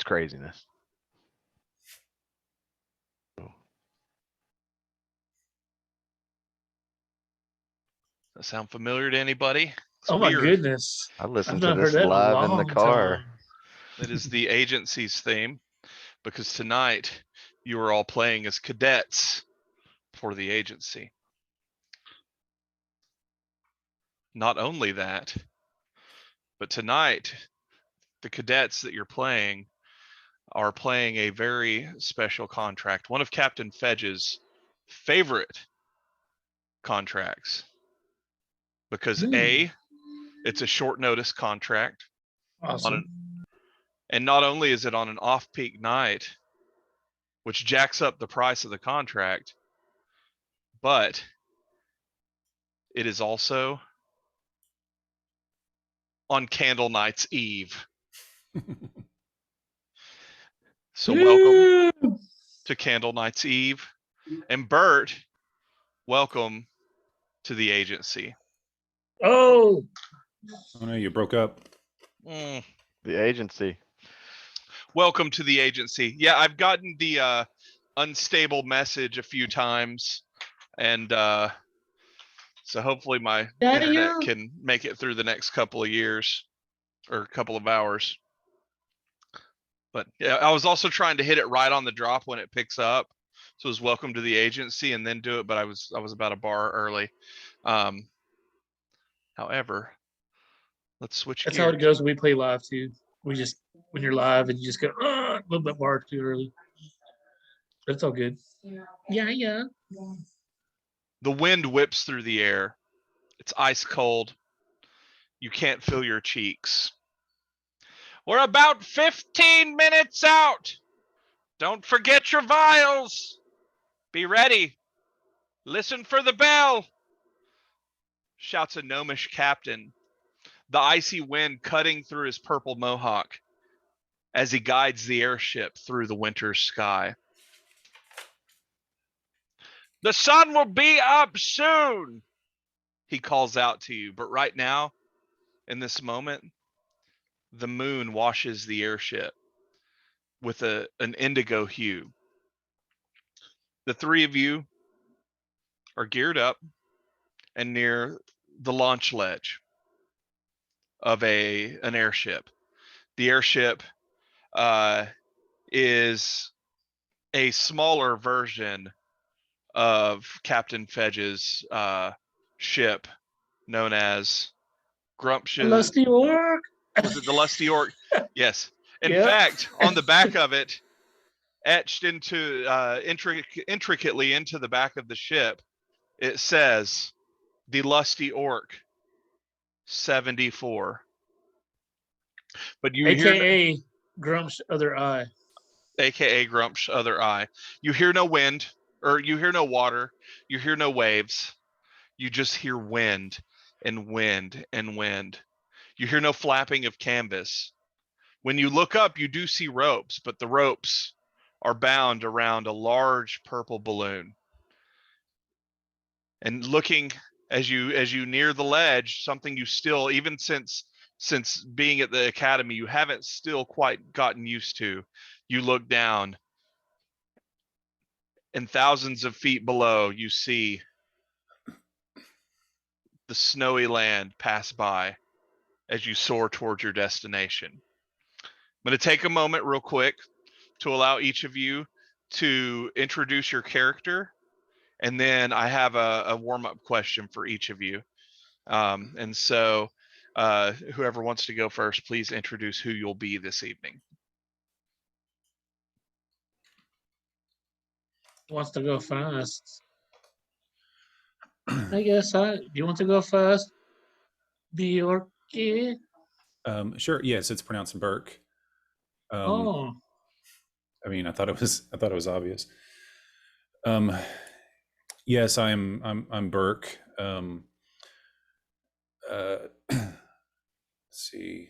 craziness. That sound familiar to anybody? It's Oh my weird. goodness. I listened I've to not heard this that in a live in the long car. time. It is the agency's theme, because tonight you are all playing as cadets for the agency. Not only that, but tonight the cadets that you're playing are playing a very special contract, one of Captain Fedge's favorite contracts, because A, it's a short notice contract, Awesome. and not only is it on an off-peak night, which jacks up the price of the contract, but it is also on Candlenight's Eve. So welcome to Candlenight's Eve. And Bert, welcome to the agency. Oh, Oh no, you broke up. Mm. The agency. Welcome to the agency. Yeah, I've gotten the unstable message a few times, and so hopefully my internet can make it through the next couple of years or a couple of hours. But yeah, I was also trying to hit it right on the drop when it picks up. So it was welcome to the agency and then do it, but I was about a bar early. However, let's switch that's gears. how it goes when we play live too. We just when you're live and you just go a little bit bar too early. But it's all good. Yeah. The wind whips through the air. It's ice cold. You can't feel your cheeks. We're about 15 minutes out. Don't forget your vials. Be ready. Listen for the bell. Shouts a gnomish captain, the icy wind cutting through his purple mohawk as he guides the airship through the winter sky. The sun will be up soon, he calls out to you. But right now, in this moment, the moon washes the airship with an indigo hue. The three of you are geared up and near the launch ledge of an airship. The airship is a smaller version of Captain Fedge's ship, known as Grumptious. Lusty Orc. Was it the Lusty Orc? Yes. In Yep. fact, on the back of it, etched into intricately into the back of the ship, it says the Lusty Orc 74. But you AKA Grump's other eye. AKA Grump's other eye. You hear no wind, or you hear no water, you hear no waves. You just hear wind and wind and wind. You hear no flapping of canvas. When you look up, you do see ropes, but the ropes are bound around a large purple balloon. And looking as you near the ledge, something you still, even since being at the academy, you haven't still quite gotten used to. You look down, and thousands of feet below, you see the snowy land pass by as you soar towards your destination. I'm going to take a moment real quick to allow each of you to introduce your character, and then I have a warm-up question for each of you. And so whoever wants to go first, please introduce who you'll be this evening. Wants to go fast. I guess do you want to go fast? Bjorky? Sure. Yes, it's pronounced Burke. Oh. I mean, I thought it was obvious. Yes, I'm Burke. Let's see.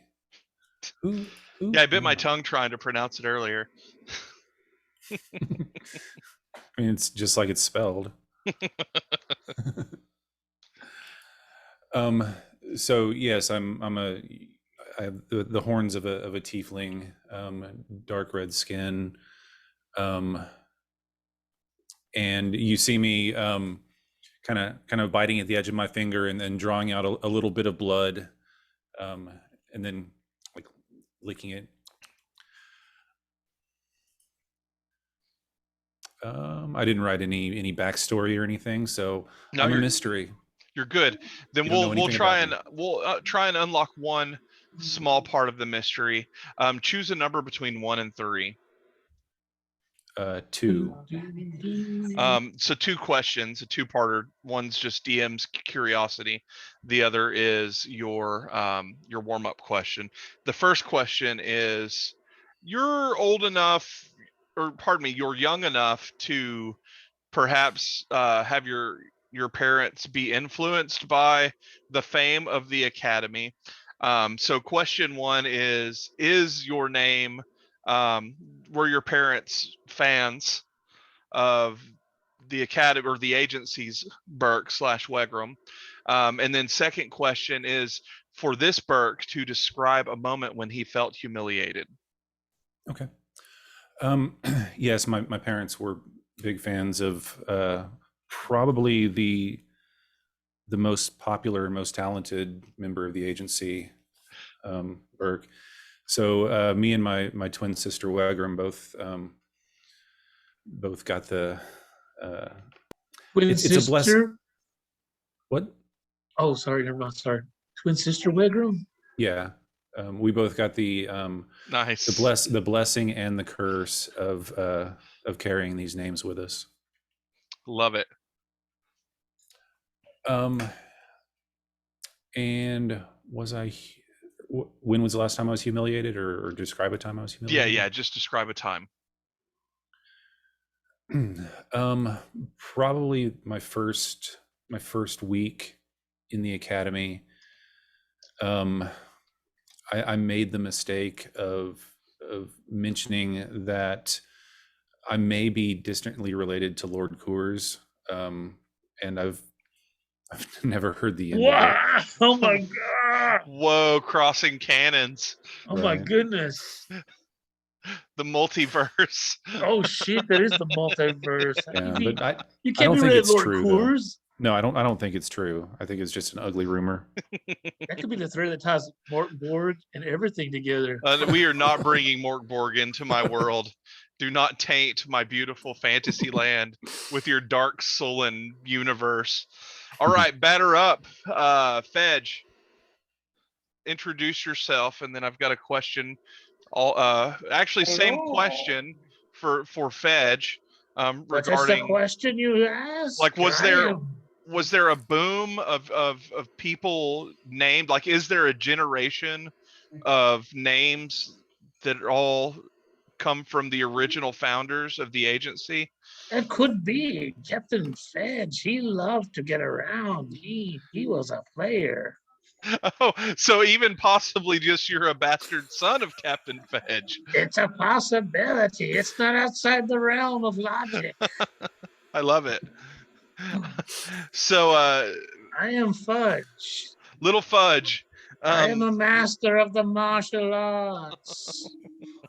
Who? Yeah, I bit my tongue trying to pronounce it earlier. I mean, it's just like it's spelled. So yes, I'm I have the horns of a tiefling, dark red skin, and you see me kind of biting at the edge of my finger and then drawing out a little bit of blood, and then like licking it. I didn't write any backstory or anything, so No, I'm a you're mystery. you're good. Then You don't know we'll anything try about and try and unlock one small part of the mystery. Choose a number between 1 and 3. 2. So 2 questions, a two-parter. One's just DM's curiosity. The other is your warm-up question. The first question is, you're old enough, or pardon me, you're young enough to perhaps have your parents be influenced by the fame of the Academy. So question 1 is your name, were your parents fans of the Academy or the agency's Burke/Wegram? And then second question is for this Burke to describe a moment when he felt humiliated. Okay. Yes, my parents were big fans of probably the most popular and most talented member of the agency, Burke. So me and my twin sister Wagram both got the Twin it's sister. a blessing. What? Oh, sorry, never mind. Sorry, twin sister Wigram. Yeah, we both got the Nice. the blessing and the curse of carrying these names with us. Love it. And was I? When was the last time I was humiliated, or describe a time I was humiliated? Yeah. Just describe a time. Probably my first week in the academy. I made the mistake of mentioning that I may be distantly related to Lord Coors, and I've never heard the end of it. Oh my god! Whoa, crossing cannons. Oh my goodness! The multiverse. Oh shit, that is the multiverse. Yeah, but you I can't don't be think related it's to Lord true, Coors. No, I don't think it's true. I think it's just an ugly rumor. That could be the thread that ties Morton Borg and everything together. We are not bringing Morkborg into my world. Do not taint my beautiful fantasy land with your dark sullen universe. All right, batter up. Fedge, introduce yourself, and then I've got a question. Actually, same question for Fedge. What is the question you asked? Like, was there a boom of people named? Like, is there a generation of names that all come from the original founders of the agency? It could be Captain Fedge. He loved to get around. He was a player. Oh, so even possibly just you're a bastard son of Captain Fedge. It's a possibility. It's not outside the realm of logic. I love it. So I am Fudge. Little Fudge. I am a master of the martial arts.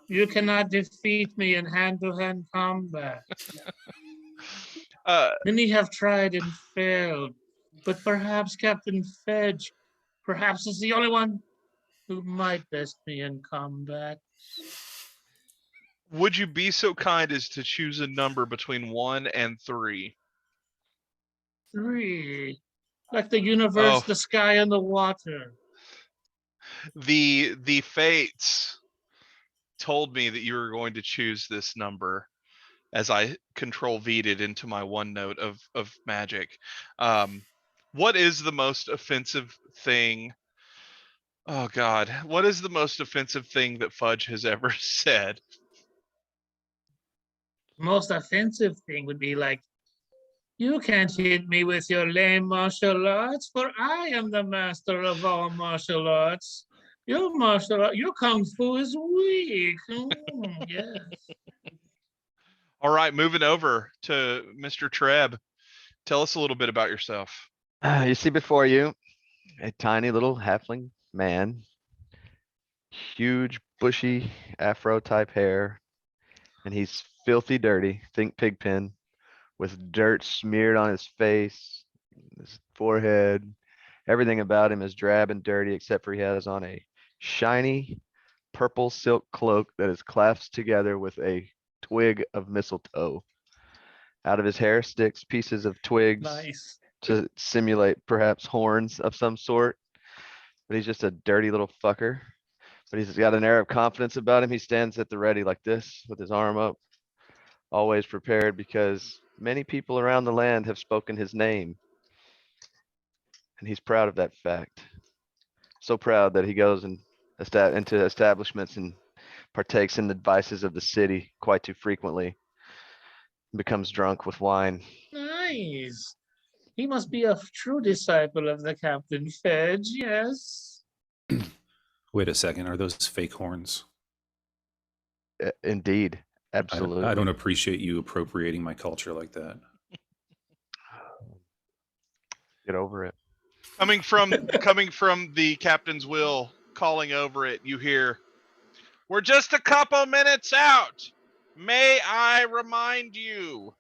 You cannot defeat me in hand-to-hand combat. Many have tried and failed, but perhaps Captain Fedge, perhaps is the only one who might best me in combat. Would you be so kind as to choose a number between 1 and 3? 3, like the universe, the sky, and the water. The fates told me that you were going to choose this number as I control V'd it into my OneNote of magic. What is the most offensive thing? Oh God, what is the most offensive thing that Fudge has ever said? Most offensive thing would be like, you can't hit me with your lame martial arts, for I am the master of all martial arts. Your kung fu is weak. Yes. All right, moving over to Mr. Treb. Tell us a little bit about yourself. You see before you a tiny little halfling man, huge, bushy afro type hair, and he's filthy dirty. Think Pigpen, with dirt smeared on his face, his forehead. Everything about him is drab and dirty, except for he has on a shiny purple silk cloak that is clasped together with a twig of mistletoe. Out of his hair sticks pieces of twigs Nice. to simulate perhaps horns of some sort, but he's just a dirty little fucker. But he's got an air of confidence about him. He stands at the ready like this with his arm up, always prepared because many people around the land have spoken his name, and he's proud of that fact. So proud that he goes and into establishments and partakes in the vices of the city quite too frequently, becomes drunk with wine. Nice. He must be a true disciple of the Captain Fedge, yes. Wait a second. Are those fake horns? Indeed, absolutely. I don't appreciate you appropriating my culture like that. Get over it. Coming from the captain's will, calling over it, you hear, "We're just a couple minutes out. May I remind you,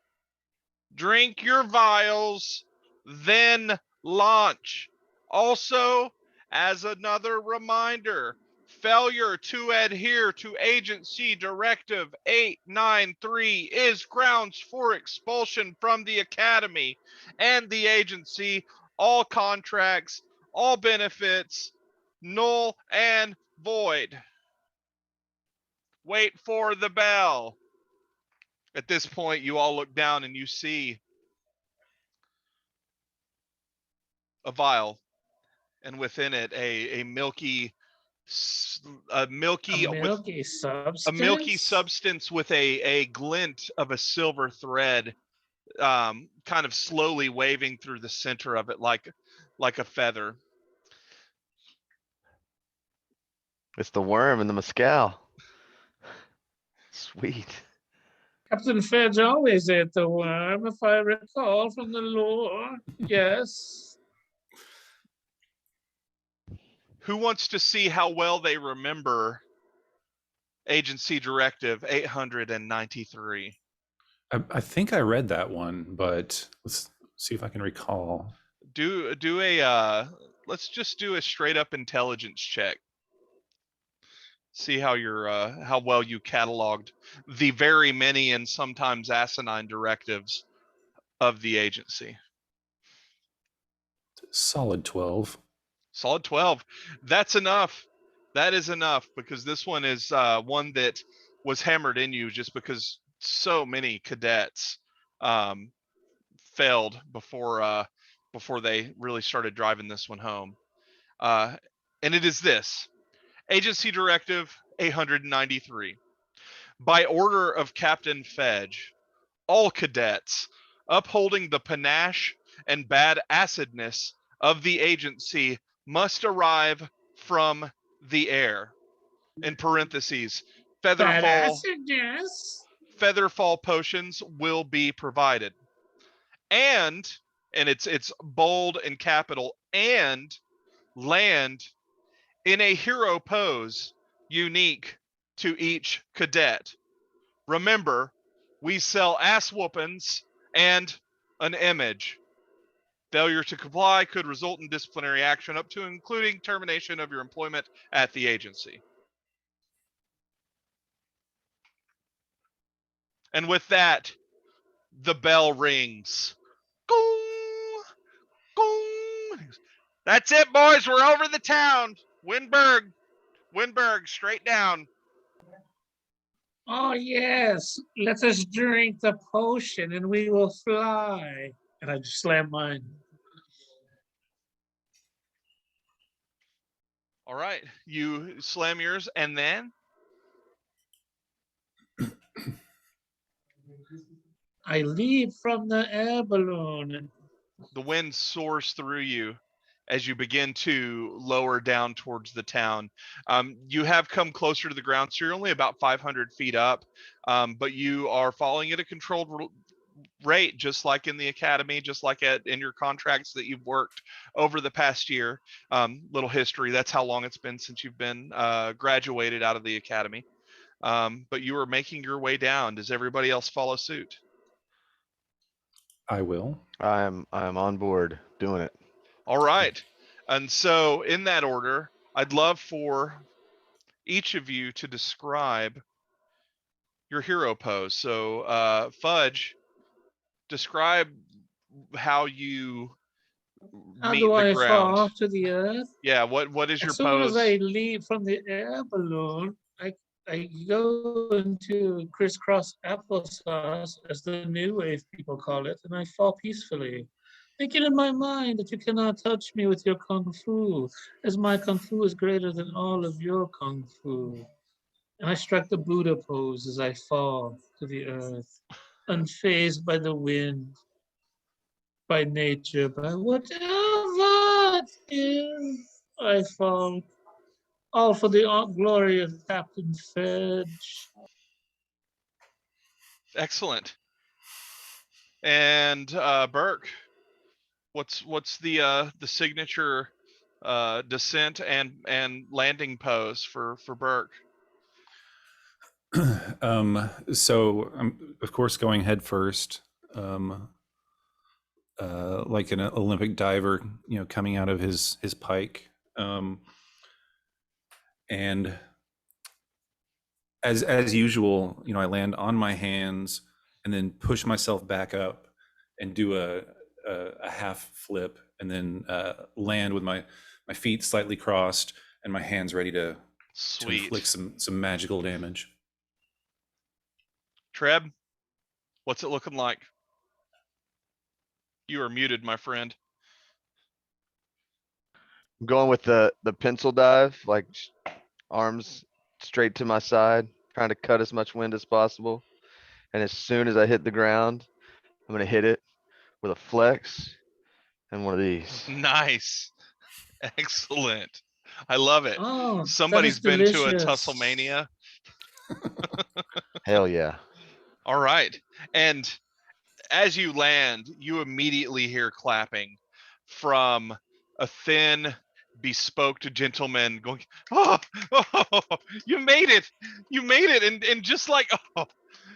drink your vials, then launch. Also, as another reminder, failure to adhere to Agency Directive 893 is grounds for expulsion from the Academy and the agency. All contracts, all benefits, null and void. Wait for the bell." At this point, you all look down and you see a vial, and within it a milky A milky substance? substance with a glint of a silver thread, kind of slowly waving through the center of it like a feather. It's the worm and the mescal. Sweet. Captain Fedge always ate the worm, if I recall from the lore. Yes. Who wants to see how well they remember Agency Directive 893? I think I read that one, but let's see if I can recall. Do a let's just do a straight up intelligence check. See how how well you cataloged the very many and sometimes asinine directives of the agency. Solid 12. Solid 12. That's enough. That is enough, because this one is one that was hammered in you just because so many cadets failed before they really started driving this one home. And it is this: Agency Directive 893. By order of Captain Fedge, all cadets upholding the panache and bad acidness of the agency must arrive from the air. In parentheses, featherfall potions will be provided. And it's bold and capital, and land in a hero pose unique to each cadet. Remember, we sell ass whoopings and an image. Failure to comply could result in disciplinary action up to and including termination of your employment at the agency. And with that, the bell rings. Gong, gong. That's it, boys. We're over the town. Windberg, straight down. Oh, yes. Let us drink the potion and we will fly. And I just slam mine. All right. You slam yours, and then? I leap from the air balloon. The wind soars through you as you begin to lower down towards the town. You have come closer to the ground, so you're only about 500 feet up, but you are falling at a controlled rate, just like in the academy, just like in your contracts that you've worked over the past year. Little history, that's how long it's been since you've been graduated out of the academy. But you are making your way down. Does everybody else follow suit? I will. I am on board doing it. All right. And so in that order, I'd love for each of you to describe your hero pose. So Fudge, describe how you How meet do the I ground. fall to the earth? Yeah, what is your As soon as I pose? leave from the air balloon, I go into crisscross applesauce, as the new wave people call it, and I fall peacefully, thinking in my mind that you cannot touch me with your kung fu, as my kung fu is greater than all of your kung fu. And I strike the Buddha pose as I fall to the earth, unfazed by the wind, by nature, by whatever it is. I fall, all for the glory of Captain Fudge. Excellent. And Burke, what's the signature descent and landing pose for Burke? So I'm of course going head first, like an Olympic diver, coming out of his pike, and as usual, I land on my hands and then push myself back up and do a half flip, and then land with my feet slightly crossed and my hands ready to Sweet. inflict some magical damage. Treb, what's it looking like? You are muted, my friend. I'm going with the pencil dive, like arms straight to my side, trying to cut as much wind as possible. And as soon as I hit the ground, I'm gonna hit it with a flex and one of these. Nice. Excellent. I love it. Oh, Somebody's been to a delicious. Tusslemania. Hell yeah. All right. And as you land, you immediately hear clapping from a thin, bespoke gentleman going, oh, you made it. You made it. And just like, oh,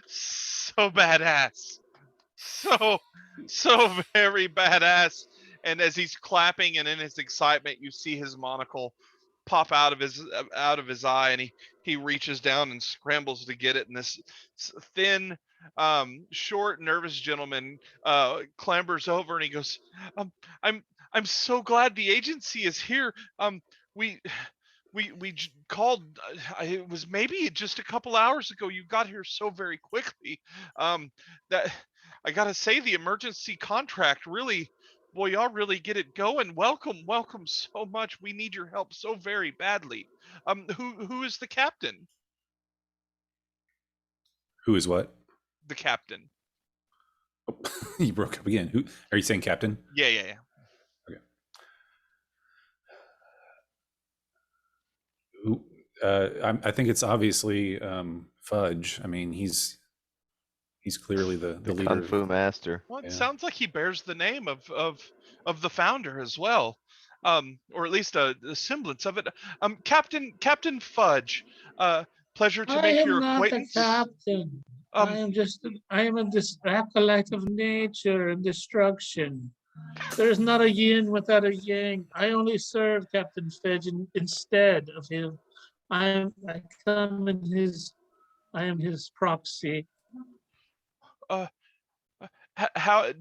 so badass. So very badass. And as he's clapping and in his excitement, you see his monocle pop out of his eye, and he reaches down and scrambles to get it. And this thin, short, nervous gentleman clambers over and he goes, I'm so glad the agency is here. We called. It was maybe just a couple hours ago. You got here so very quickly. That I gotta say, the emergency contract really, boy, y'all really get it going. Welcome so much. We need your help so very badly. Who is the captain? Who is what? The captain. Oh, you broke up again. Who are you saying, Captain? Yeah. Okay. Who? I think it's obviously Fudge. I mean, he's clearly the leader. Kung Fu master. Well, it Yeah. sounds like he bears the name of the founder as well, or at least a semblance of it. Captain Fudge. Pleasure to I make am your not the acquaintance. captain. I am a acolyte of nature and destruction. There is not a yin without a yang. I only serve Captain Fudge instead of him. I am his proxy. How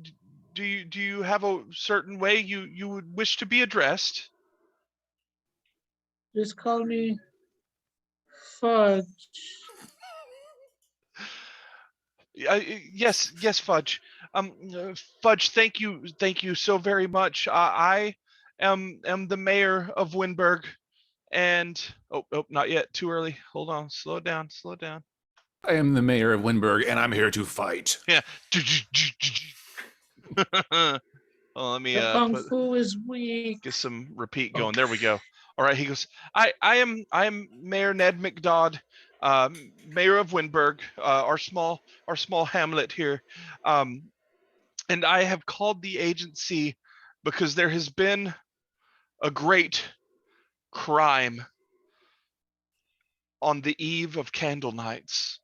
do you have a certain way you would wish to be addressed? Just call me Fudge. Yes, Fudge. Fudge, thank you so very much. I am the mayor of Winburg, and oh, not yet. Too early. Hold on. Slow down. I am the mayor of Winburg, and I'm here to fight. Yeah. Well, let me The kung fu is weak. get some repeat going. There we go. All right. He goes, I am Mayor Ned McDodd. Mayor of Windberg, our small hamlet here, and I have called the agency because there has been a great crime on the eve of Candlenights,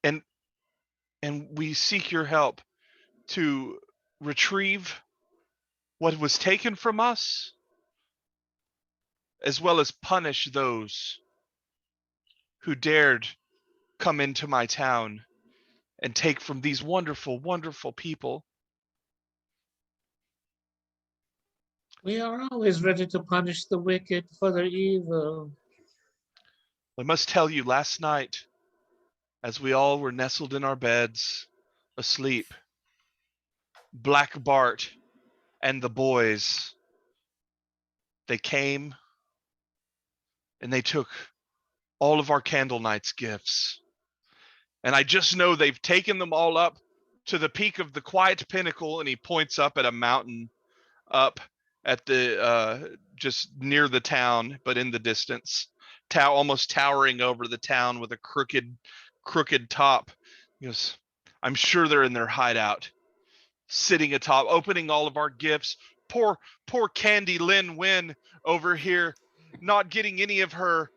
and we seek your help to retrieve what was taken from us, as well as punish those who dared come into my town and take from these wonderful, wonderful people. We are always ready to punish the wicked for their evil. I must tell you, last night, as we all were nestled in our beds, asleep, Black Bart and the boys, they came and they took all of our Candlenights gifts. And I just know they've taken them all up to the peak of the quiet pinnacle, and he points up at a mountain up at the just near the town, but in the distance, almost towering over the town with a crooked top. He goes, I'm sure they're in their hideout, sitting atop, opening all of our gifts. Poor Candy Lynn Wynn over here, not getting any of her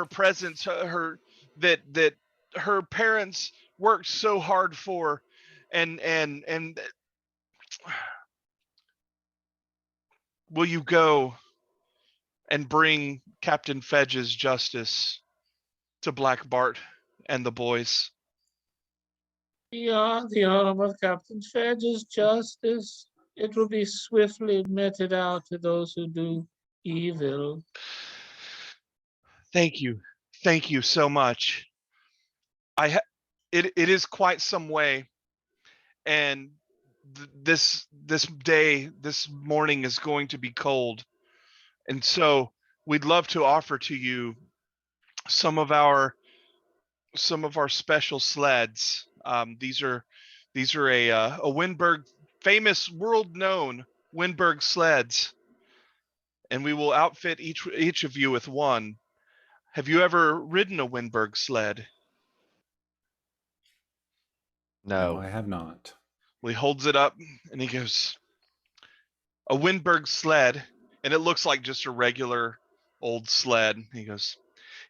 presents, her that her parents worked so hard for, and will you go and bring Captain Fedge's justice to Black Bart and the boys? Beyond the arm of Captain Fedge's justice, it will be swiftly meted out to those who do evil. Thank you so much. It is quite some way, and this morning is going to be cold, and so we'd love to offer to you some of our special sleds. These are a Windberg, famous, world known Windberg sleds, and we will outfit each of you with one. Have you ever ridden a Windberg sled? No, No. I have not. Well, he holds it up and he goes, a Windberg sled, and it looks like just a regular old sled. He goes,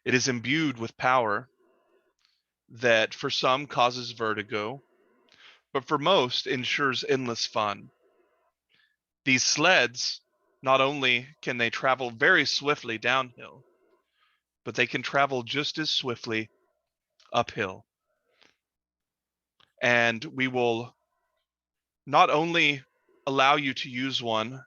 it is imbued with power that for some causes vertigo, but for most ensures endless fun. These sleds, not only can they travel very swiftly downhill, but they can travel just as swiftly uphill. And we will not only allow you to use one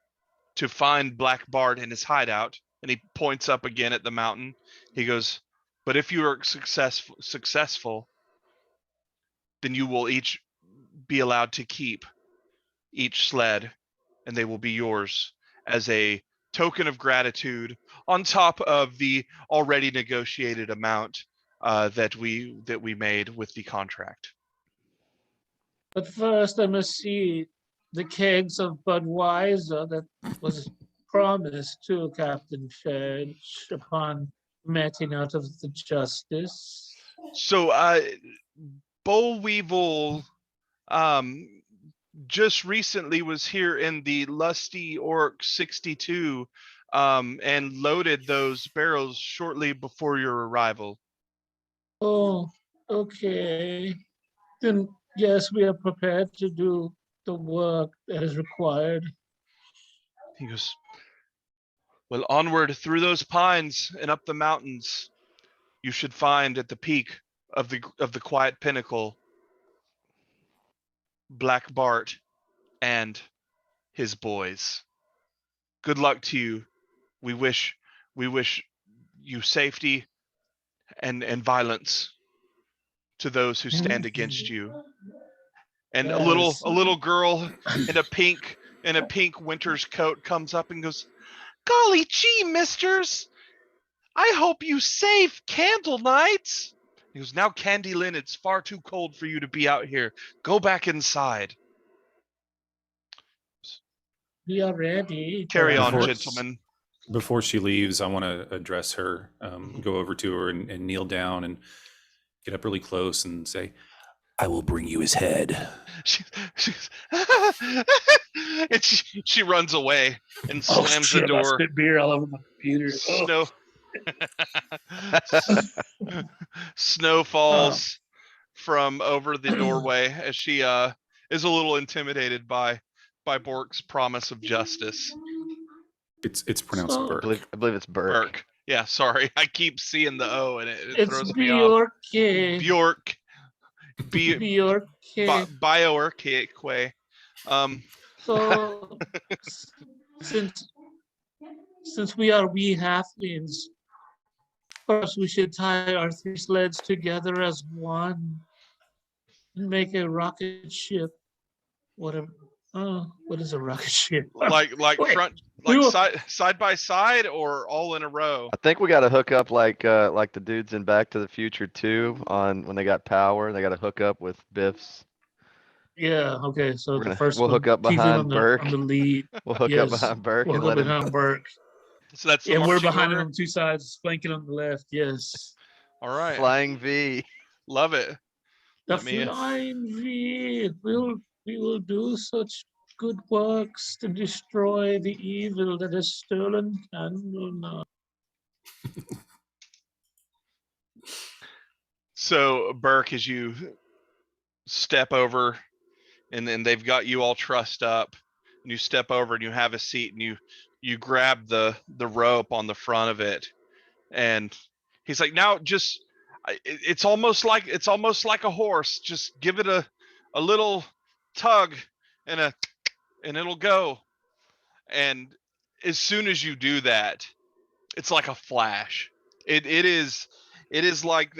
to find Black Bart in his hideout, and he points up again at the mountain. He goes, but if you are successful, then you will each be allowed to keep each sled, and they will be yours as a token of gratitude on top of the already negotiated amount that we made with the contract. But first, I must see the kegs of Budweiser that was promised to Captain Fedge upon meting out of the justice. So, Boll Weevil just recently was here in the Lusty Orc 62 and loaded those barrels shortly before your arrival. Oh, okay. Then, yes, we are prepared to do the work that is required. He goes, well, onward through those pines and up the mountains, you should find at the peak of the quiet pinnacle Black Bart and his boys. Good luck to you. We wish you safety and violence to those who stand against you. And Yes. a little girl in a pink winter's coat comes up and goes, golly gee, misters, I hope you save Candlenights. He goes, now Candy Lynn, it's far too cold for you to be out here. Go back inside. We are ready. Carry on, Before- gentlemen. Before she leaves, I want to address her, go over to her and kneel down and get up really close and say, "I will bring you his head." She's and she runs away and Oh slams shit! the I door. spit beer all over my computer. Oh. Snow snow falls from over the doorway as she is a little intimidated by Bork's promise of justice. It's pronounced So- Burke. I believe it's Burke. Burke. Yeah, sorry. I keep seeing the O and it It's throws me off. Bjork. Bjork. Bjork. Bioerkwe. So since we are wee halflings, perhaps we should tie our 3 sleds together as one and make a rocket ship. Whatever. What is a rocket ship? like Wait, front we will- side by side or all in a row. I think we got to hook up like the dudes in Back to the Future 2 on when they got power. They got to hook up with Biff's. Yeah. Okay. So We'll the first hook one, up Keith behind on the Burke. lead. We'll hook Yes. up behind Burke We'll and go let him. behind Burke. So that's the And we're marching behind him order? on 2 sides, flanking on the left. Yes. All right. Flying V. Love it. The Let me- flying V. We will do such good works to destroy the evil that has stolen Candlenights. So Burke, as you step over and then they've got you all trussed up and you step over and you have a seat and you grab the rope on the front of it and he's like, now just it's almost like a horse. Just give it a little tug and it'll go. And as soon as you do that, it's like a flash. It is like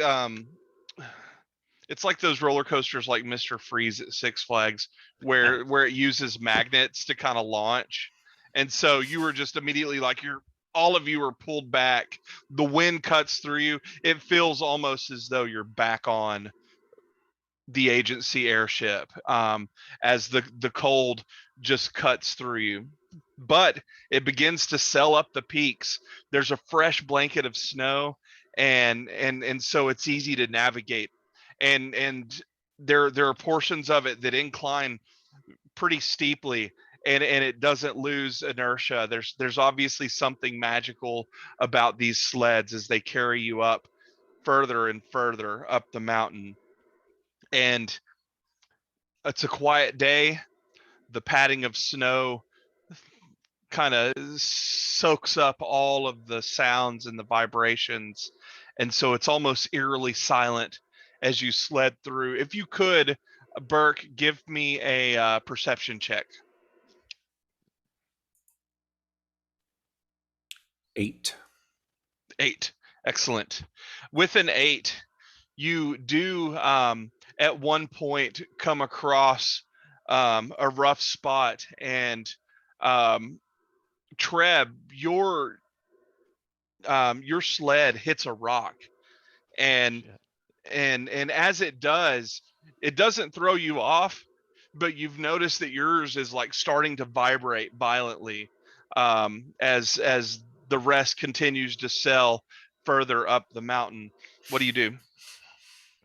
it's like those roller coasters like Mr. Freeze at Six Flags where it uses magnets to kind of launch. And so you were just immediately like all of you are pulled back. The wind cuts through you. It feels almost as though you're back on the agency airship as the cold just cuts through you. But it begins to sail up the peaks. There's a fresh blanket of snow and so it's easy to navigate. And there are portions of it that incline pretty steeply and it doesn't lose inertia. There's obviously something magical about these sleds as they carry you up further and further up the mountain. And it's a quiet day. The patting of snow kind of soaks up all of the sounds and the vibrations. And so it's almost eerily silent as you sled through. If you could, Burke, give me a perception check. 8. 8. Excellent. With an 8, you do at one point come across a rough spot and Treb, your sled hits a rock and as it does, it doesn't throw you off, but you've noticed that yours is like starting to vibrate violently as the rest continues to sail further up the mountain. What do you do?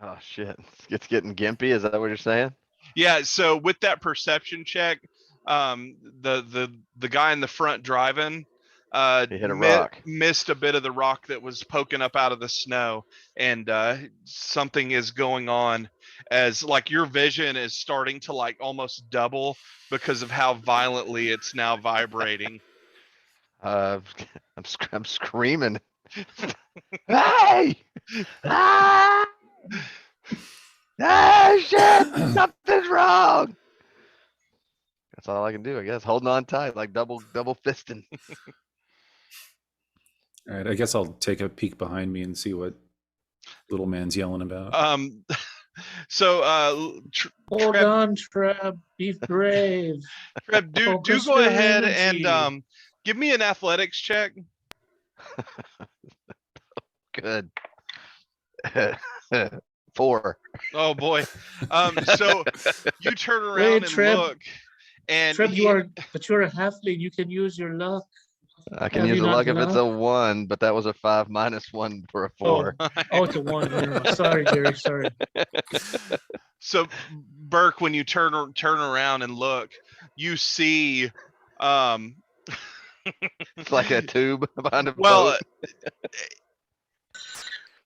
Oh shit. It's getting gimpy. Is that what you're saying? Yeah, so with that perception check, the guy in the front driving He hit a rock. missed a bit of the rock that was poking up out of the snow, and something is going on as like your vision is starting to like almost double because of how violently it's now vibrating. I'm screaming. Hey! Ah! Ah, shit! Something's wrong. That's all I can do, I guess. Holding on tight, like double fisting. All right, I guess I'll take a peek behind me and see what little man's yelling about. So Hold Treb, on, Treb. Be brave. Treb, do Focus go your ahead energy. and give me an athletics check. Good. 4. Oh boy. So you turn around Wait, and Treb. look, and Treb, you're a halfling. You can use your luck. I can Have use you a not luck if it's a enough? 1, but that was a 5 minus 1 for a Oh, 4. it's a 1. Never mind. Sorry, Gary. Sorry. So Burke, when you turn around and look, you see It's like a tube behind a well, boat.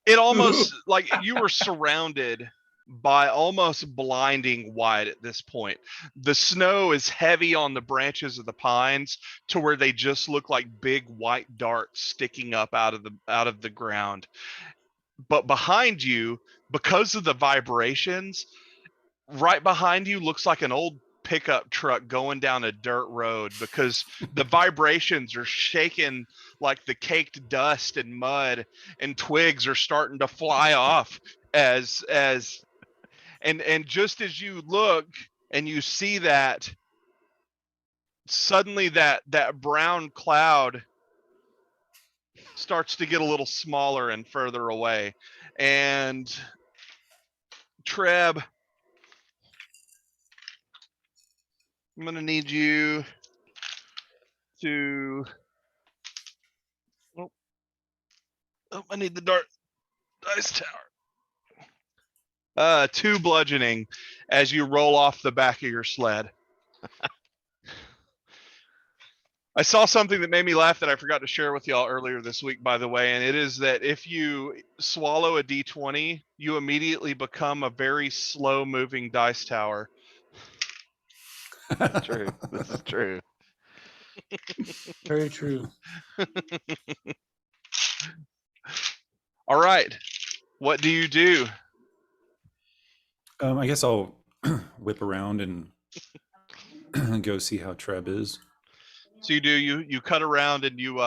it almost like you were surrounded by almost blinding white at this point. The snow is heavy on the branches of the pines to where they just look like big white darts sticking up out of the ground. But behind you, because of the vibrations, right behind you looks like an old pickup truck going down a dirt road because the vibrations are shaking like the caked dust and mud, and twigs are starting to fly off as and just as you look and you see that, suddenly that brown cloud starts to get a little smaller and further away. And Treb, I'm gonna need you to I need the dark dice tower. 2 bludgeoning as you roll off the back of your sled. I saw something that made me laugh that I forgot to share with y'all earlier this week, by the way, and it is that if you swallow a d20, you immediately become a very slow-moving dice tower. True. This is true. Very true. All right, what do you do? I guess I'll whip around and go see how Treb is. So you cut around and you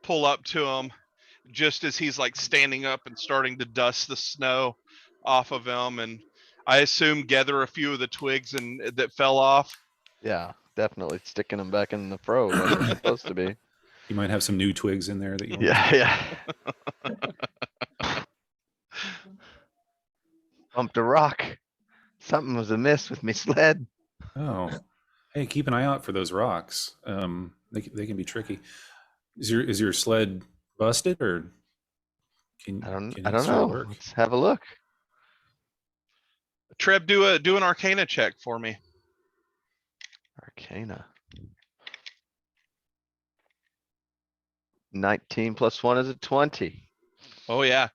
pull up to him just as he's like standing up and starting to dust the snow off of him, and I assume gather a few of the twigs and that fell off. Yeah, definitely sticking them back in the fro where they're supposed to be. You might have some new twigs in there that you want. Yeah, yeah. Bumped a rock. Something was amiss with me sled. Oh, hey, keep an eye out for those rocks. They can be tricky. Is your sled busted, or can I don't it still know. work? Let's have a look. Treb, do an Arcana check for me. Arcana. 19 plus 1 is a 20. Oh yeah,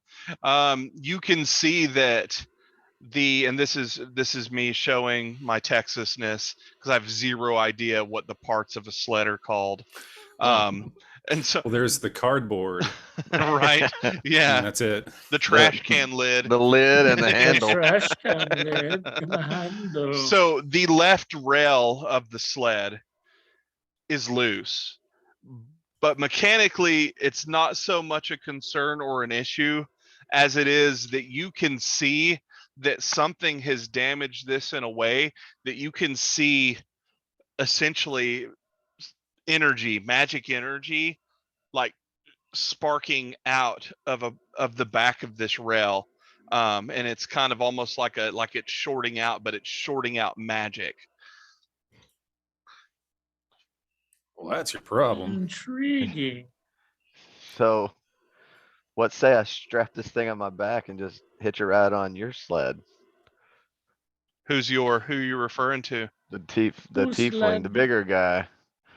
you can see that and this is me showing my Texasness because I have zero idea what the parts of a sled are called. And so, Well, there's the cardboard, right, and yeah, that's it. the trash can lid. The lid and the The handle. trash can lid and the handle. So the left rail of the sled is loose, but mechanically it's not so much a concern or an issue as it is that you can see that something has damaged this in a way that you can see essentially energy, magic energy, like sparking out of the back of this rail. And it's kind of almost like it's shorting out, but it's shorting out magic. Well, that's your problem. Intriguing. So, what say I strap this thing on my back and just hitch a ride on your sled? Who you're referring to? The Whose tiefling, sled? the bigger guy.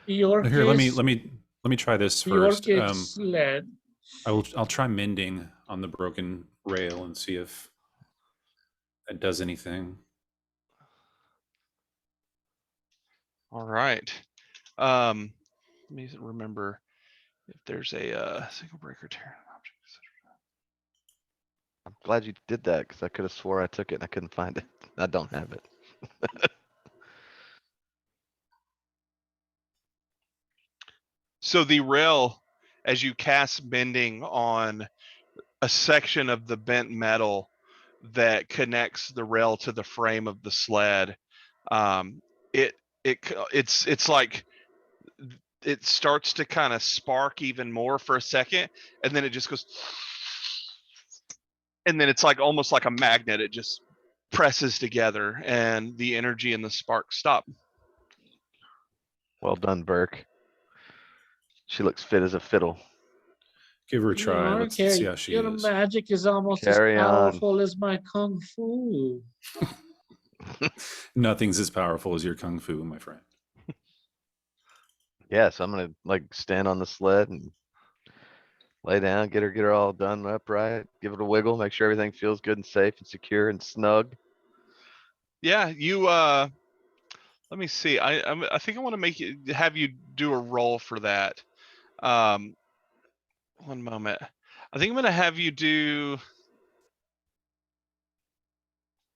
Your Here, let case, me try this your first. kid's sled. I'll try mending on the broken rail and see if that does anything. All right. Let me remember if there's a single breaker tear object. I'm glad you did that because I could have swore I took it and I couldn't find it. I don't have it. So the rail, as you cast mending on a section of the bent metal that connects the rail to the frame of the sled, it's like it starts to kind of spark even more for a second, and then it just goes, and then it's like almost like a magnet. It just presses together, and the energy and the spark stop. Well done, Burke. She looks fit as a fiddle. Give her a try. Let's see how she your is. magic is almost Carry as on. powerful as my kung fu. Nothing's as powerful as your kung fu, my friend. Yeah, so I'm gonna like stand on the sled and lay down, get her all done upright, give it a wiggle, make sure everything feels good and safe and secure and snug. Yeah, you let me see. I think I want to have you do a roll for that. Um, one moment. I think I'm gonna have you do.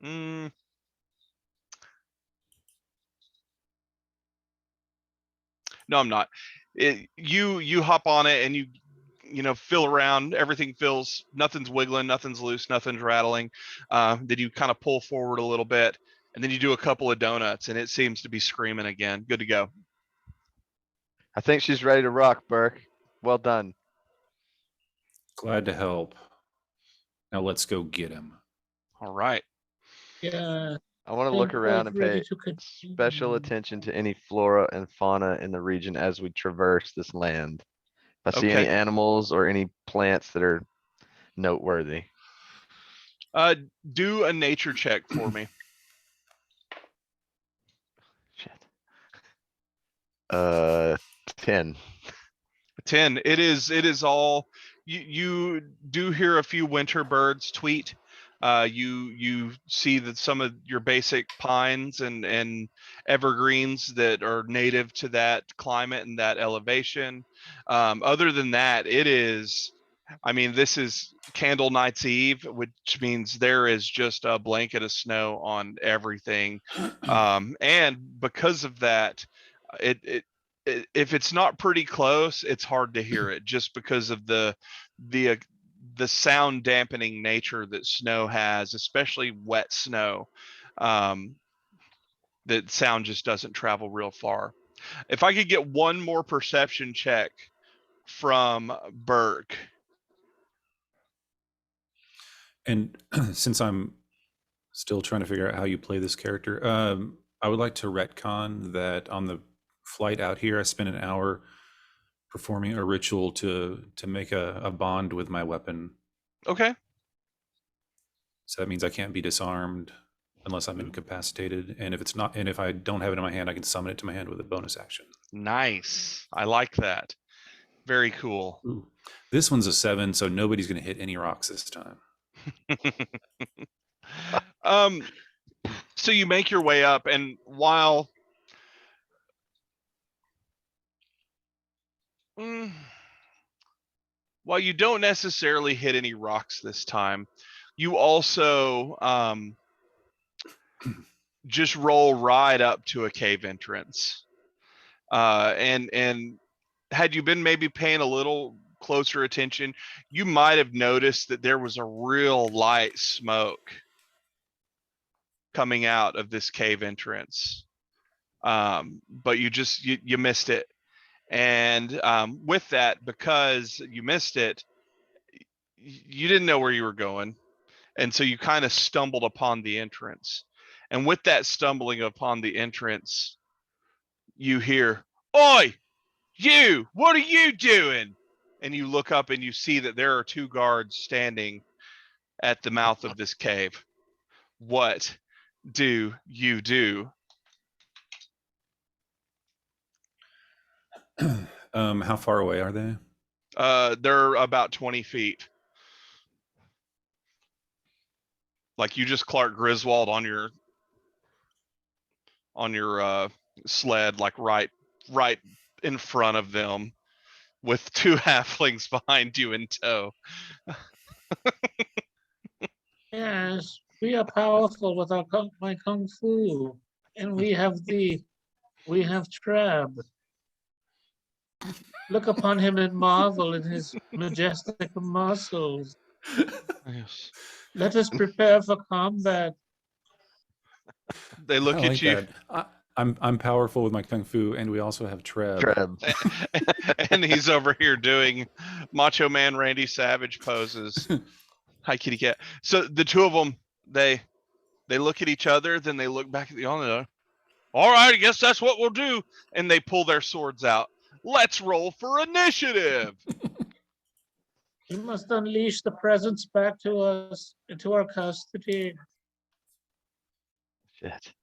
Mm, no, I'm not. You hop on it and you know feel around. Everything feels. Nothing's wiggling. Nothing's loose. Nothing's rattling. Then you kind of pull forward a little bit, and then you do a couple of donuts, and it seems to be screaming again. Good to go. I think she's ready to rock, Burke. Well done. Glad to help. Now let's go get him. All right. Yeah, I want to I'm look around quite and ready pay to continue. special attention to any flora and fauna in the region as we traverse this land. If I see any Okay. animals or any plants that are noteworthy. Do a nature check for me. Shit. 10. 10. It is all you do hear a few winter birds tweet. You see that some of your basic pines and evergreens that are native to that climate and that elevation. Other than that, it is I mean, this is Candlenights Eve, which means there is just a blanket of snow on everything. And because of that, it if it's not pretty close, it's hard to hear it just because of the uh, the sound dampening nature that snow has, especially wet snow. Um, that sound just doesn't travel real far. If I could get one more perception check from Burke. And since I'm still trying to figure out how you play this character, I would like to retcon that on the flight out here, I spent an hour performing a ritual to make a bond with my weapon. Okay. So that means I can't be disarmed unless I'm incapacitated. And if it's not, and if I don't have it in my hand, I can summon it to my hand with a bonus action. Nice. I like that. Very cool. Ooh. This one's a 7, so nobody's going to hit any rocks this time. So you make your way up, and while you don't necessarily hit any rocks this time, you also just roll right up to a cave entrance. And had you been maybe paying a little closer attention, you might have noticed that there was a real light smoke coming out of this cave entrance. But you missed it. And with that, because you missed it, you didn't know where you were going. And so you kind of stumbled upon the entrance. And with that stumbling upon the entrance, you hear, "Oi, you, what are you doing?" And you look up and you see that there are two guards standing at the mouth of this cave. What do you do? How far away are they? They're about 20 feet. Like you just Clark Griswold on your sled, like right in front of them, with two halflings behind you in tow. Yes, we are powerful with my kung fu, and we have Trab. Look upon him and marvel in his majestic muscles. Yes. Let us prepare for combat. They look I at like you. that. I'm powerful with my kung fu, and we also have Treb. And he's over here doing Macho Man Randy Savage poses. Hi, kitty cat. So the two of them, they look at each other, then they look back at the other. All right, I guess that's what we'll do. And they pull their swords out. Let's roll for initiative. You must unleash the presents back to us, into our custody. Shit.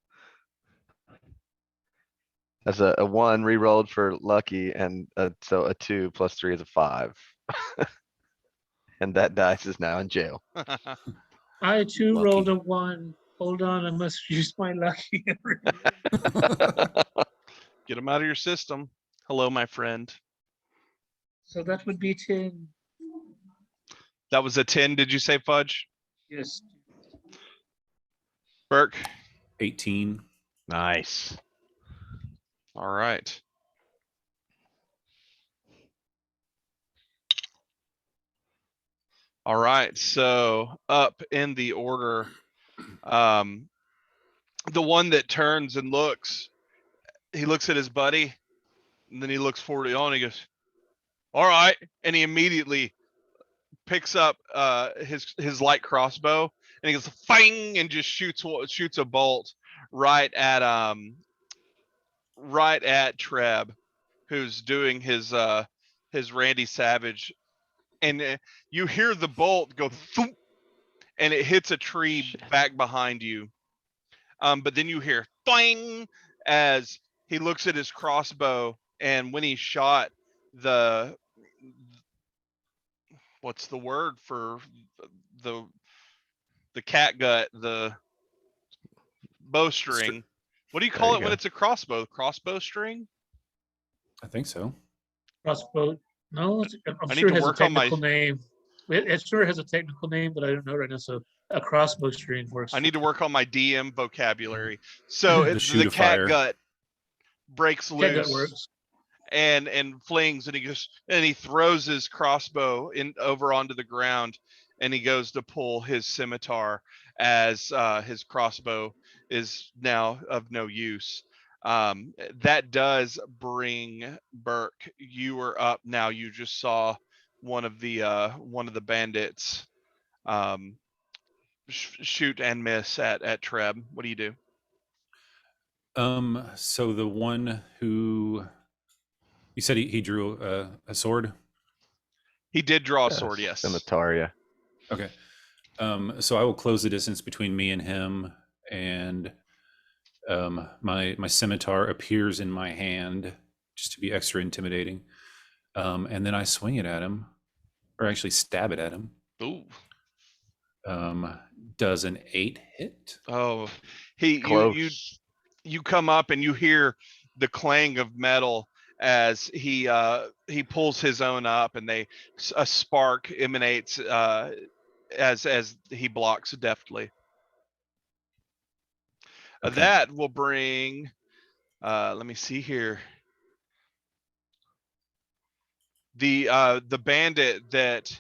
That's a 1 re-rolled for lucky, and so a 2 plus 3 is a 5. And that dice is now in jail. I too Lucky. rolled a 1. Hold on, I must use my lucky. Get them out of your system. Hello, my friend. So that would be 10. That was a 10, did you say, Fudge? Yes. Burke? 18. Nice. All right. All right, so up in the order, the one that turns and looks, he looks at his buddy, and then he looks forward to on, and he goes, all right, and he immediately picks up his light crossbow, and he goes fang, and just shoots a bolt right at Treb, who's doing his Randy Savage, and you hear the bolt go thump, and it hits a tree Shit. back behind you. But then you hear thwang as he looks at his crossbow, and when he shot what's the word for the cat gut, the bowstring. What do you call you it when go. it's a crossbow? Crossbow string? I think so. Crossbow. No, I'm I need sure to it has a work on my- technical name. It sure has a technical name, but I don't know right now. So a crossbow string works. I need to work on my DM vocabulary. So The shoot the of cat fire. gut breaks Catgut loose works. and flings, and he throws his crossbow over onto the ground, and he goes to pull his scimitar as his crossbow is now of no use. That does bring Burke. You are up now. You just saw one of the bandits shoot and miss at Treb. What do you do? So the one who you said he drew a sword. He did draw a sword, yes. Scimitar, yeah. Okay. So I will close the distance between me and him, and my scimitar appears in my hand just to be extra intimidating. And then I swing it at him, or actually stab it at him. Ooh. Does an 8 hit? Oh, Close. you come up and you hear the clang of metal as he pulls his own up, and a spark emanates as he blocks deftly. Okay. That will bring. Let me see here. The bandit that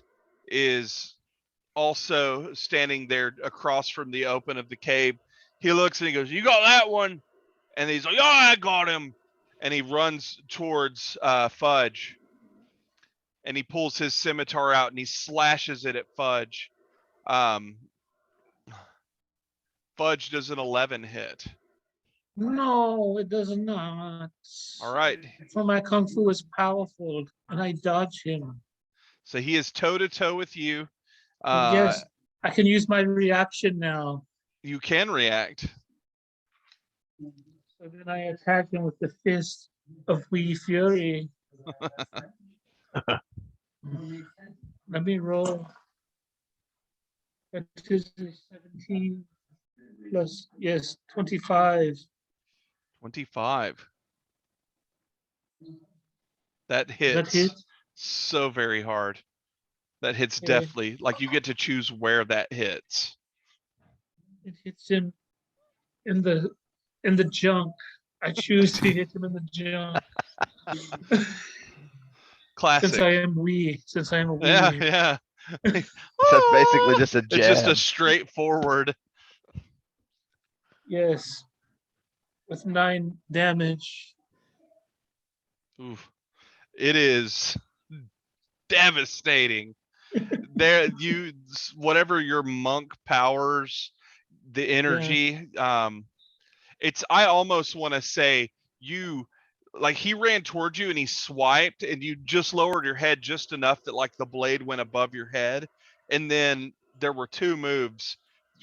is also standing there across from the open of the cave, he looks and he goes, "You got that one?" And he's like, "Oh, I got him!" And he runs towards Fudge, and he pulls his scimitar out and he slashes it at Fudge. Fudge does an 11 hit. No, it does not. All right, For my kung fu is powerful, and I dodge him. so he is toe to toe with you. Yes, I can use my reaction now. You can react. So then I attack him with the fist of Wee Fury. Let me roll. That is 17 plus, yes, 25. 25. That That hits hits. so very hard. That hits Okay. definitely. Like, you get to choose where that hits. It hits him in the junk. I choose to hit him in the junk. Classic. Since I am wee. Since I am a wee. Yeah. So it's basically just a It's just a jab. straightforward. Yes. With 9 damage. Oof. It is devastating. Whatever your monk powers, the energy, I almost want to say you like he ran towards you and he swiped, and you just lowered your head just enough that like the blade went above your head. And then there were two moves.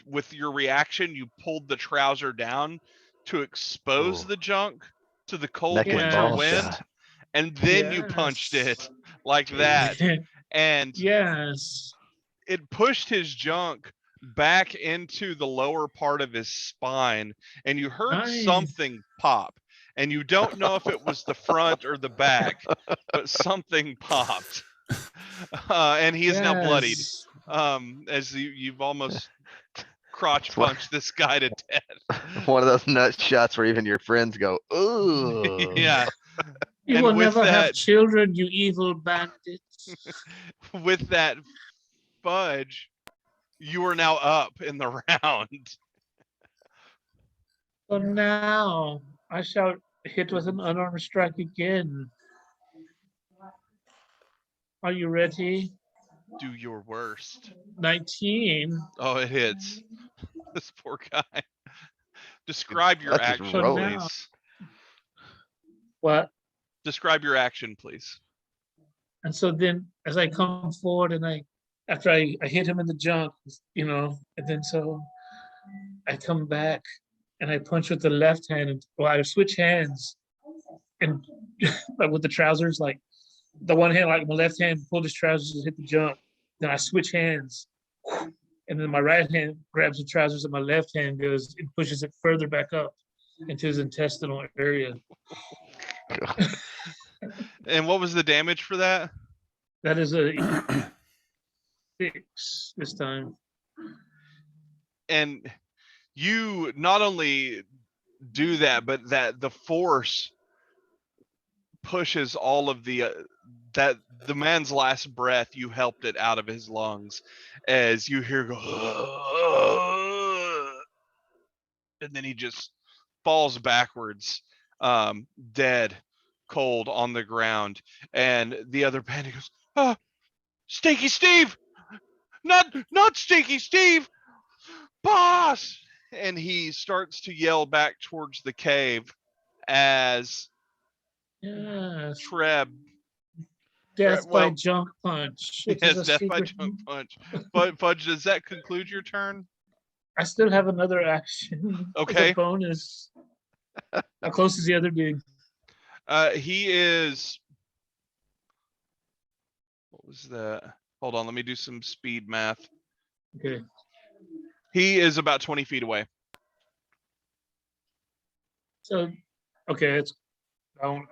With your reaction, you pulled the trouser down to expose Ooh. the junk to the cold Neck and winter ball wind, shot. and then you punched Yes. it like that, and Yes. it pushed his junk back into the lower part of his spine, and you heard Nice. something pop, and you don't know if it was the front or the back, but something popped. And he is now bloodied. Yes. As you've almost crotch It's one- punched this guy to death. One of those nut shots where even your friends go, ooh. Yeah. You And will with never have that- children, you evil bandits. With that fudge, you are now up in the round. So now I shall hit with an unarmed strike again. Are you ready? Do your worst. 19. Oh, it hits. This poor guy. Describe your That's just action, rolling. please. What? Describe your action, please. And so then as I come forward and after I hit him in the junk, and then so I come back and I punch with the left hand and I switch hands and like with the trousers, like the one hand, like my left hand pulled his trousers and hit the junk. Then I switch hands. And then my right hand grabs the trousers and my left hand goes and pushes it further back up into his intestinal area. And what was the damage for that? That is a 6 this time. And you not only do that, but that the force pushes all of that the man's last breath, you helped it out of his lungs as you hear go, and then he just falls backwards, dead, cold on the ground. And the other bandit goes, "Oh, Stinky Steve! Not Stinky Steve! Boss!" And he starts to yell back towards the cave as Yes. Treb, Death well, by junk punch. It is yes, a death by secret. junk punch. But Fudge, does that conclude your turn? I still have another action. As Okay. a bonus. How close is the other dude? He is. What was that? Hold on, let me do some speed math. Okay. He is about 20 feet away. So, okay, it's. I won't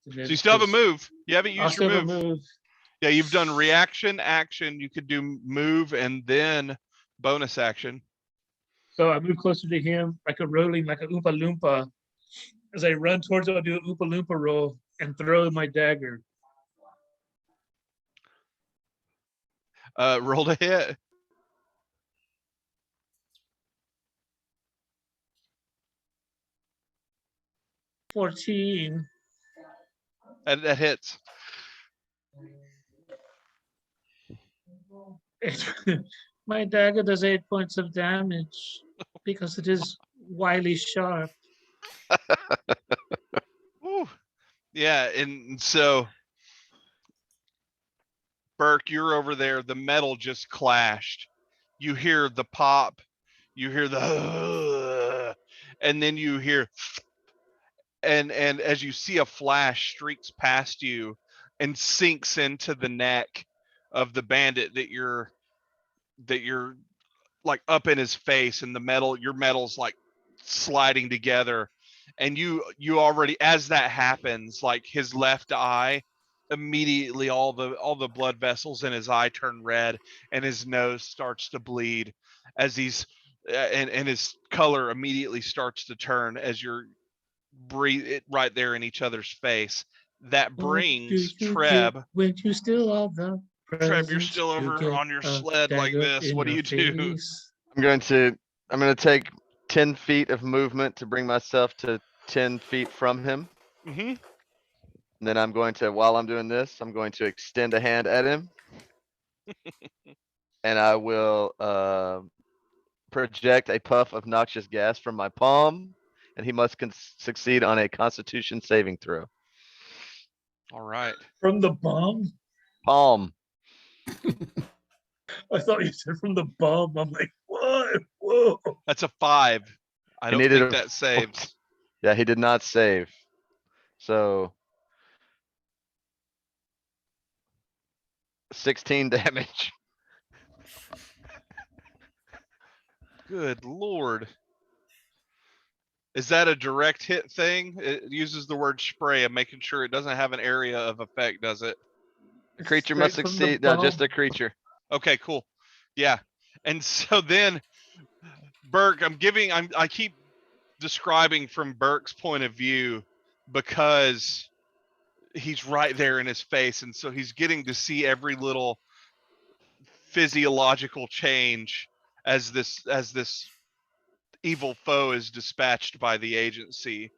do it So you still have a move. You haven't I'll used your still have a move. move. Yeah, you've done reaction, action. You could do move and then bonus action. So I move closer to him, like a rolling, like a Oompa Loompa. As I run towards him, I'll do an Oompa Loompa roll and throw my dagger. Roll to hit. $14. That hits. My dagger does 8 points of damage because it is wily sharp. Woo. Yeah, and so Burke, you're over there. The metal just clashed. You hear the pop. You hear the, and then you hear, and as you see a flash streaks past you and sinks into the neck of the bandit that you're like up in his face, and your metal's like sliding together. And you already, as that happens, like his left eye, immediately all the blood vessels in his eye turn red, and his nose starts to bleed as he's and his color immediately starts to turn as you're breathe it right there in each other's face. That brings Treb. When you steal all the Treb, you're presents, still you over get on your a sled like dagger this. in What do the you do? face. I'm gonna take 10 feet of movement to bring myself to 10 feet from him. Mm-hmm. And then I'm going to, while I'm doing this, I'm going to extend a hand at him. And I will project a puff of noxious gas from my palm, and he must succeed on a Constitution saving throw. All right. From the bomb? Palm. I thought you said from the bomb. I'm like, what? Whoa. That's a 5. I He don't needed think a that saves. Yeah, he did not save. So 16 damage. Good lord. Is that a direct hit thing? It uses the word spray. I'm making sure it doesn't have an area of effect, does it? The creature Straight must from the succeed. No, just bomb. a creature. Okay, cool. Yeah. And so then Burke, I keep describing from Burke's point of view because he's right there in his face. And so he's getting to see every little physiological change as this evil foe is dispatched by the agency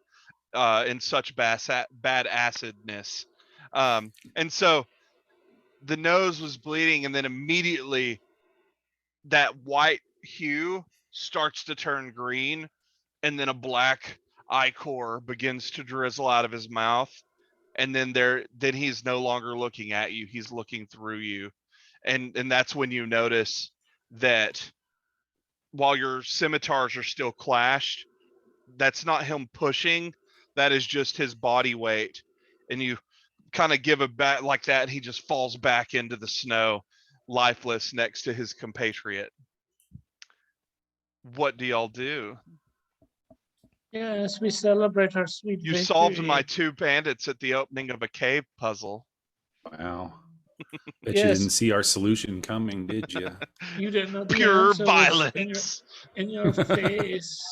in such bad acidness. And so the nose was bleeding, and then immediately that white hue starts to turn green, and then a black ichor begins to drizzle out of his mouth. And then he's no longer looking at you, he's looking through you. And that's when you notice that while your scimitars are still clashed, that's not him pushing, that is just his body weight. And you kind of give a back like that, and he just falls back into the snow, lifeless next to his compatriot. What do y'all do? Yes, we celebrate our sweet You victory. solved my 2 bandits at the opening of a cave puzzle. Wow. Bet you Yes. didn't see our solution coming, did you? You didn't know the Pure answer was violence. in your face.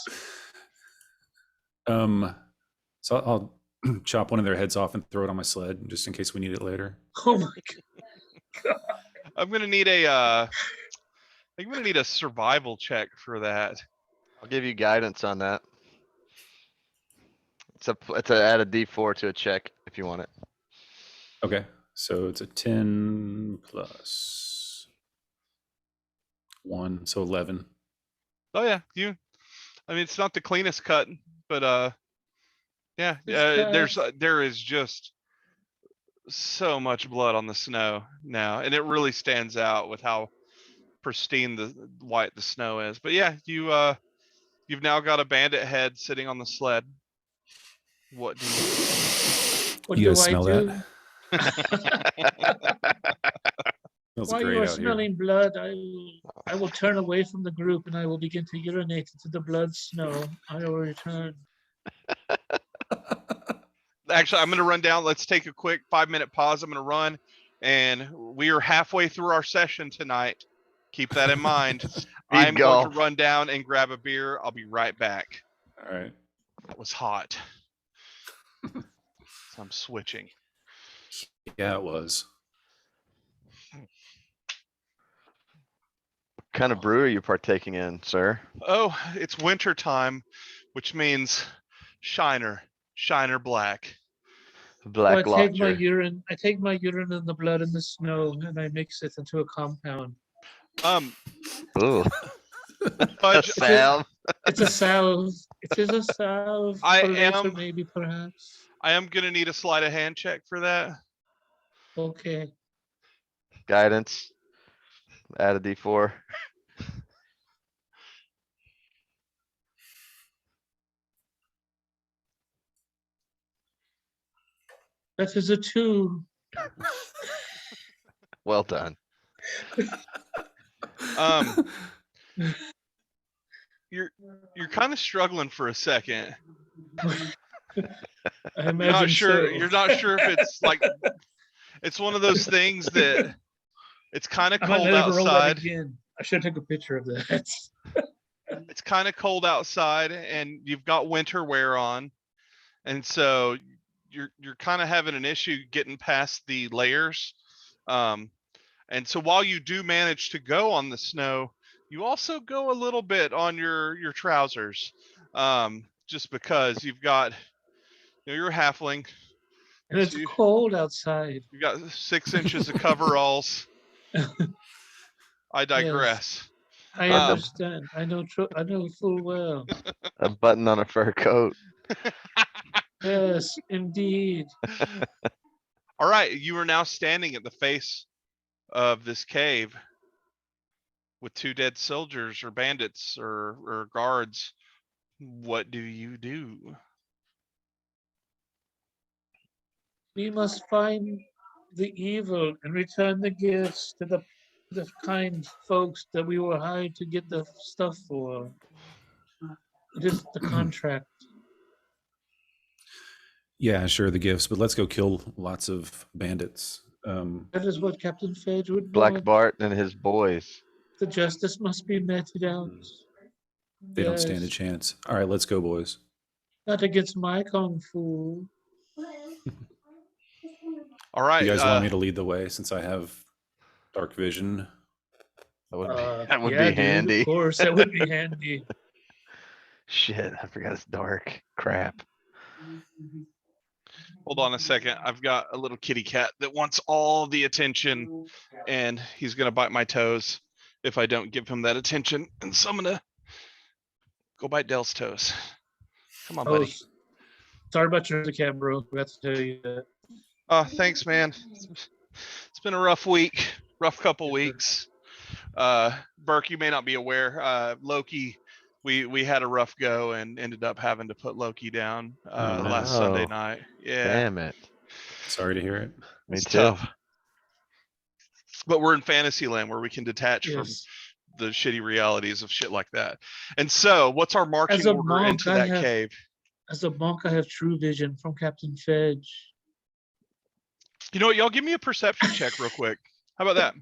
So I'll chop one of their heads off and throw it on my sled just in case we need it later. Oh my god. I'm gonna need a survival check for that. I'll give you guidance on that. It's a add a D4 to a check if you want it. Okay. So it's a 10 plus 1, so 11. Oh yeah, I mean, it's not the cleanest cut, but yeah, there is just so much blood on the snow now, and it really stands out with how pristine the white the snow is. But yeah, you've now got a bandit head sitting on the sled. What do What You do guys I smell do? that? Smells While great you are out here. smelling blood, I will turn away from the group and I will begin to urinate into the blood snow. I will return. Actually, I'm going to run down. Let's take a quick 5-minute pause. I'm going to run, and we are halfway through our session tonight. Keep that in mind. I'm going to run down and grab a beer. I'll be right back. All right. That was hot. So I'm switching. Yeah, it was. What kind of brew are you partaking in, sir? Oh, it's winter time, which means Shiner Black. Black So I take my Lodger. urine. I take my urine and the blood and the snow, and I mix it into a compound. Ooh. Fudge, Salve. It's a salve. It is a salve. I for later, am- maybe perhaps. I am going to need a sleight of hand check for that. Okay. Guidance. Add a D4. That is a 2. Well done. You're kind of struggling for a second. I You're imagine not sure. so. You're not sure if it's like it's one of those things that it's kind of I might cold never roll that outside. again. I should take a picture of that. It's kind of cold outside, and you've got winter wear on, and so you're kind of having an issue getting past the layers. And so while you do manage to go on the snow, you also go a little bit on your trousers, just because you've got, you're a halfling. And it's So cold outside. you've got 6 inches of coveralls. I digress. I understand. I know full well. A button on a fur coat. Yes, indeed. All right, you are now standing at the face of this cave with 2 dead soldiers or bandits or guards. What do you do? We must find the evil and return the gifts to the kind folks that we were hired to get the stuff for. It is the contract. Yeah, sure, the gifts, but let's go kill lots of bandits. That is what Captain Fedge would Black want. Bart and his boys. The justice must be meted out. They don't stand a Yes. chance. All right, let's go, boys. Not against my kung fu. All right. You guys want me to lead the way since I have dark vision? That would be, Uh, that would yeah, be dude, handy. Of course, that would be handy. Shit, I forgot it's dark. Crap. Hold on a second. I've got a little kitty cat that wants all the attention, and he's gonna bite my toes if I don't give him that attention. And so I'm gonna go bite Dell's toes. Come on, Oh, buddy. sorry about your cat, bro. Forgot to tell you that. Oh, thanks, man. It's been a rough week, rough couple weeks. Burke, you may not be aware. Loki, we had a rough go and ended up having to put Loki down Oh, no. last Sunday Oh, night. Yeah, Damn it. Sorry to hear it. Me it's too. tough. But we're in fantasy land where we can detach from Yes. the shitty realities of shit like that. And so, what's our marching As a order monk, into I that have- cave? As a monk, I have true vision from Captain Fedge. You know what? Y'all give me a perception check real quick. How about that?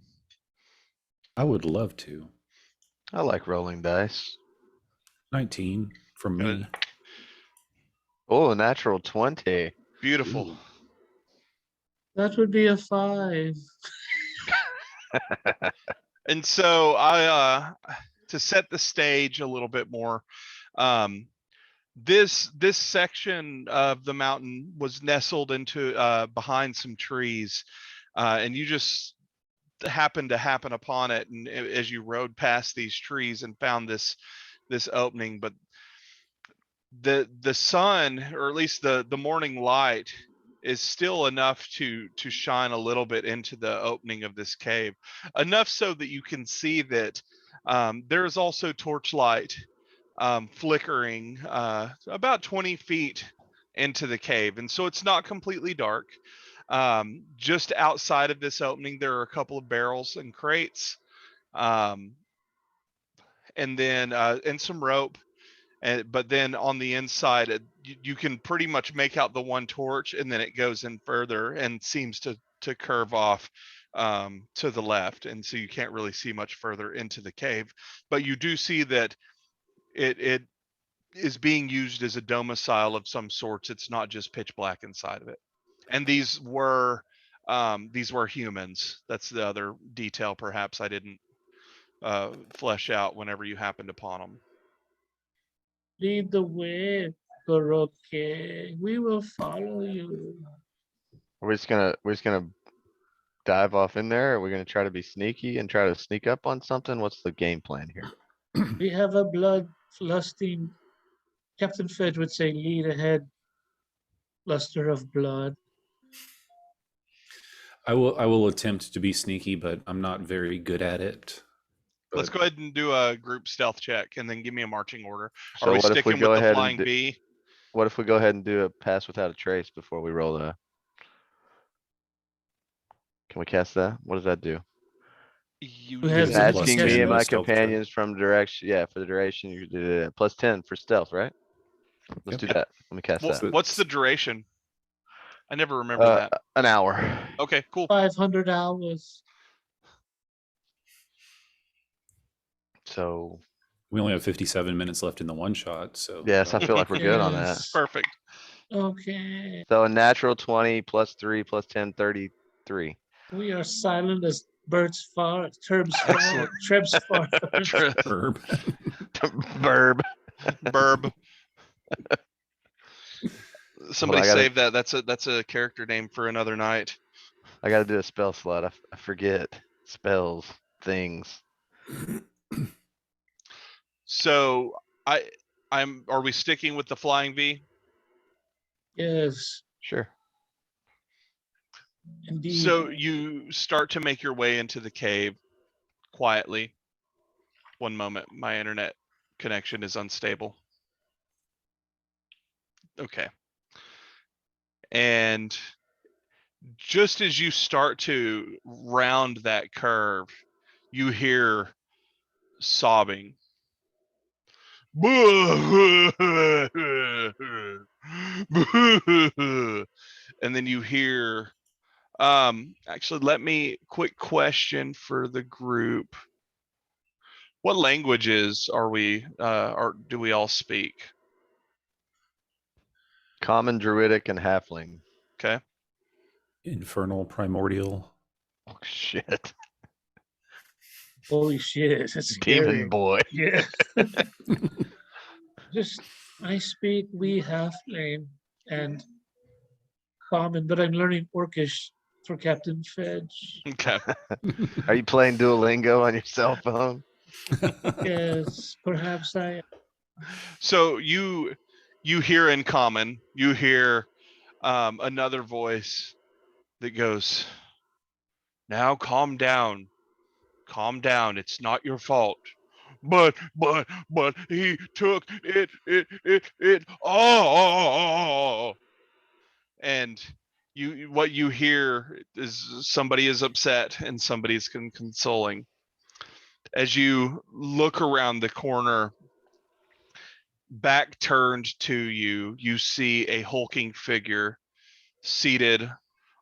I would love to. I like rolling dice. 19 from Got me. Oh, a natural 20. Beautiful. Ooh. That would be a 5. And so I to set the stage a little bit more, this section of the mountain was nestled into behind some trees, and you just happened to happen upon it, and as you rode past these trees and found this opening. But the sun, or at least the morning light, is still enough to shine a little bit into the opening of this cave, enough so that you can see that there is also torchlight flickering about 20 feet into the cave. And so it's not completely dark. Just outside of this opening, there are a couple of barrels and crates, and then and some rope. But then on the inside, you can pretty much make out the one torch, and then it goes in further and seems to curve off to the left, and so you can't really see much further into the cave. But you do see that it is being used as a domicile of some sorts. It's not just pitch black inside of it. And these were humans. That's the other detail perhaps I didn't flesh out whenever you happened upon them. Lead the way, Goroke. We will follow you. We're just gonna dive off in there. Are we gonna try to be sneaky and try to sneak up on something? What's the game plan here? We have a blood-lusting, Captain Fedge would say, lead ahead, luster of blood. I will attempt to be sneaky, but I'm not very good at it. Let's But go ahead and do a group stealth check and then give me a marching order. So Are we what if we sticking go with the ahead flying and do, V? what if we go ahead and do a pass without a trace before we roll the? Can we cast that? What does that do? You Who has He's Gives the a plus asking 10 me and to my stealth check. companions from direction, yeah, for the duration, you did it, plus 10 for stealth, right? Let's Yep. do that. Let me cast that. What's the duration? I never remember that. An hour. Okay, cool. 500 hours. So, we only have 57 minutes left in the one shot, so yes, I feel like we're good on that. Yes. Perfect. Okay. So a natural 20 plus 3 plus 10, 33. We are silent as birds fart, Turbs fart, Excellent. Trebs fart. Herb. Verb. Burb. Somebody I gotta- save that. That's a character name for another night. I gotta do a spell slot. I forget spells, things. So are we sticking with the flying V? Yes. Sure. Indeed. So you start to make your way into the cave quietly. One moment, my internet connection is unstable. Okay. And just as you start to round that curve, you hear sobbing. And then you hear, actually, let me, quick question for the group. What languages are we, or do we all speak? Common, druidic, and halfling. Okay. Infernal, primordial. Oh, shit. Holy shit, that's Demon scary. boy. Yeah. Just, I speak we halfling and common, but I'm learning Orcish for Captain Fedge. Okay. Are you playing Duolingo on your cell phone? Yes, perhaps I. So you hear in common, you hear another voice that goes, now calm down. Calm down. It's not your fault. But he took it all. And what you hear is somebody is upset and somebody's consoling. As you look around the corner, back turned to you, you see a hulking figure seated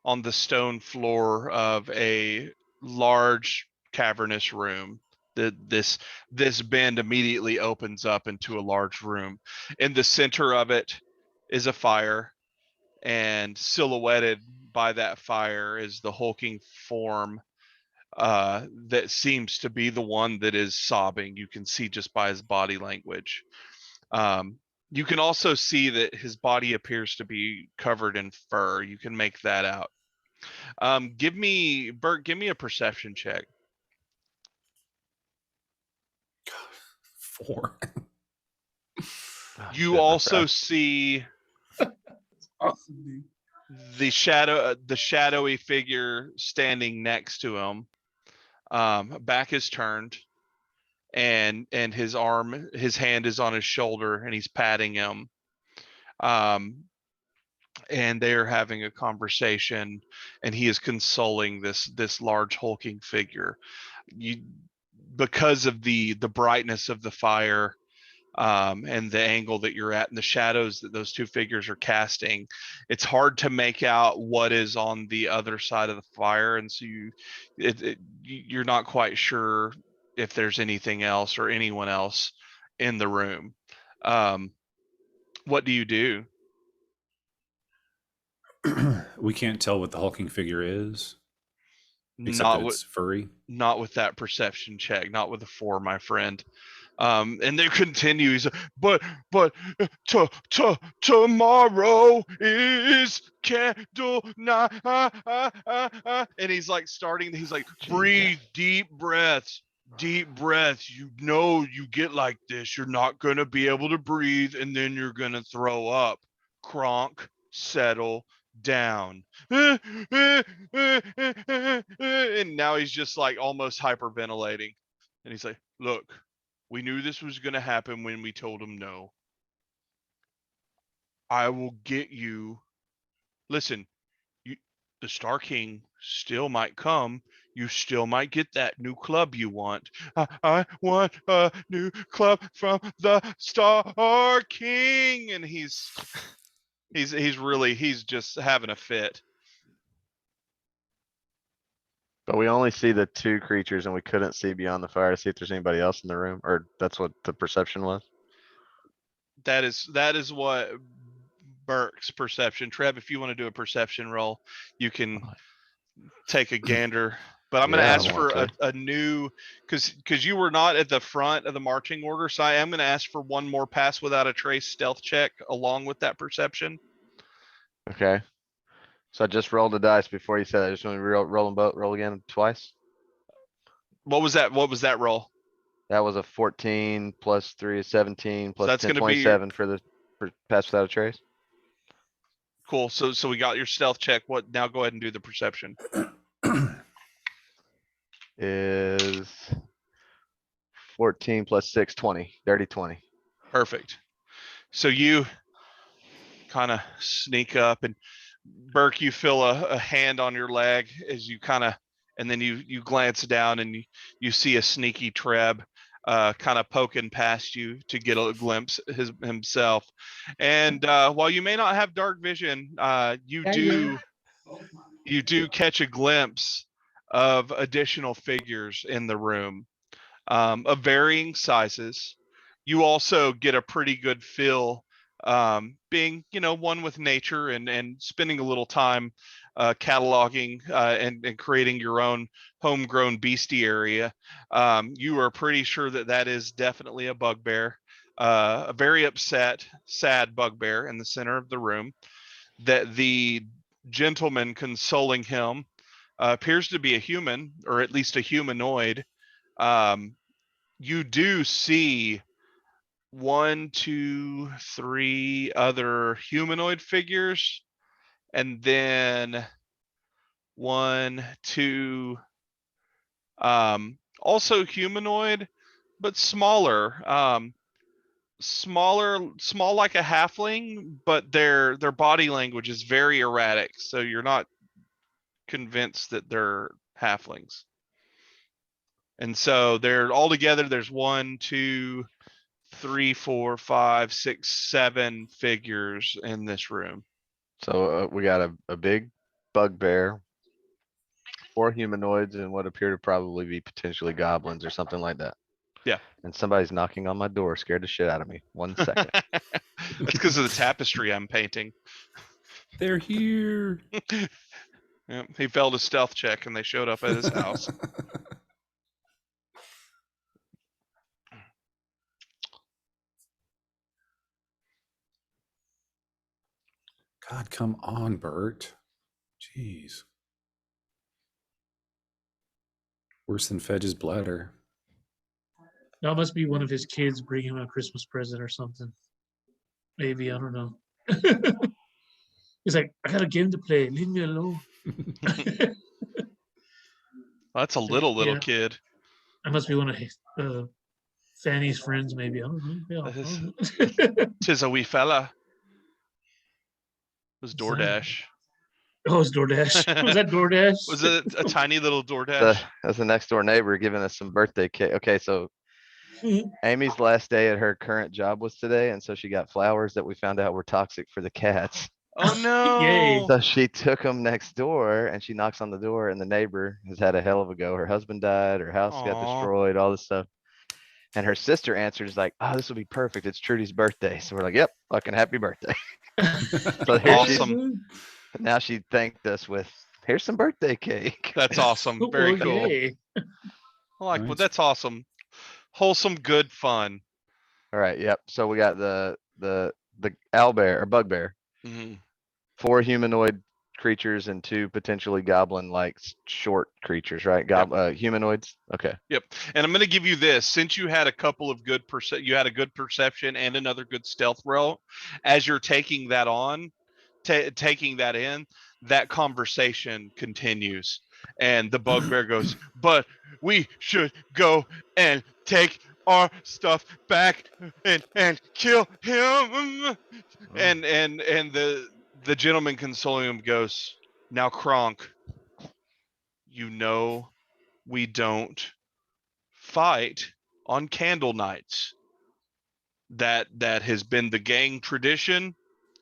on the stone floor of a large cavernous room. This bend immediately opens up into a large room. In the center of it is a fire, and silhouetted by that fire is the hulking form that seems to be the one that is sobbing. You can see just by his body language. You can also see that his body appears to be covered in fur. You can make that out. Bert, give me a perception check. 4. Oh, You shit, also right. see Awesome. the shadowy figure standing next to him. Back is turned, and his hand is on his shoulder, and he's patting him. And they are having a conversation, and he is consoling this large hulking figure. Because of the brightness of the fire, and the angle that you're at and the shadows that those two figures are casting, it's hard to make out what is on the other side of the fire, and so you're not quite sure if there's anything else or anyone else in the room. What do you do? We can't tell what the hulking figure is, except Not that with it's furry. not with that perception check, not with a 4, my friend. And they continue. He's like, but tomorrow is candle night. And he's like he's like, breathe deep breaths. Deep breaths. You know, you get like this, you're not gonna be able to breathe, and then you're gonna throw up. Kronk, settle down. And now he's just like almost hyperventilating. And he's like, look, we knew this was going to happen when we told him no. I will get you. Listen, the Star King still might come. You still might get that new club you want. I want a new club from the Star King. And he's just having a fit. But we only see the two creatures and we couldn't see beyond the fire to see if there's anybody else in the room, or that's what the perception was. That is what Burke's perception. Trev, if you want to do a perception roll, you can take a gander. But I'm going to Yeah, I ask for want a new, because you were not at the front of the marching order, so I am going to ask for one more pass without a trace stealth check along with that perception. Okay. So I just rolled the dice before you said that. I just want to roll again twice. What was that? What was that roll? That was a 14 plus 3 is 17 plus that's 10, gonna be your- 27 for pass without a trace. Cool. So we got your stealth check. What now? Go ahead and do the perception. Is 14 plus 6, 20. Dirty 20. Perfect. So you kind of sneak up, and Burke, you feel a hand on your leg as you kind of, and then you glance down and you see a sneaky Treb kind of poking past you to get a glimpse himself. And while you may not have dark vision, you do catch a glimpse of additional figures in the room of varying sizes. You also get a pretty good feel, being one with nature and spending a little time cataloging and creating your own homegrown bestiary. You are pretty sure that is definitely a bugbear, a very upset, sad bugbear in the center of the room. That the gentleman consoling him appears to be a human, or at least a humanoid. You do see 1, 2, 3 other humanoid figures, and then 1, 2, also humanoid, but smaller, small like a halfling, but their body language is very erratic, so you're not convinced that they're halflings. And so they're all together. There's 1, 2, 3, 4, 5, 6, 7 figures in this room. So we got a big bugbear, 4 humanoids, and what appear to probably be potentially goblins or something like that. Yeah. And somebody's knocking on my door, scared the shit out of me. 1 second. That's because of the tapestry I'm painting. They're here. Yeah, he failed a stealth check and they showed up at his house. God, come on, Bert. Jeez. Worse than Fedge's bladder. That must be one of his kids bringing him a Christmas present or something. Maybe, I don't know. He's like, I got a game to play. Leave me alone. That's a little Yeah. kid. I must be one of his, Fanny's friends, maybe. I don't know. Yeah, I That don't know. Tis a wee fella. It was that? DoorDash. Oh, it's DoorDash. Was that DoorDash? Was it a tiny little DoorDash? That's the next door neighbor giving us some birthday cake. Okay, so Amy's last day at her current job was today, and so she got flowers that we found out were toxic for the cats. Oh no! Yay. So she took them next door, and she knocks on the door, and the neighbor has had a hell of a go. Her husband died, her house got Aw. destroyed, all this stuff. And her sister answers like, "Oh, this will be perfect. It's Trudy's birthday." So we're like, "Yep, fucking happy birthday." So here Awesome. now she thanked us with, "Here's some birthday cake." That's awesome. Very Oh, cool. yay. I like, Nice. well, that's awesome. Wholesome, good fun. All right, yep. So we got the owlbear or bugbear, Mhm. 4 humanoid creatures and 2 potentially goblin-like short creatures, right? Humanoids. Okay. Yep. And I'm going to give you this, since you had a couple of good you had a good perception and another good stealth roll, as you're taking that on, taking that in, that conversation continues. And the bugbear goes, "But we should go and take our stuff back and kill him." And the gentleman consoling him goes, "Now, Kronk, you know we don't fight on Candlenights. That has been the gang tradition,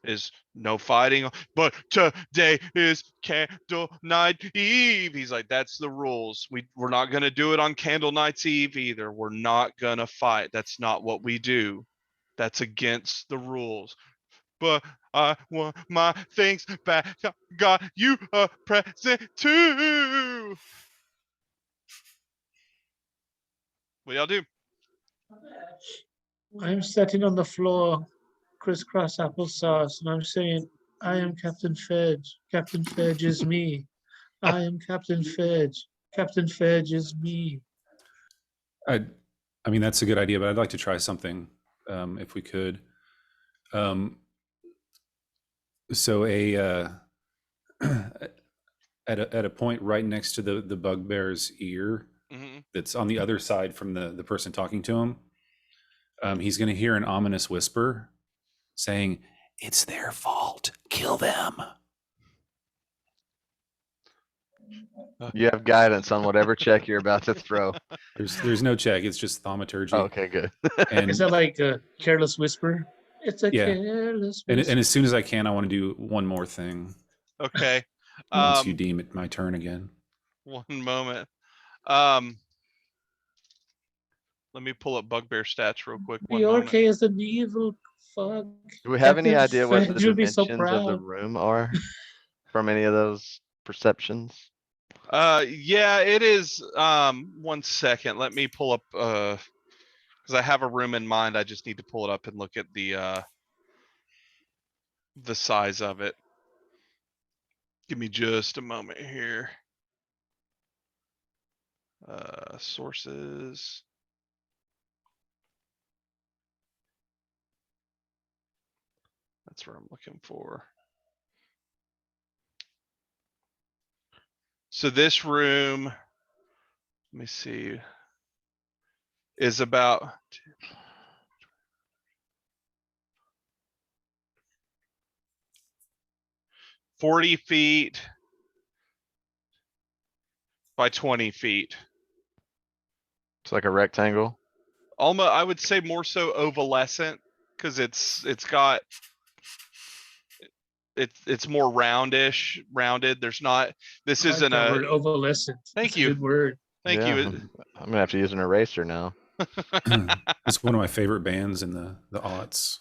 is no fighting. But today is Candle Night Eve." He's like, "That's the rules. We're not gonna do it on Candle Night's Eve either. We're not gonna fight. That's not what we do. That's against the rules. But I want my things back. I got you a present too." What y'all do? I'm sitting on the floor, crisscross applesauce, and I'm saying, I am Captain Fedge. Captain Fedge is me. I am Captain Fedge. Captain Fedge is me. I mean, that's a good idea, but I'd like to try something, if we could. So at a point right next to the bugbear's ear, Hmm. that's on the other side from the person talking to him, he's going to hear an ominous whisper saying, "It's their fault. Kill them." You have guidance on whatever check you're about to throw. There's no check. It's just thaumaturgy. Okay, good. And Is that like a careless whisper? It's a Yeah. careless and whisper. as soon as I can, I want to do one more thing. Okay. Once you deem it my turn again. One moment. Let me pull up bugbear stats real quick. One moment. Bjork is an evil fuck. Do we have any Captain idea what the Fudge would be so dimensions of the proud. room are from any of those perceptions? Yeah, it is. 1 second. Let me pull up. Because I have a room in mind. I just need to pull it up and look at the size of it. Give me just a moment here. Sources. That's what I'm looking for. So this room, let me see, is about 40 feet by 20 feet. It's like a rectangle. Almost, I would say more so ovalescent, because it's more rounded. There's not. This I like isn't that a. word opalescent. Thank It's you. a good word. Thank Yeah, you. I'm gonna have to use an eraser now. It's one of my favorite bands in the aughts.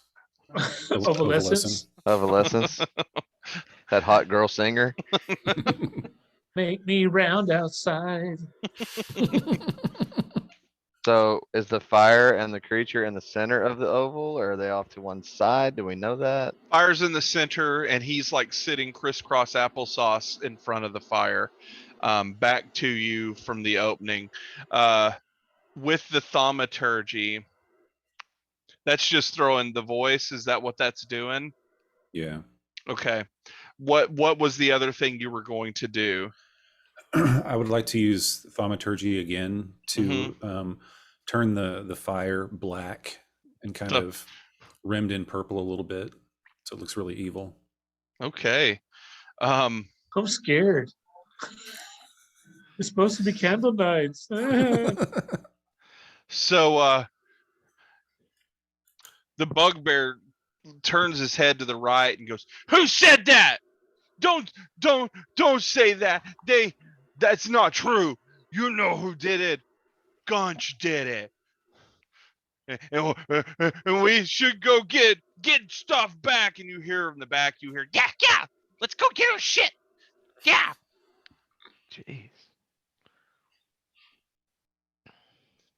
Opalescence. Evanescence. That hot girl singer. Make me round outside. So is the fire and the creature in the center of the oval, or are they off to one side? Do we know that? Fire's in the center, and he's like sitting crisscross applesauce in front of the fire, back to you from the opening. With the thaumaturgy, that's just throwing the voice. Is that what that's doing? Yeah. Okay. What was the other thing you were going to do? I would like to use thaumaturgy again to Mm-hmm. turn the fire black and kind Oh. of rimmed in purple a little bit, so it looks really evil. Okay. I'm scared. It's supposed to be Candlenights. So the bugbear turns his head to the right and goes, "Who said that? Don't say that. That's not true. You know who did it. Gunch did it. And we should go get stuff back." And you hear in the back, yeah, let's go get our shit. Yeah. Jeez.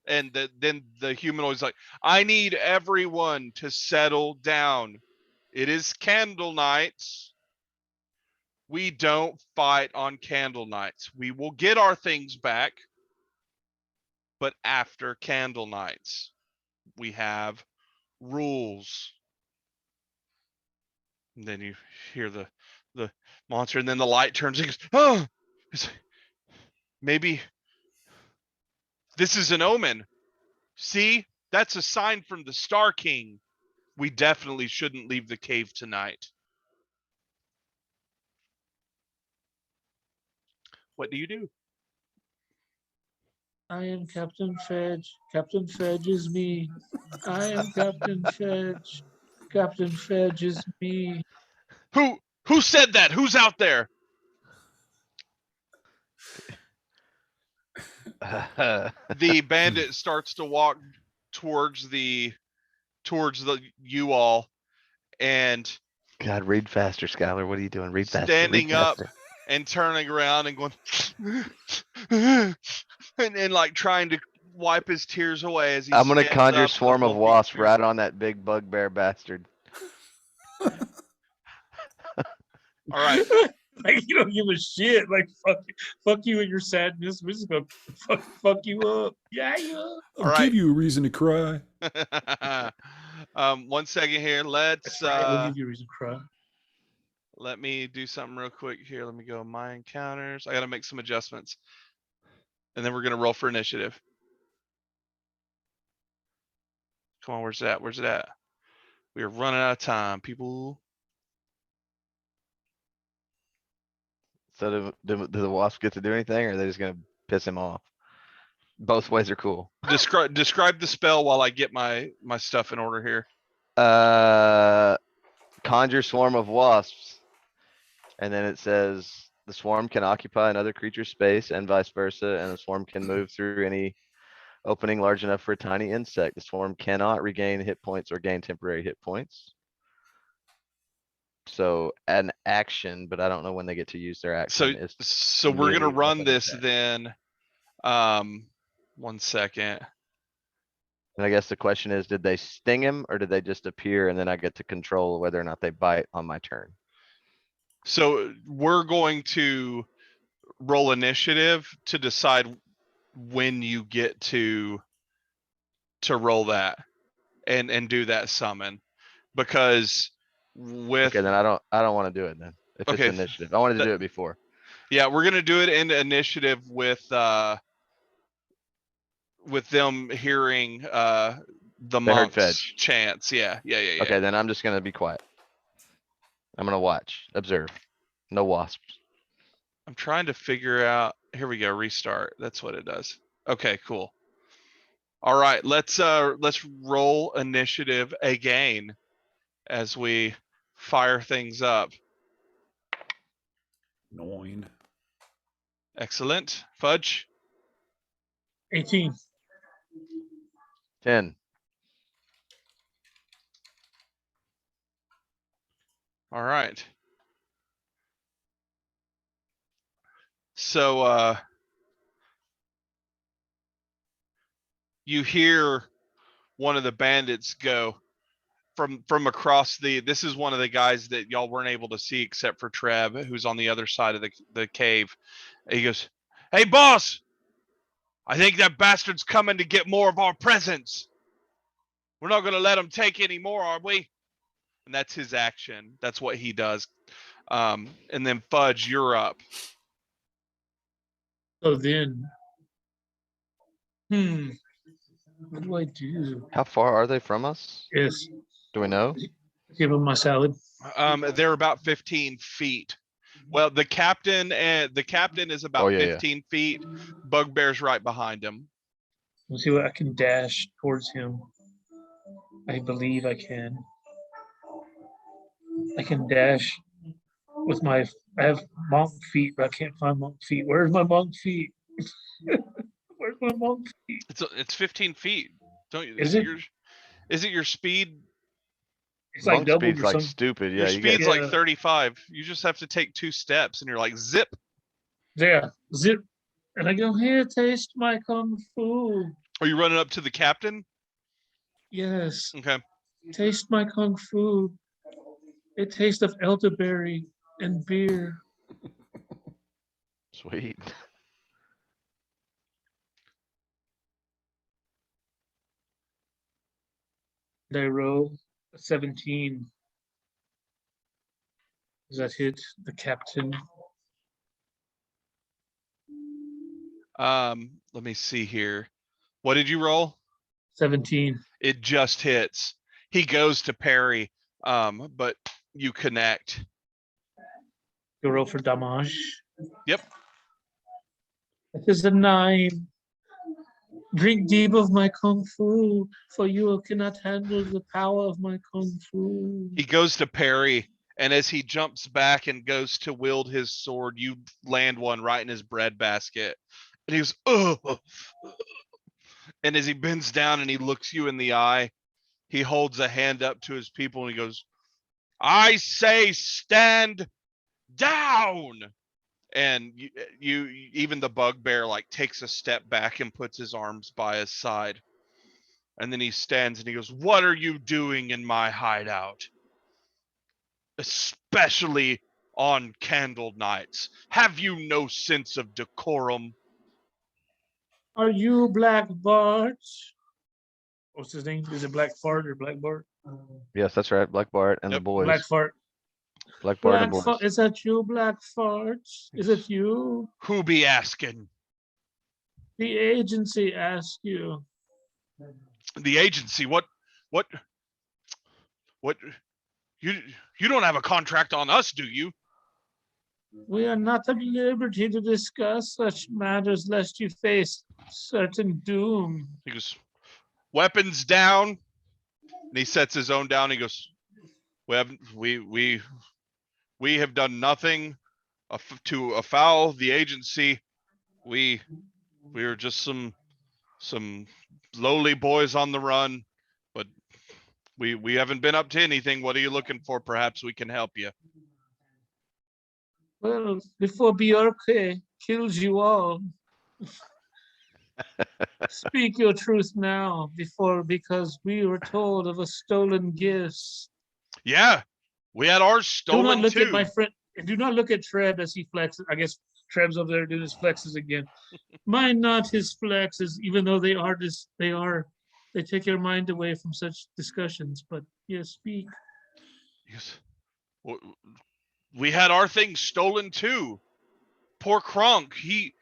And then the humanoid's like, "I need everyone to settle down. It is Candlenights. We don't fight on Candlenights. We will get our things back, but after Candlenights, we have rules." And then you hear the monster, and then the light turns and goes, "Oh, maybe this is an omen. See, that's a sign from the Star King. We definitely shouldn't leave the cave tonight." What do you do? I am Captain Fudge. Captain Fudge is me. I am Captain Fudge. Captain Fudge is me. Who said that? Who's out there? The bandit starts to walk towards the you all, and God, read faster, Skylar. What are you doing? Read faster. standing Read up faster. and turning around and going and like trying to wipe his tears away as he I'm gonna stands conjure a up a swarm of couple feet wasps through. right on that big bugbear bastard. All right. Like you don't give a shit. Like fuck you and your sadness. We're just gonna fuck you up. Yeah. All right. Give you a reason to cry. 1 second here. Let's That's right. We'll give you a reason to cry. Let me do something real quick here. Let me go my encounters. I got to make some adjustments. And then we're going to roll for initiative. Come on, where's that? Where's it at? We are running out of time, people. So do the wasp get to do anything, or are they just gonna piss him off? Both ways are cool. Describe the spell while I get my stuff in order here. Conjure swarm of wasps. And then it says the swarm can occupy another creature's space and vice versa, and the swarm can move through any opening large enough for a tiny insect. The swarm cannot regain hit points or gain temporary hit points. So an action, but I don't know when they get to use their action. So we're gonna immediately run upon this attack. then. 1 second. And I guess the question is, did they sting him or did they just appear and then I get to control whether or not they bite on my turn? So we're going to roll initiative to decide when you get to roll that and do that summon, because with Okay, then I don't wanna do it then. If it's Okay, initiative, I wanted to that- do it before. yeah, we're gonna do it in initiative with them hearing the They heard monk's fetch. chants. Yeah. Okay, then I'm just gonna be quiet. I'm gonna watch, observe. No wasps. I'm trying to figure out. Here we go. Restart. That's what it does. Okay, cool. All right, let's roll initiative again as we fire things up. 9. Excellent. Fudge. 18. 10. All right. So you hear one of the bandits go from across this is one of the guys that y'all weren't able to see except for Treb, who's on the other side of the cave. He goes, "Hey boss, I think that bastard's coming to get more of our presents. We're not gonna let him take any more, are we?" And that's his action. That's what he does. And then Fudge, you're up. So then, what do I do? How far are they from us? Yes, Do we know? give him my salad. They're about 15 feet. Well, the captain is about yeah. 15 feet. Bugbear's right behind him. Let's see what I can dash towards him. I believe I can. I can dash with my. I have monk feet, but I can't find monk feet. Where's my monk feet? Where's my monk feet? It's 15 feet. Don't you? Is it? Is it your speed? It's like Monk doubled speed's or like something. stupid. Your Yeah, you get speed's like Yeah. 35. You just have to take 2 steps, and you're like zip. Yeah, zip. And I go, here, taste my kung fu. Are you running up to the captain? Yes, Okay. taste my kung fu. It tastes of elderberry and beer. sweet. And I roll a 17. Does that hit the captain? Let me see here. What did you roll? 17. It just hits. He goes to parry, but you connect. You roll for damage. Yep. That is a 9. Drink deep of my kung fu, for you cannot handle the power of my kung fu. He goes to parry, and as he jumps back and goes to wield his sword, you land one right in his breadbasket. And he goes, "Ugh." And as he bends down and he looks you in the eye, he holds a hand up to his people and he goes, "I say stand down." And you even the bugbear like takes a step back and puts his arms by his side. And then he stands and he goes, "What are you doing in my hideout? Especially on Candlenights. Have you no sense of decorum?" Are you Black Bart? What's his name? Is it Black Fart or Black Bart? Yes, that's right. Black Bart and the Yep, boys. Black Fart. Black Bart and Black boys. Is that you, Black Farts? Is it you? Who be asking? The agency asked you. The agency? What? What? You don't have a contract on us, do you? We are not at liberty to discuss such matters lest you face certain doom. He goes, weapons down. And he sets his own down. He goes, we have done nothing to afoul the agency. We are just some lowly boys on the run, but we haven't been up to anything. What are you looking for? Perhaps we can help you. Well, before Bjorke kills you all, speak your truth now, because we were told of a stolen gift. Yeah, we had ours Do not stolen look at too. my friend. Do not look at Treb as he flexes. I guess Treb's over there doing his flexes again. Mind not his flexes, even though they take your mind away from such discussions. But yes, speak. Yes. We had our things stolen too. Poor Kronk, he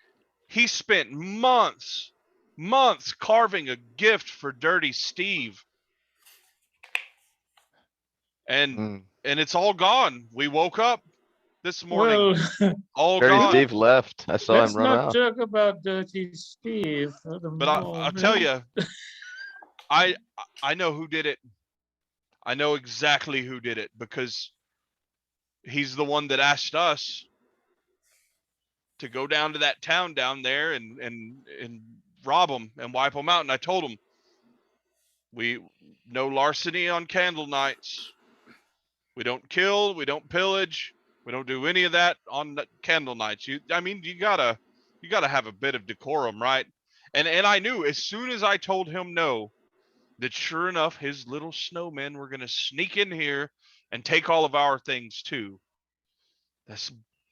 spent months carving a gift for Dirty Steve. And Mm. it's all gone. We woke up this morning, Well, all Dirty gone. Steve left. I saw let's him run not off. talk about Dirty Steve for the But I'll tell moment. you, I know who did it. I know exactly who did it because he's the one that asked us to go down to that town down there and rob them and wipe them out. And I told him, we no larceny on Candlenights. We don't kill, we don't pillage, we don't do any of that on the Candlenights. You gotta have a bit of decorum, right? And I knew as soon as I told him no, that sure enough, his little snowmen were gonna sneak in here and take all of our things too. This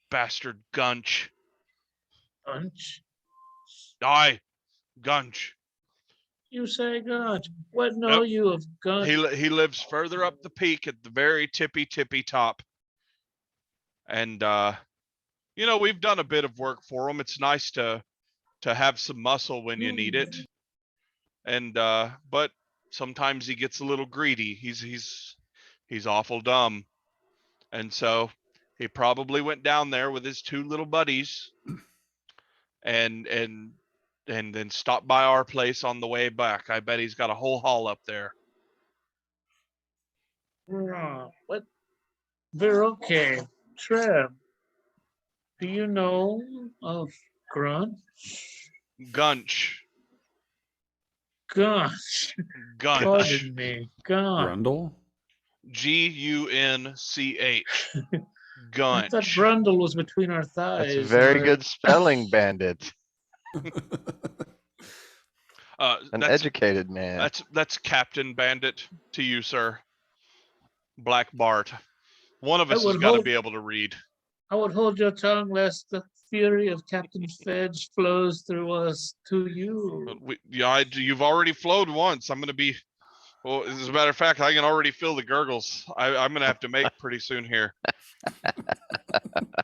bastard Gunch. Gunch? Aye, Gunch. You say Gunch. What know Yep. you of Gunch? He lives further up the peak at the very tippy top. And we've done a bit of work for him. It's nice to have some muscle when you need it. And but sometimes he gets a little greedy. He's awful dumb. And so he probably went down there with his two little buddies and then stopped by our place on the way back. I bet he's got a whole haul up there. What? We're okay. Treb, do you know of Grunt? Gunch. Gunch. Gunch. Pardon me. Gunch. Grundle? Gunch. I thought Brundle was between our thighs. That's very or- good spelling, Bandit. An That's educated man. that's Captain Bandit to you, sir. Black Bart. One of us has would got to hope- be able to read. I would hold your tongue lest the fury of Captain Fedge flows through us to you. You've already flowed once. I'm going to be. Well, as a matter of fact, I can already feel the gurgles. I'm going to have to make pretty soon here.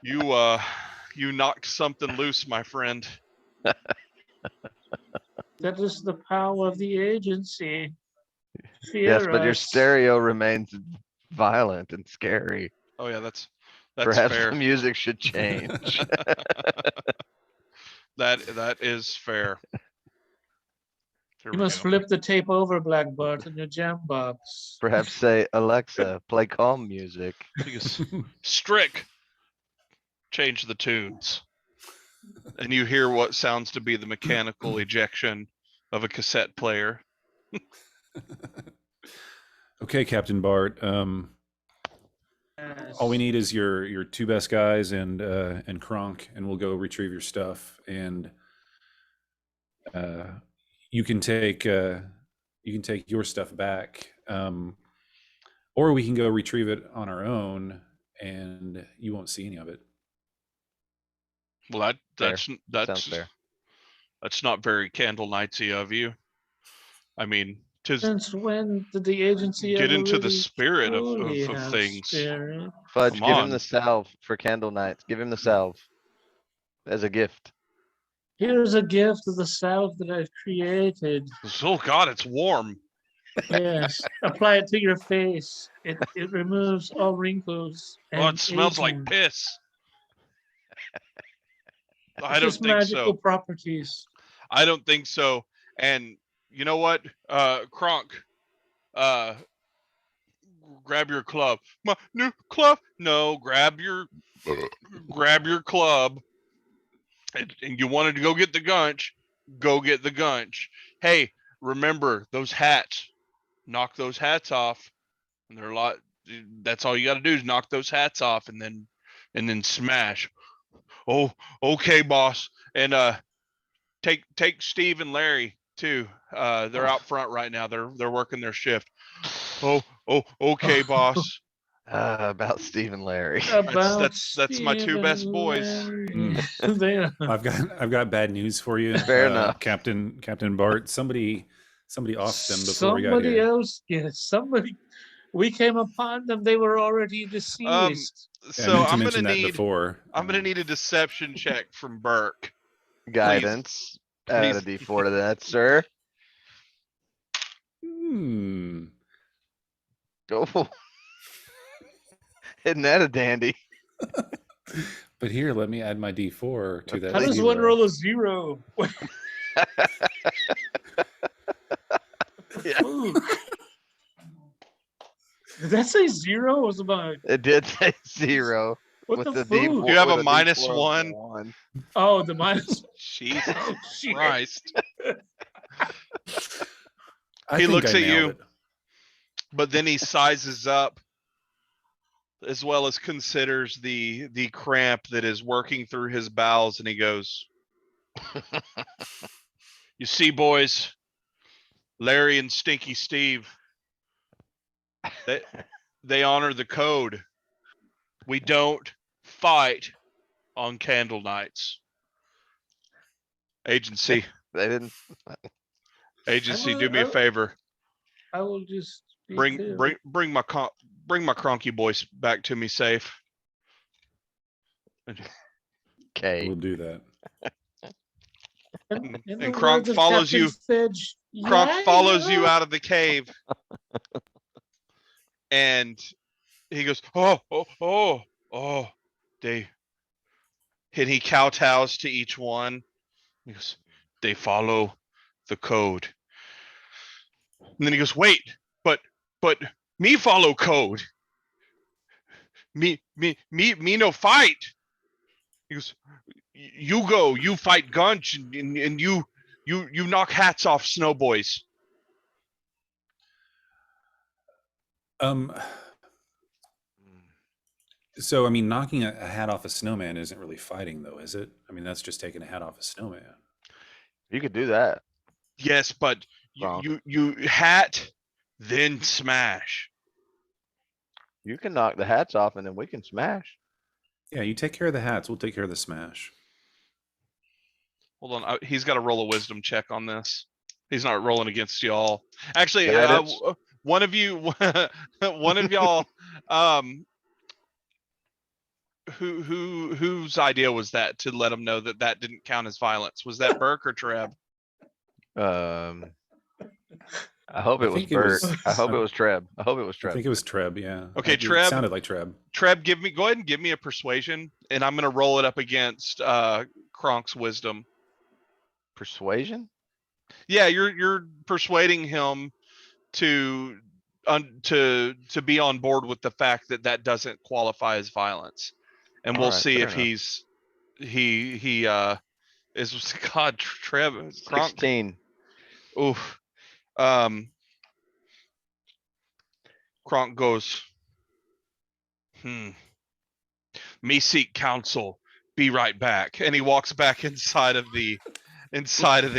You knocked something loose, my friend. That is the power of the agency. Yes, Fear but your us. stereo remains violent and scary. Oh yeah, that's Perhaps fair. the music should change. That is fair. Here You we must go. flip the tape over, Black Bart, in your jam box. Perhaps say, Alexa, play calm music. Because Strick, change the tunes. And you hear what sounds to be the mechanical ejection of a cassette player. Okay, Captain Bart. All we need is your two best guys and Kronk, and we'll go retrieve your stuff. And you can take your stuff back, or we can go retrieve it on our own, and you won't see any of it. Well, Sounds fair. that's not very Candlenightsy of you. I mean, to Since when did the agency get ever into the really spirit truly of have things. spirit? Fudge, Come give him on. the salve for Candlenights. Give him the salve as a gift. Here's a gift of the salve that I've created. Oh God, it's warm. Yes, apply it to your face. It removes all wrinkles Oh, and it smells like aging. piss. I It's don't just think magical so. properties. I don't think so. And you know what, Kronk, uh, grab your club. My new club. No, grab your club. And you wanted to go get the gunch. Go get the gunch. Hey, remember those hats. Knock those hats off. And they're a lot. That's all you got to do is knock those hats off, and then smash. Oh, okay, boss. And take Steve and Larry too. They're out front right now. They're working their shift. Oh, okay, boss. About Steve and Larry. About That's my two Steve best and boys. Larry. They are- I've got bad news for you, Fair enough. Captain Bart. Somebody offed them before we got Somebody here. else, yes, somebody. We came upon them; they were already deceased. Yeah, I So meant to I'm mention gonna that need before. a deception check from Burke. Guidance. Add a Please. D4 to that, sir. Hmm. Go. Isn't that a dandy? But here, let me add my D4 to that. How does one roll a zero? Yeah. Ooh. Did that say zero? Was about It did say 0 what with the the D4. food? You have a with minus D4 of one? 1. Oh, the minus. Jesus Oh, shit. Christ. I He think looks I at nailed you. it. But then he sizes up, as well as considers the cramp that is working through his bowels, and he goes, "You see, boys, Larry and Stinky Steve, they honor the code. We don't fight on candle nights. Agency, They didn't. do me a favor. I will just be Bring clear. bring my Cronky boys back to me safe." Okay. We'll do that. In the And Kronk words of follows Captain you. Fidge, Kronk follows yeah. you out of the cave, and he goes, oh, they, and he kowtows to each one. He goes, they follow the code. And then he goes, wait, but me follow code. Me no fight. He goes, you go, you fight Gunch, and you knock hats off snowboys. Um. So, I mean, knocking a hat off a snowman isn't really fighting, though, is it? I mean, that's just taking a hat off a snowman. You could do that. Yes, but Wrong. you hat, then smash. You can knock the hats off and then we can smash. Yeah, you take care of the hats. We'll take care of the smash. Hold on, he's got to roll a wisdom check on this. He's not rolling against y'all. Actually, Guidance. one of you, one of y'all, whose idea was that to let him know that that didn't count as violence? Was that Burke or Treb? I hope I it was think it Bert. was- I hope it was Treb. I hope it was I Treb. think it was Treb, yeah. Okay, It Treb. sounded like Treb. Treb, go ahead and give me a persuasion, and I'm gonna roll it up against Kronk's wisdom. Persuasion? Yeah, you're persuading him to be on board with the fact that that doesn't qualify as violence, and we'll Alright, see fair if enough. he is God Treb Kronk. 16. Oof. Kronk goes, me seek counsel, be right back, and he walks back inside of the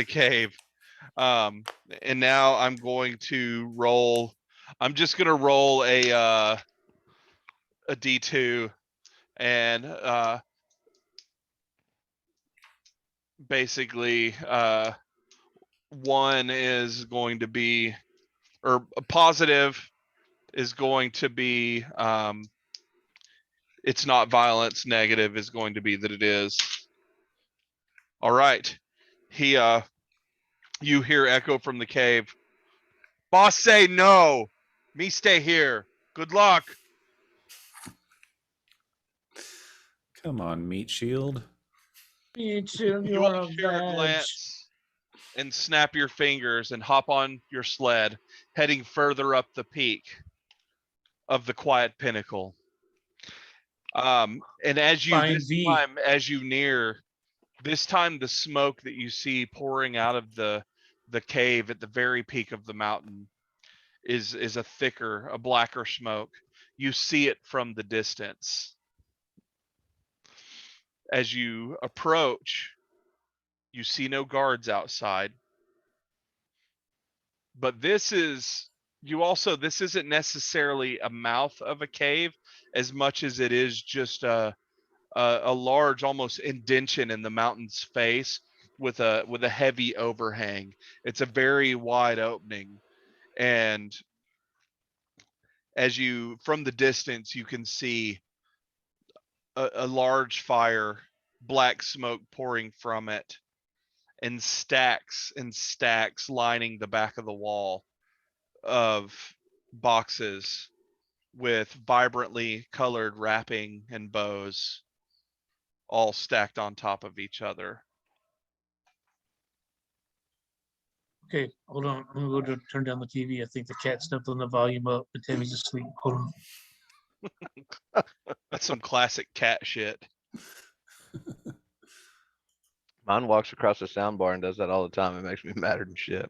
cave. And now I'm going to roll. I'm just gonna roll a D2, and basically one is going to be or a positive is going to be it's not violence. Negative is going to be that it is. All right. You hear echo from the cave. Boss say no. Me stay here. Good luck. Come on, meat shield. Me too, You all you're a share a veg. glance and snap your fingers and hop on your sled, heading further up the peak of the quiet pinnacle. And as you Fine this V. time, as you near, this time the smoke that you see pouring out of the cave at the very peak of the mountain is a thicker, a blacker smoke. You see it from the distance. As you approach, you see no guards outside. But this isn't necessarily a mouth of a cave as much as it is just a large, almost indention in the mountain's face with a heavy overhang. It's a very wide opening, and as you from the distance you can see a large fire, black smoke pouring from it, and stacks lining the back of the wall of boxes with vibrantly colored wrapping and bows all stacked on top of each other. Okay, hold on. I'm gonna go to turn down the TV. I think the cat stepped on the volume up, but Tammy's asleep. Hold on. That's some classic cat shit. Mine walks across the sound bar and does that all the time. It makes me madder than shit.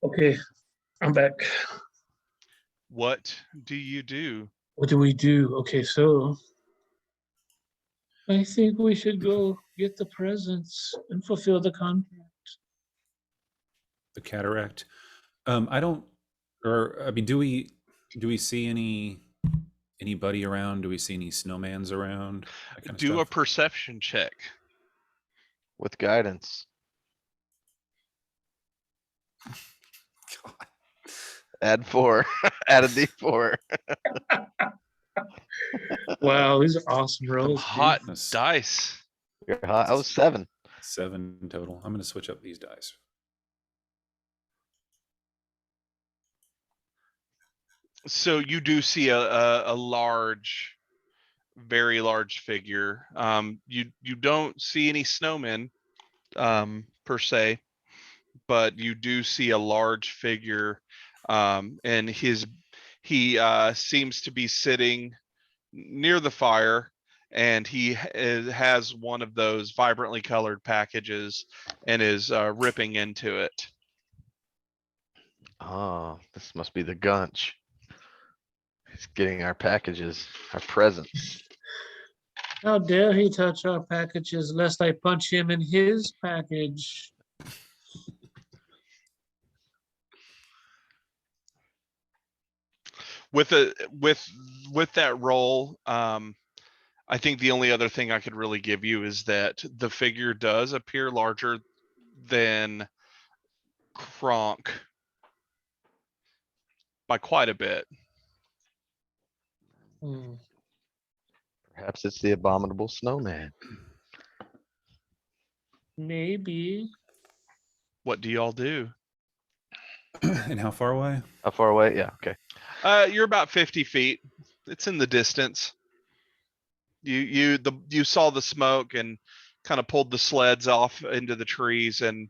Okay, I'm back. What do you do? What do we do? Okay, so I think we should go get the presents and fulfill the contract. The cataract. I don't, or I mean, do we see anybody around? Do we see any snowmans around? That kind of Do a stuff? perception check. With guidance. God. Add 4. Add a D4. Wow, these are awesome Some rolls. hot That's dice. You're hot. I was 7. 7 total. I'm going to switch up these dice. So you do see a large, very large figure. You don't see any snowmen per se, but you do see a large figure, and he seems to be sitting near the fire, and he has one of those vibrantly colored packages and is ripping into it. Oh, this must be the Gunch. He's getting our packages, our presents. How dare he touch our packages lest I punch him in his package. With that roll, I think the only other thing I could really give you is that the figure does appear larger than Kronk by quite a bit. Hmm. Perhaps it's the abominable snowman. Maybe. What do y'all do? And how far away? How far away? Yeah, okay. You're about 50 feet. It's in the distance. You saw the smoke and kind of pulled the sleds off into the trees and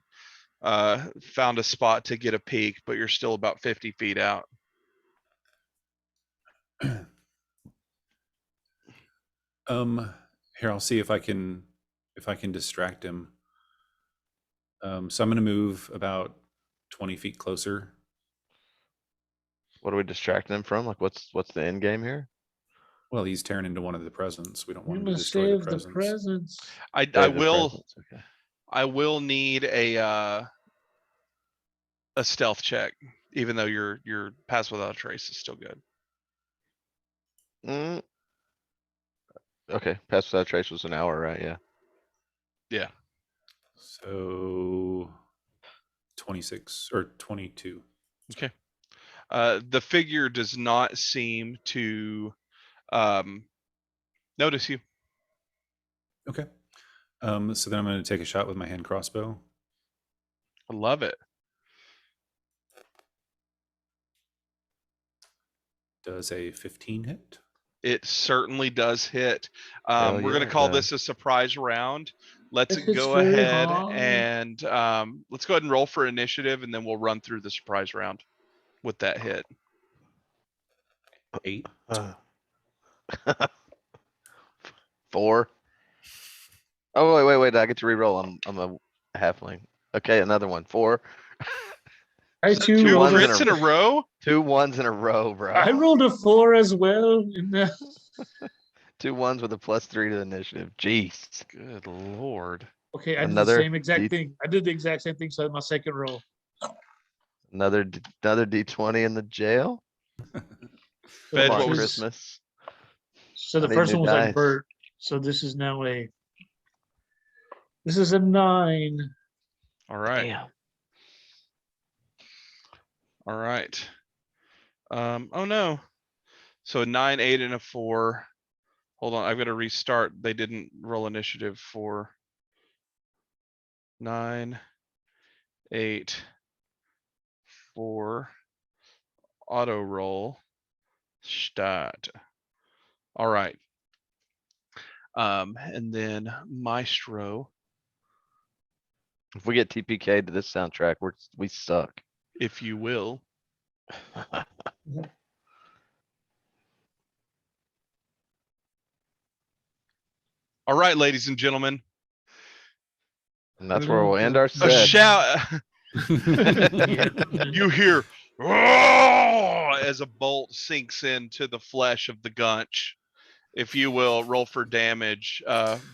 found a spot to get a peek, but you're still about 50 feet out. Here, I'll see if I can distract him. So I'm going to move about 20 feet closer. What are we distracting him from? Like, what's the end game here? Well, he's tearing into one of the presents. We don't We want him to must destroy the save the presents. presents. I Save the will presents, okay. I will need a a stealth check, even though your pass without a trace is still good. Mm. Okay, pass without trace was an hour, right? Yeah. Yeah. So 26 or 22. Okay. The figure does not seem to notice you. Okay. So then I'm going to take a shot with my hand crossbow. I love it. Does a 15 hit? It certainly does hit. Hell We're yeah, gonna it call does. this a surprise round. Let's It hits go very ahead hard. and let's go ahead and roll for initiative, and then we'll run through the surprise round with that hit. 8. 4. Oh, wait. I get to re-roll. I'm a halfling. Okay, another one. 4. I So too two ones rolled in crits a- in a row. 2 1s in a row, bro. I rolled a 4 as well. 2 1s with a +3 to initiative. Jeez. Good lord. Okay, I did the Another same exact D- thing. I did the exact same thing. So my second roll. Another D20 in the jail. Fed, Come what on, was- Christmas. So I the need first new one was like dice. Bert. So this is now this is a 9. All right. Damn. All right. Oh no. So a 9, 8, and a 4. Hold on, I've got to restart. They didn't roll initiative for 9, 8, 4. Auto roll. Start. All right. And then Maestro, If we get TPK to this soundtrack, we suck. if you will. All right, ladies and gentlemen. And that's where we'll end our A set. shout. Yeah. You hear "Roar" as a bolt sinks into the flesh of the gunch. If you will, roll for damage,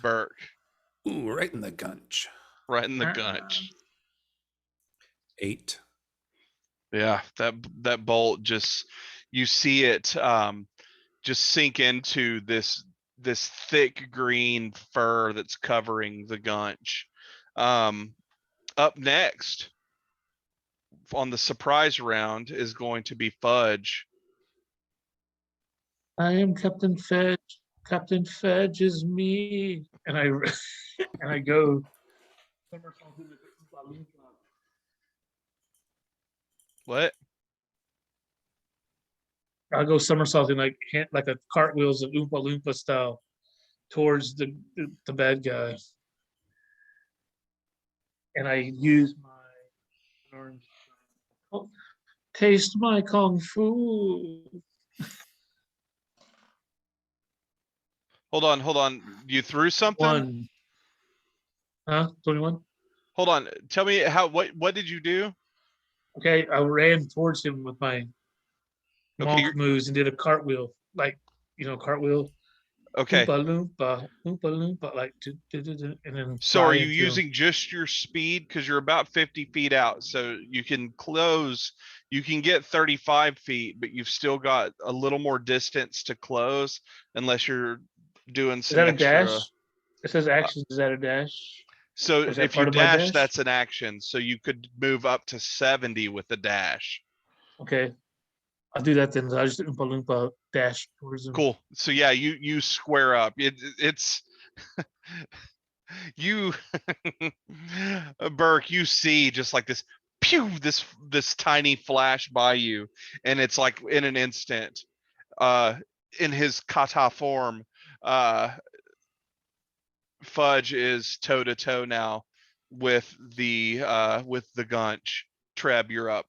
Burke. Ooh, right in the gunch. Right in the gunch. 8. Yeah, that bolt just, you see it just sink into this thick green fur that's covering the gunch. Up next on the surprise round is going to be Fudge. I am Captain Fudge. Captain Fudge is me. And I and I go. What? I go somersaulting like a cartwheels of Oompa Loompa style towards the bad guy. And I use my arms. Oh, taste my kung fu. Hold on. You threw something? 1. Huh? 21? Hold on. Tell me what did you do? Okay, I ran towards him with my Okay, monk moves and did a cartwheel, cartwheel. okay. Oompa loompa, like, and then So fly are you into him. using just your speed? Because you're about 50 feet out. So you can get 35 feet, but you've still got a little more distance to close unless you're doing Is some that a extra. dash? It says action. Is that a dash? So Or is that if you part of my dash, dash? that's an action. So you could move up to 70 with the dash. Okay, I'll do that then. I'll just Oompa Loompa dash towards him. Cool. So yeah, you square up. It's you Burke, you see just like this pew, this tiny flash by you, and it's like in an instant, in his kata form, Fudge is toe to toe now with the gunch. Treb, you're up.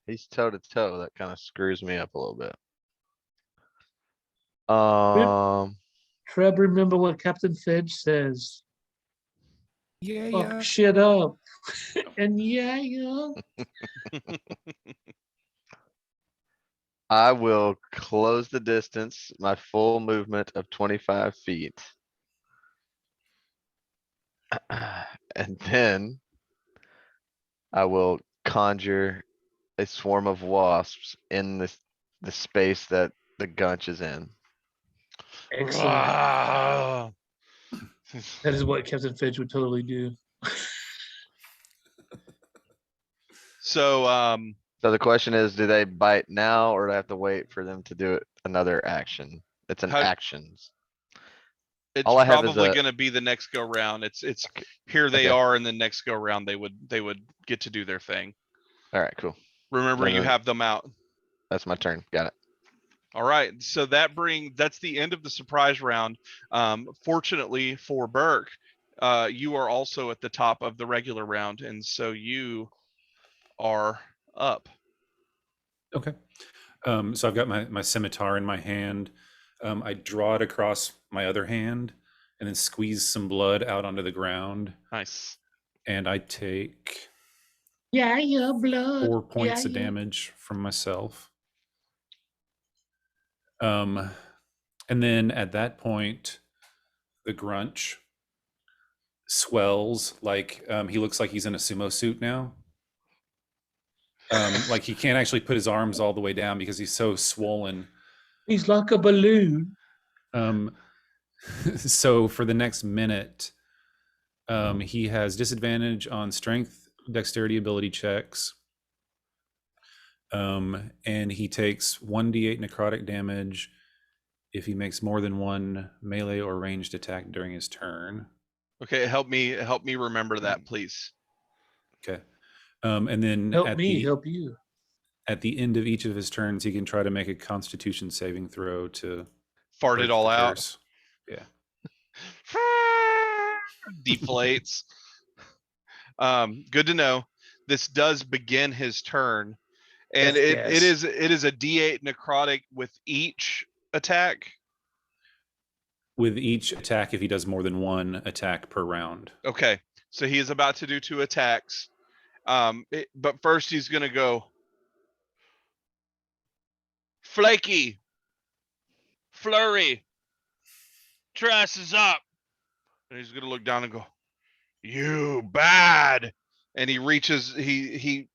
He's toe to toe. That kind of screws me up a little bit. Treb, remember what Captain Fudge says. Yeah, Fuck shit up. And yeah. I will close the distance, my full movement of 25 feet. And then I will conjure a swarm of wasps in the space that the gunch is in. Excellent. Ah. That is what Captain Fitch would totally do. So, So the question is, do they bite now or do I have to wait for them to do it another action? It's an How- actions. it's All I have is probably a- going to be the next go round. It's Okay. here they Okay. are, and the next go round they would get to do their thing. Alright, cool. Remember, you Then have them out. that's my turn. Got it. All right, so that's the end of the surprise round. Fortunately for Burke, you are also at the top of the regular round, and so you are up. Okay. So I've got my scimitar in my hand. I draw it across my other hand and then squeeze some blood out onto the ground. Nice. And I take Yeah, your blood. 4 points Yeah, of yeah. damage from myself. And then at that point, the grunch swells like he looks like he's in a sumo suit now. Like he can't actually put his arms all the way down because he's so swollen. He's like a balloon. So for the next minute, he has disadvantage on strength, dexterity, ability checks. And he takes 1d8 necrotic damage if he makes more than one melee or ranged attack during his turn. Okay, help me remember that, please. Okay. And then Help me, help you. at the end of each of his turns, he can try to make a Constitution saving throw to Fart break it all the out. curse. Yeah. Deflates. Good to know. This does begin his turn, and Yes, yes. it is a D8 necrotic with each attack. With each attack, if he does more than one attack per round. Okay, so he is about to do 2 attacks. But first he's gonna go flaky, flurry, Trash is up, and he's gonna look down and go, "You bad!" And he reaches, he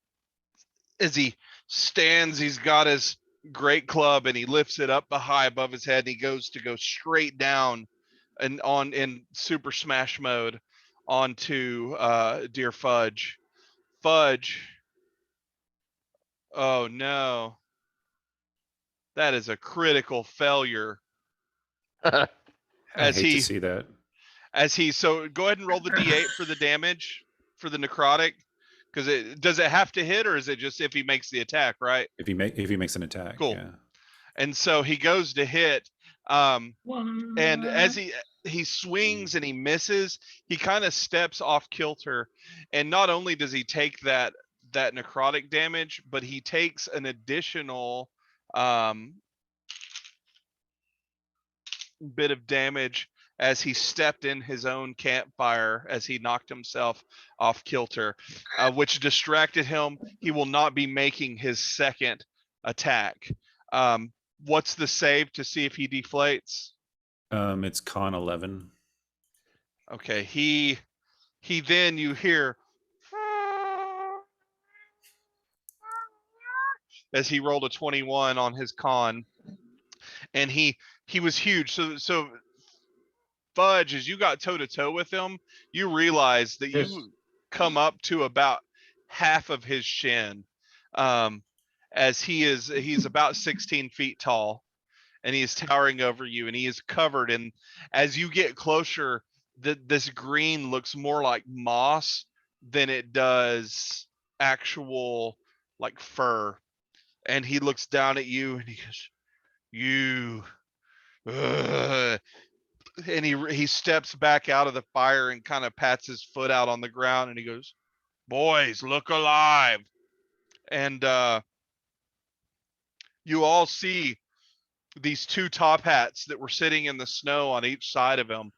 as he stands, he's got his great club and he lifts it up high above his head and he goes to go straight down and on in super smash mode onto dear Fudge. Fudge. Oh no. That is a critical failure. I As hate he to see that. so go ahead and roll the D8 for the damage for the necrotic. Because does it have to hit, or is it just if he makes the attack, right? If he makes an attack. Cool. Yeah. And so he goes to hit, and as he swings and he misses, he kind of steps off kilter, and not only does he take that necrotic damage, but he takes an additional bit of damage as he stepped in his own campfire as he knocked himself off kilter, which distracted him. He will not be making his second attack. What's the save to see if he deflates? It's con 11. Okay, he then you hear as he rolled a 21 on his con, and he was huge. So Fudge, as you got toe to toe with him, you realize that Yes. you come up to about half of his shin, as he's about 16 feet tall, and he is towering over you, and he is covered. And as you get closer, this green looks more like moss than it does actual like fur. And he looks down at you and he goes, "You." And he steps back out of the fire and kind of pats his foot out on the ground and he goes, "Boys, look alive." And you all see these 2 top hats that were sitting in the snow on each side of him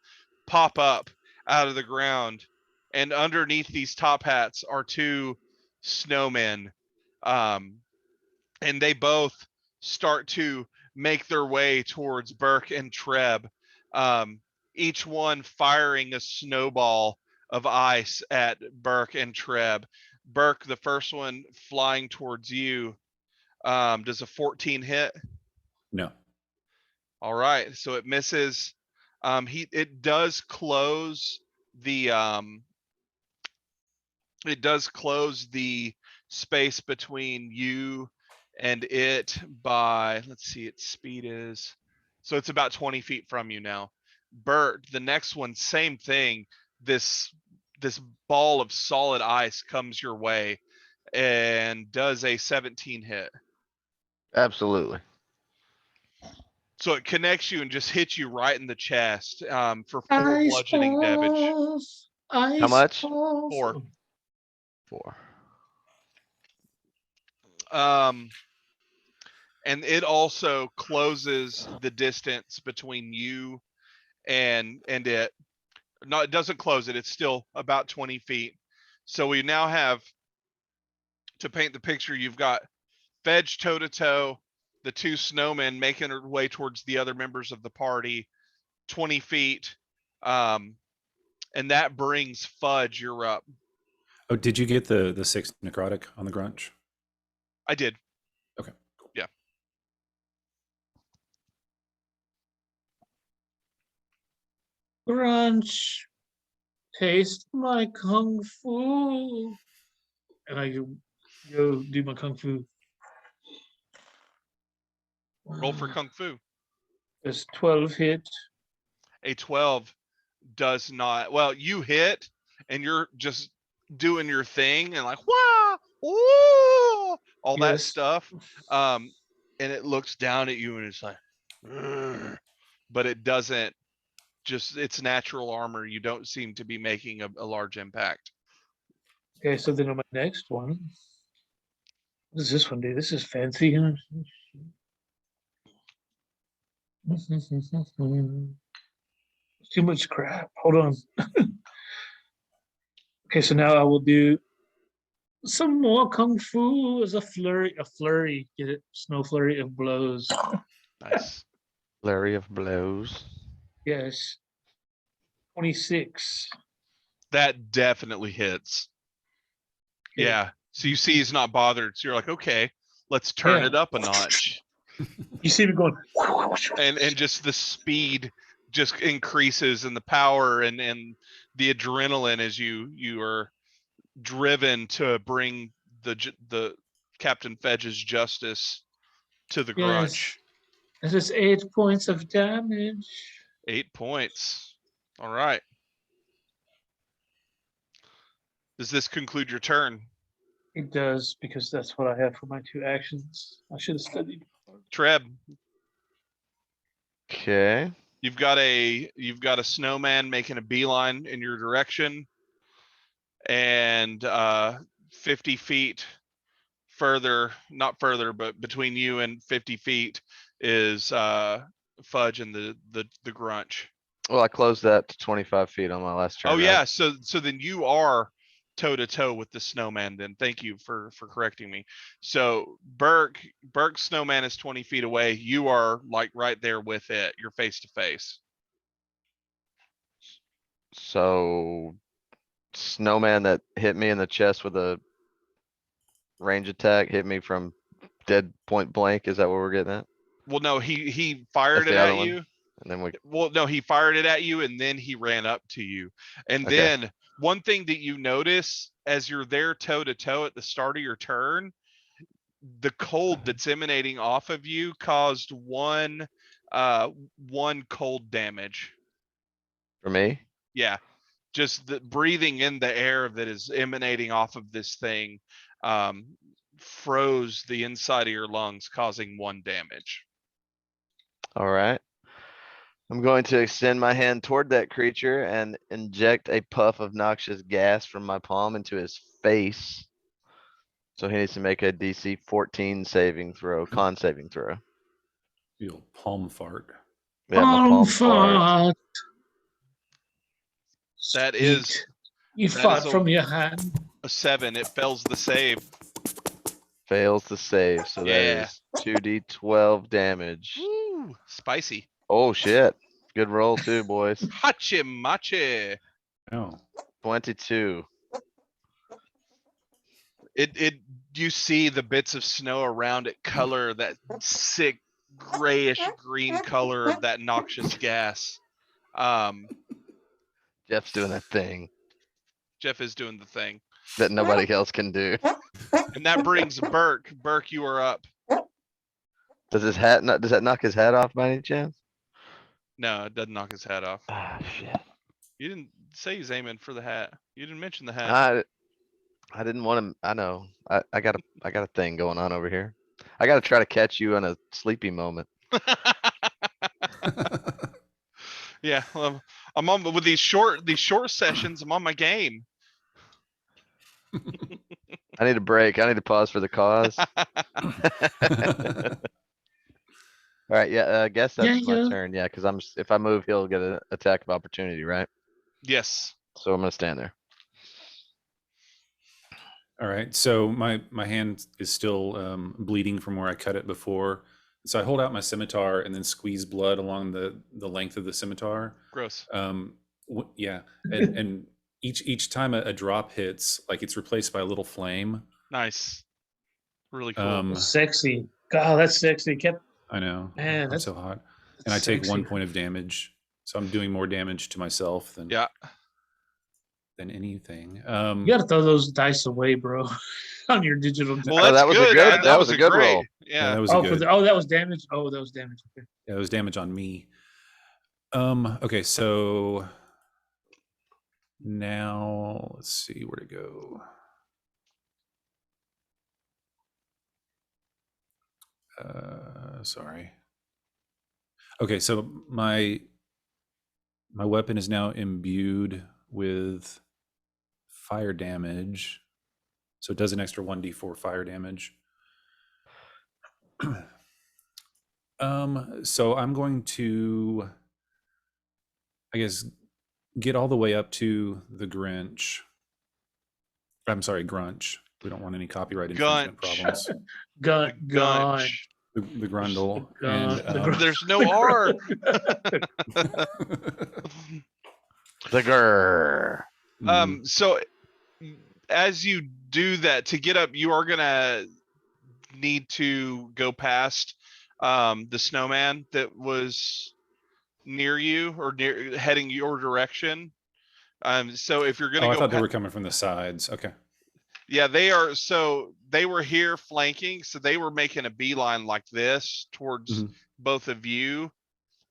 pop up out of the ground, and underneath these top hats are 2 snowmen, and they both start to make their way towards Burke and Treb, each one firing a snowball of ice at Burke and Treb. Burke, the first one flying towards you, does a 14 hit? No. All right, so it misses. It does close the space between you and it by, let's see, its speed is, so it's about 20 feet from you now. Bert, the next one, same thing. This ball of solid ice comes your way and does a 17 hit. Absolutely. So it connects you and just hits you right in the chest for 4 Ice bludgeoning damage. balls. Ice How much? balls. 4. 4. And it also closes the distance between you and it. No, it doesn't close it. It's still about 20 feet. So we now have, to paint the picture, you've got Fedge toe to toe, the 2 snowmen making their way towards the other members of the party, 20 feet. And that brings Fudge, you're up. Oh, did you get the 6 necrotic on the grunch? I did. Okay, cool. Yeah. Crunch. Taste my kung fu. And I go do my kung fu. Roll for Kung Fu. There's 12 hit. A 12 does not. Well, you hit and you're just doing your thing and like, wah, ooh, all that Yes. stuff. And it looks down at you and it's like, "Ugh," but it doesn't, just its natural armor. You don't seem to be making a large impact. Okay, so then on my next one, what does this one do? This is fancy, huh? Too much crap. Hold on. Okay, so now I will do some more kung fu as a flurry. Get it? Snow flurry of blows. Nice. Flurry of blows. Yes. 26. That definitely hits. Okay. Yeah. So you see he's not bothered. So you're like, okay, let's turn Yeah. it up a notch. You see me going. And just the speed just increases and the power and the adrenaline as you are driven to bring the Captain Fedge's justice to the grunch. Yes. That is 8 points of damage. 8 points. All right. Does this conclude your turn? It does, because that's what I have for my 2 actions. I should have studied. Treb, Okay. you've got a snowman making a beeline in your direction, and 50 feet further, not further, but between you and 50 feet is Fudge and the grunch. Well, I closed that to 25 feet on my last turn. Oh right? yeah, so then you are toe to toe with the snowman. Then thank you for correcting me. So Burke's snowman is 20 feet away. You are like right there with it. You're face to face. So snowman that hit me in the chest with a range attack hit me from dead point blank. Is that what we're getting at? Well, no, he fired That's it the other at one? you. And then we, Well, no, he fired it at you and then he ran up to you. And Okay. then one thing that you notice as you're there toe to toe at the start of your turn, the cold that's emanating off of you caused one cold damage. for me, Yeah. Just the breathing in the air that is emanating off of this thing froze the inside of your lungs, causing 1 damage. all right. I'm going to extend my hand toward that creature and inject a puff of noxious gas from my palm into his face. So he needs to make a DC 14 saving throw, con saving throw. You'll palm fart. Yeah, my palm fart. fart. That Sweet. is- You that fart is from your hand. A 7. It fails the save. Fails to save, so that Yeah. is 2d12 damage. Woo, spicy. Oh shit. Good roll too, boys. Hachi machi. Oh, 22. It you see the bits of snow around it color that sick grayish green color of that noxious gas. Jeff's doing that thing Jeff is doing the thing. that nobody else can do. And that brings Burke. Burke, you are up. Does that knock his hat off by any chance? No, it doesn't knock his hat off. Ah, shit. You didn't say he's aiming for the hat. You didn't mention the hat. I didn't want him. I know. I got a thing going on over here. I got to try to catch you in a sleepy moment. Yeah, well, I'm on with these short sessions. I'm on my game. I need a break. I need to pause for the cause. All right. Yeah. I guess Yeah, that's my yeah. turn. Yeah. Cause if I move, he'll get an attack of opportunity, right? Yes. So I'm gonna stand there. All right. So my hand is still bleeding from where I cut it before. So I hold out my scimitar and then squeeze blood along the length of the scimitar. Gross. Yeah, and each time a drop hits, like it's replaced by a little flame. Nice. Really cool. Sexy. God, that's sexy. I know. Man, I'm that's so hot. And I take sexy. 1 point of damage. So I'm doing more damage to myself than anything. You gotta throw those dice away, bro. On your digital. Well, Oh, that's that was a good. good- that was a good great. roll. Yeah, Yeah. that was a good. That was damage. Oh, that was damage. Okay. Yeah, it was damage on me. Okay, so now let's see where to go. Sorry. Okay, so my weapon is now imbued with fire damage. So it does an extra 1d4 fire damage. So I'm going to, I guess, get all the way up to the Grinch. I'm sorry, Grunch. We don't want any copyright infringement Gunch. problems. Gunch. The Grundle. The And, There's no R. The grrr. So as you do that, to get up, you are gonna need to go past the snowman that was near you or heading your direction. So if you're gonna I go thought they were coming from the sides. Okay. yeah, they are. So they were here flanking. So they were making a beeline like this towards both of you.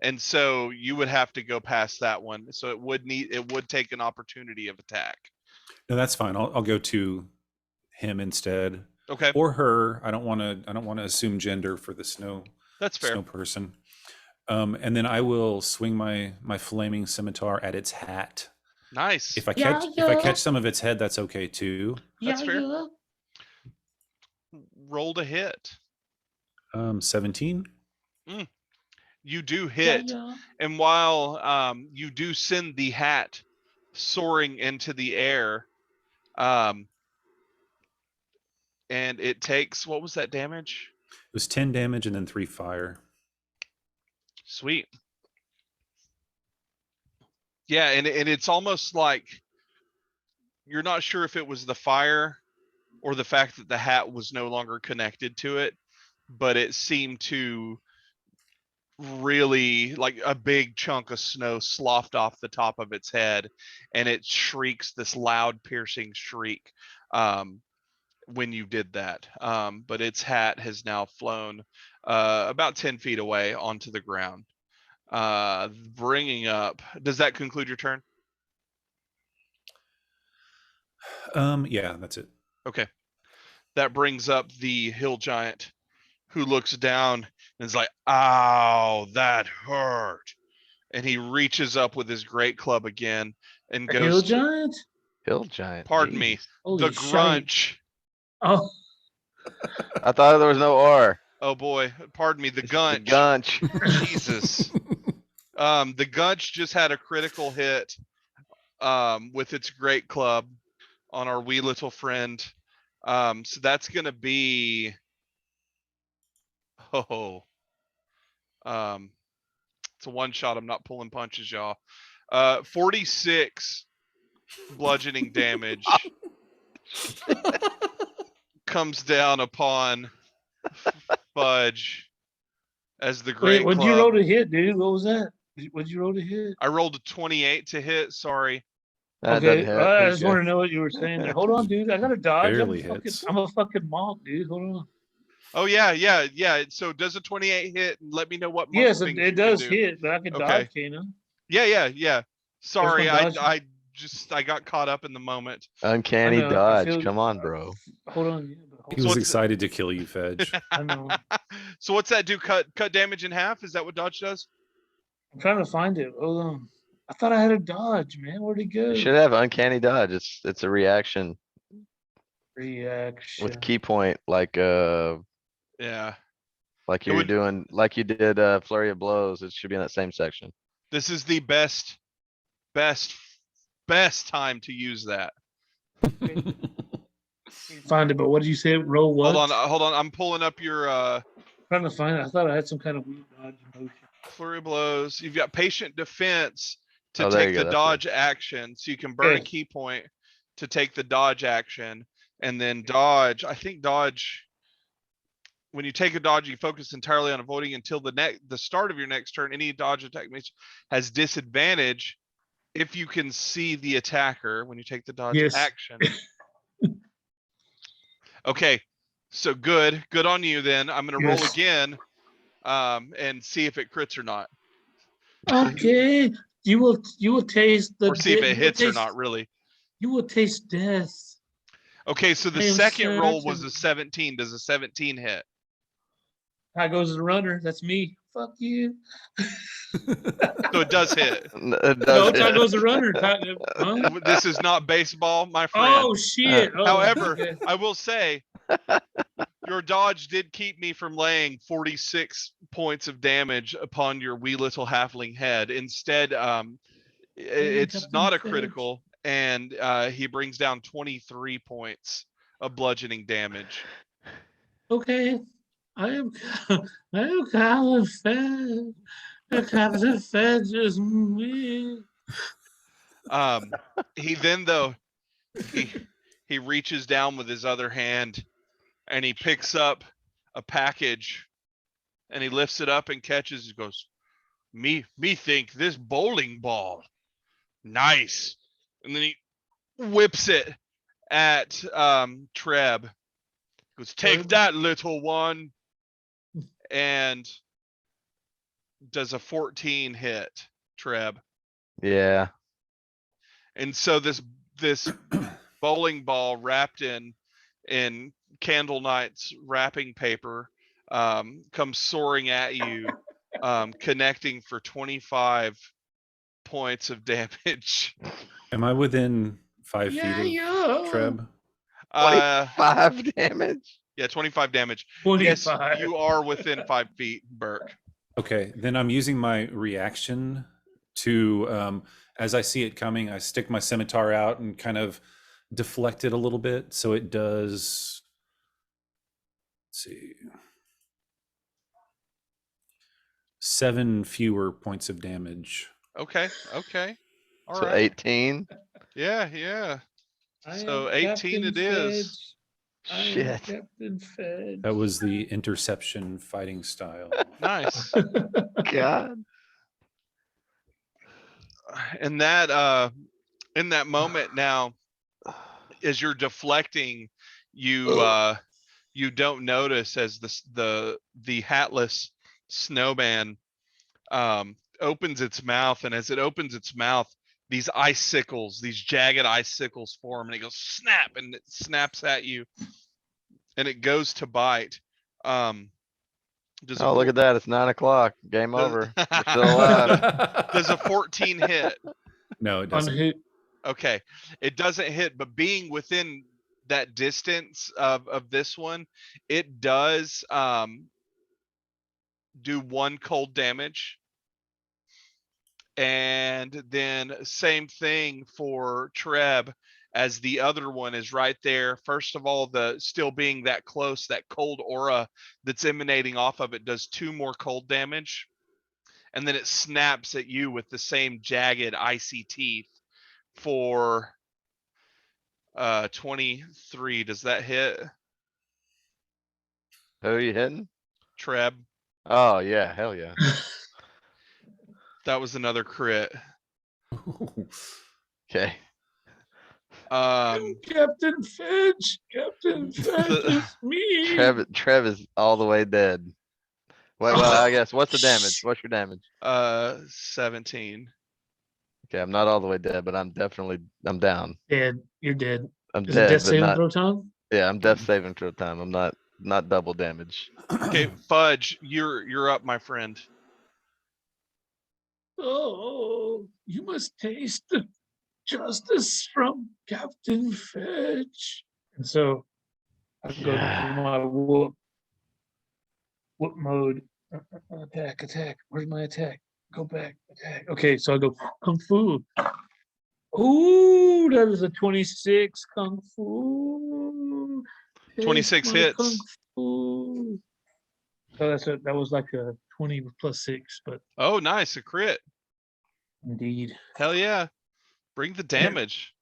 And so you would have to go past that one. So it would take an opportunity of attack. No, that's fine. I'll go to him instead. Okay. Or her. I don't want to assume gender for the snow. That's fair. Snow person. And then I will swing my flaming scimitar at its hat. Nice. If I catch some of its head, that's okay too. That's fair. Roll to hit. 17. You do hit, and while you do send the hat soaring into the air, and it takes, what was that damage? It was 10 damage and then 3 fire. Sweet. Yeah, and it's almost like you're not sure if it was the fire or the fact that the hat was no longer connected to it, but it seemed to really, like a big chunk of snow sloughed off the top of its head, and it shrieks this loud piercing shriek when you did that. But its hat has now flown about 10 feet away onto the ground. Bringing up, does that conclude your turn? Yeah, that's it. Okay. That brings up the hill giant, who looks down and is like, ow, that hurt. And he reaches up with his great club again and goes. Hill giant? Hill giant. Pardon me. Holy The grunch. Oh. I thought there was no R. Oh boy. Pardon me. The It's gunch. The gunch. Jesus. The gunch just had a critical hit with its great club on our wee little friend. So that's gonna be it's a one shot. I'm not pulling punches, y'all. 46 bludgeoning damage. comes down upon Fudge as the Wait, Great what'd you roll Club. to hit, dude? What was that? What'd you roll to hit? I rolled a 28 to hit. Sorry. That doesn't Okay, hit. I He's just good. want to know what you were saying there. Hold on, dude. I got to dodge. Barely hits. I'm a fucking monk, dude. Hold on. Oh yeah. So does a 28 hit? And let me know what monk Yes, things it you can does do. hit, but I can Okay. dodge, can't I? Yeah. Sorry, my dodge? I got caught up in the moment. Uncanny know, I dodge. feel- Come on, bro. Hold on. Yeah, but hold He So was what's- excited to kill you, Fedge. I know. So what's that do? Cut damage in half? Is that what dodge does? I'm trying to find it. Hold on. I thought I had a dodge, man. Where'd it go? You should have uncanny dodge. It's a reaction Reaction. with key point, like Yeah. like It you're would- doing, like you did flurry of blows. It should be in that same section. This is the best time to use that. Find it, but what did you say? Roll what? Hold on. I'm pulling up your Trying to find it. I thought I had some kind of weird dodge motion. flurry of blows. You've got patient defense to Oh, there take you go, the that's it. dodge action. So you can burn a Okay. key point to take the dodge action. And then dodge, I think dodge, when you take a dodge, you focus entirely on avoiding until the start of your next turn. Any dodge attack has disadvantage if you can see the attacker when you take the dodge Yes. action. Okay, so good on you then. I'm gonna roll Yes. again and see if it crits or not. Okay. You will taste the Or see if you it will hits or taste- not, really. You will taste death. Okay, so I the am second roll was certain. a 17. Does a 17 hit? How goes the runner? That's me. Fuck you. So it does hit. It No, does it's how hit. goes the runner. Huh? This is not baseball, my friend. Oh shit. Oh, However, okay. I will say your dodge did keep me from laying 46 points of damage upon your wee little halfling head. Instead, it's Captain not a Fudge. critical, and he brings down 23 points of bludgeoning damage. Okay. I am Captain Fed. Captain Fed is me. He then though he reaches down with his other hand and he picks up a package and he lifts it up and catches. He goes, me think this bowling ball nice, and then he whips it at Treb. He goes, take Treb? that, little one, and does a 14 hit Treb. Yeah. And so this bowling ball wrapped in Candlenights wrapping paper comes soaring at you, connecting for 25 points of damage. Am I within 5 Yeah, feet of Treb? 25 damage. Yeah, 25 damage. 25. Yes, you are within 5 feet, Burke. Okay, then I'm using my reaction to, as I see it coming, I stick my scimitar out and kind of deflect it a little bit. So it does, let's see, 7 fewer points of damage. Okay. All So right. 18. Yeah. I So am 18 Captain it is. Fed. I am Shit. Captain Fed. That was the interception fighting style. Nice. God. And that in that moment now, as you're deflecting, you don't notice as the hatless snowman opens its mouth, and as it opens its mouth, these icicles, these jagged icicles form, and it goes snap, and it snaps at you, and it goes to bite. Oh, look at that. It's 9 o'clock. Game Does- over. We're still alive. Does a 14 hit? No, it On doesn't. who? Okay, it doesn't hit, but being within that distance of this one, it does do 1 cold damage. And then same thing for Treb, as the other one is right there. First of all, the still being that close, that cold aura that's emanating off of it does 2 more cold damage. And then it snaps at you with the same jagged icy teeth for 23. Does that hit? Who are you hitting? Treb. Oh yeah, hell yeah. That was another crit. Okay. Captain Fitch. Captain Fitch, The- it's me. Trev is all the way dead. Wait, well, I guess what's the damage? What's your damage? 17. Okay, I'm not all the way dead, but I'm down. Dead. You're dead. I'm Is it death dead, but saving not. throw time? Yeah, I'm death saving throw time. I'm not double damage. Okay, Fudge, you're up, my friend. Oh, you must taste the justice from Captain Fitch. And so I go to Yeah. my whoop mode. Attack. Where's my attack? Go back. Attack. Okay, so I go Kung Fu. Ooh, that is a 26 Kung Fu. Taste 26 my hits. Kung Fu. So that was like a 20 plus 6, but Oh, nice, a crit. indeed. Hell yeah. Bring the damage.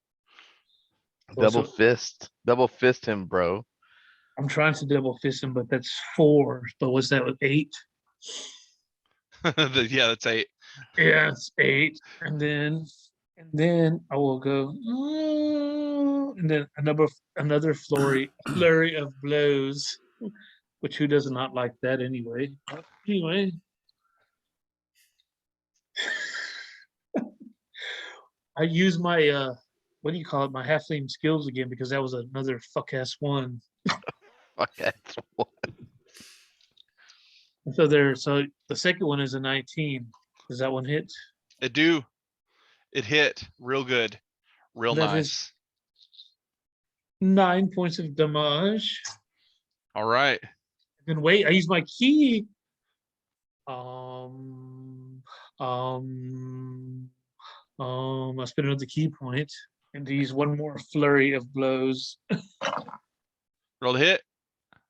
Double so- fist him, bro. I'm trying to double fist him, but that's 4. But what's that with 8? Yeah, that's 8. Yeah, it's 8. And then I will go, "Oh," and then another flurry of blows, which who does not like that anyway? But anyway. I use my what do you call it? My halfling skills again because that was another fuck ass one. Fuck that's one. So the second one is a 19. Does that one hit? It hit real good. Real That nice. is 9 points of damage. All right. Then wait, I use my key. I spend another key point and to use one more flurry of blows. Roll a hit.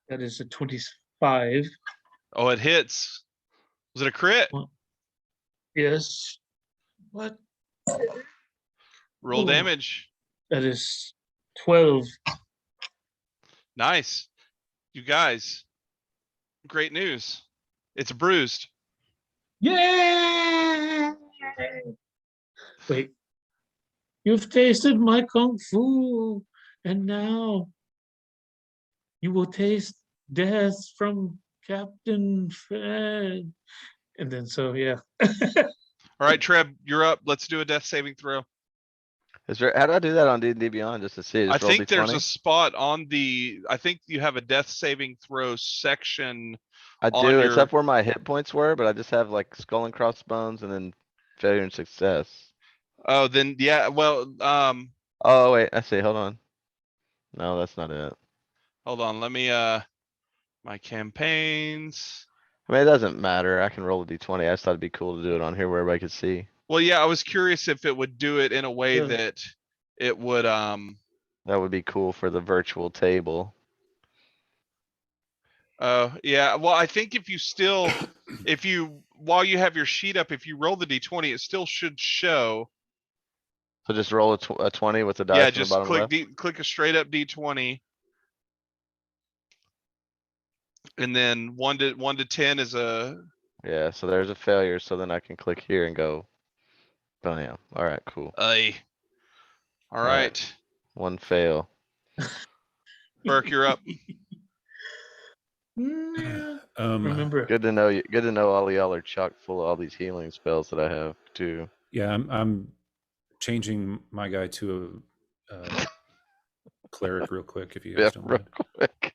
That is a 25. Oh, it hits. Was it a crit? Yes. What? Roll Ooh. damage. That is 12. Nice. You guys. Great news. It's bruised. Yay! Wait. You've tasted my kung fu, and now you will taste death from Captain Fred. And then yeah. All right, Treb, you're up. Let's do a death saving throw. How do I do that on D&D Beyond just to see? I Just roll think there's D20? a spot on I think you have a death saving throw section. I on do. your- It's up where my hit points were, but I just have like skull and crossbones and then failure and success. Oh, then yeah. Well, Oh wait, I see. Hold on. No, that's not it. hold on. Let me my campaigns. I mean, it doesn't matter. I can roll a D20. I just thought it'd be cool to do it on here where everybody could see. Well, yeah, I was curious if it would do it in a way Yeah. that it would That would be cool for the virtual table. yeah. Well, I think while you have your sheet up, if you roll the D20, it still should show. So just roll a 20 with the dice Yeah, on the just bottom click left. click a straight up D20. And then 1 to 10 is a Yeah, so there's a failure. So then I can click here and go. Bam. All right, cool. All right. right. One fail. Burke, you're up. Remember, Good to know you. Good to know all of y'all are chock full of all these healing spells that I have too. Yeah, I'm changing my guy to a cleric real quick if you Yeah, guys don't real mind. quick.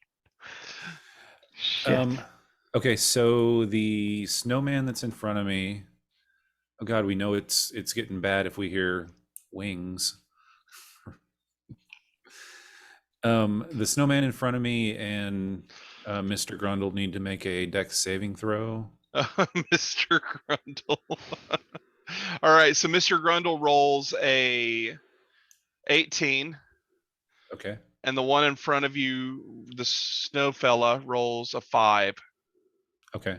Shit. Okay, so the snowman that's in front of me. Oh God, we know it's getting bad if we hear wings. The snowman in front of me and Mr. Grundle need to make a dex saving throw. Mr. Grundle. All right, so Mr. Grundle rolls a 18, Okay. and the one in front of you, the snow fella, rolls a 5. Okay.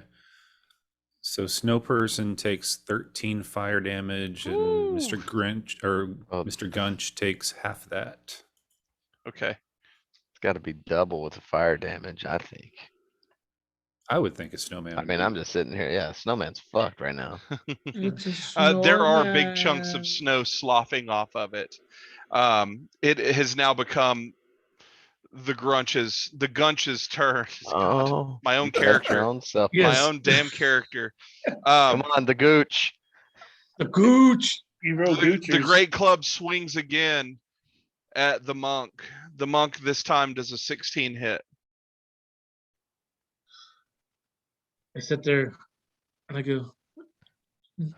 So Snow Person takes 13 fire damage, and Mr. Grinch Mr. Gunch takes half that. Okay. It's got to be double with the fire damage, I think. I would think a snowman. I would mean, be- I'm just sitting here. Yeah, snowman's fucked right now. It's a There are big chunks of snowman. snow sloughing off of it. It has now become the Gunch's turn. God, Oh, my own you got your character, own self. my Yes. own damn character. Come on, the gooch. The gooch. You wrote The goochers. great club swings again at the monk. The monk this time does a 16 hit. I sit there and I go,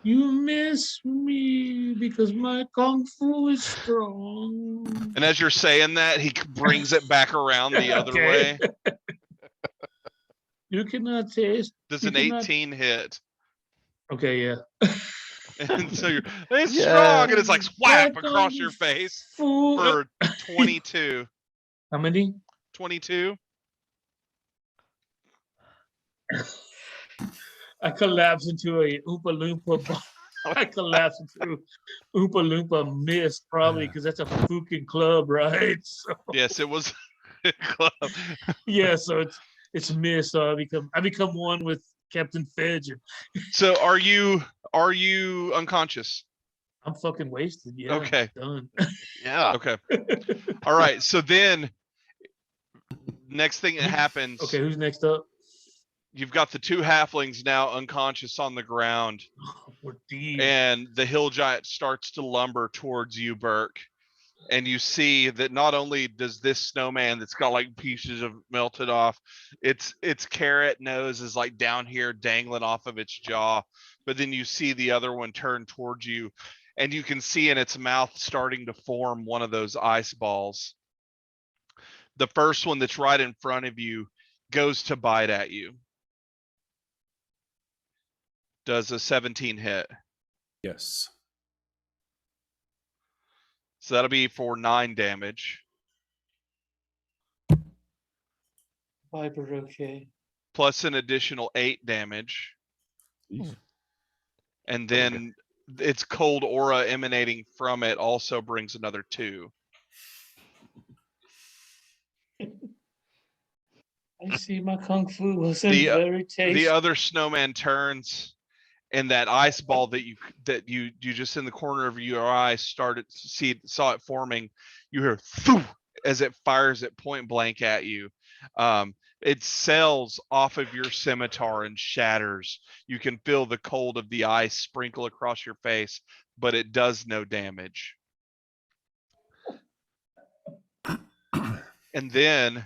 you miss me because my kung fu is strong. And as you're saying that, he brings it back around the other Okay. way. You cannot taste. Does You an cannot- 18 hit. Okay, yeah. And so you're, it's Yeah. strong, and it's like My whap across kung your face fu- for 22. How many? 22. I collapse into a Oompa Loompa ball. I collapse into Oompa Loompa mist, probably because that's a fucking club, right? So, Yes, it was a club. yeah, so it's mist. So I become one with Captain Fedge, and So are you unconscious? I'm fucking wasted. Yeah. Okay. Done. Yeah. Okay. All right. So then next thing that happens, Okay, who's next up? you've got the two halflings now unconscious on the ground, We're deep. and the hill giant starts to lumber towards you, Burke. And you see that not only does this snowman that's got like pieces of melted off, its carrot nose is like down here dangling off of its jaw, but then you see the other one turn towards you, and you can see in its mouth starting to form one of those ice balls. The first one that's right in front of you goes to bite at you. Does a 17 hit. Yes. So that'll be for 9 damage. Viper, okay. Plus an additional 8 damage. Jeez. And then its cold aura emanating from it also brings another 2. I see my kung fu wasn't The very tasty. the other snowman turns, and that ice ball that you just in the corner of your eye saw it forming. You hear "Thoo!" as it fires it point blank at you. It sails off of your scimitar and shatters. You can feel the cold of the ice sprinkle across your face, but it does no damage. And then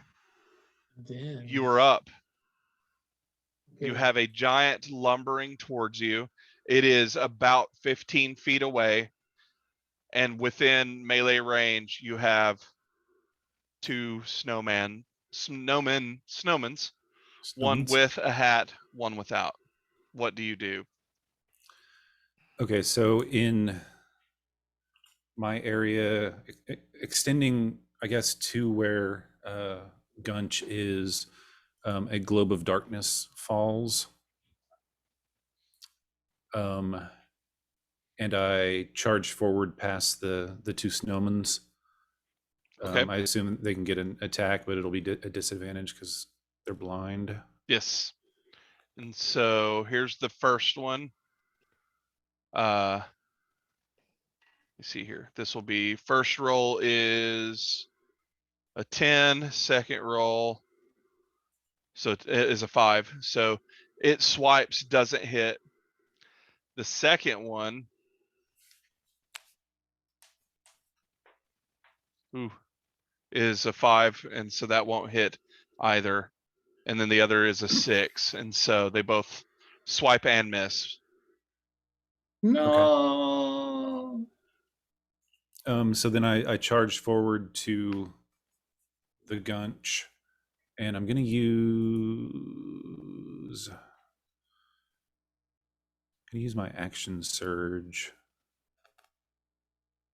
Damn. you are up. Okay. You have a giant lumbering towards you. It is about 15 feet away. And within melee range, you have 2 snowmans, one with a hat, one without. What do you do? Okay, so in my area, extending, I guess, to where Gunch is, a globe of darkness falls. And I charge forward past the 2 snowmans. Okay. I assume they can get an attack, but it'll be a disadvantage because they're blind. Yes. And so here's the first one. Let's see here. This will be first roll is a 10, second roll. So it is a 5. So it swipes, doesn't hit. The second one. Is a 5, and so that won't hit either. And then the other is a 6, and so they both swipe and miss. No. So then I charge forward to the Gunch, and I'm gonna use my action surge.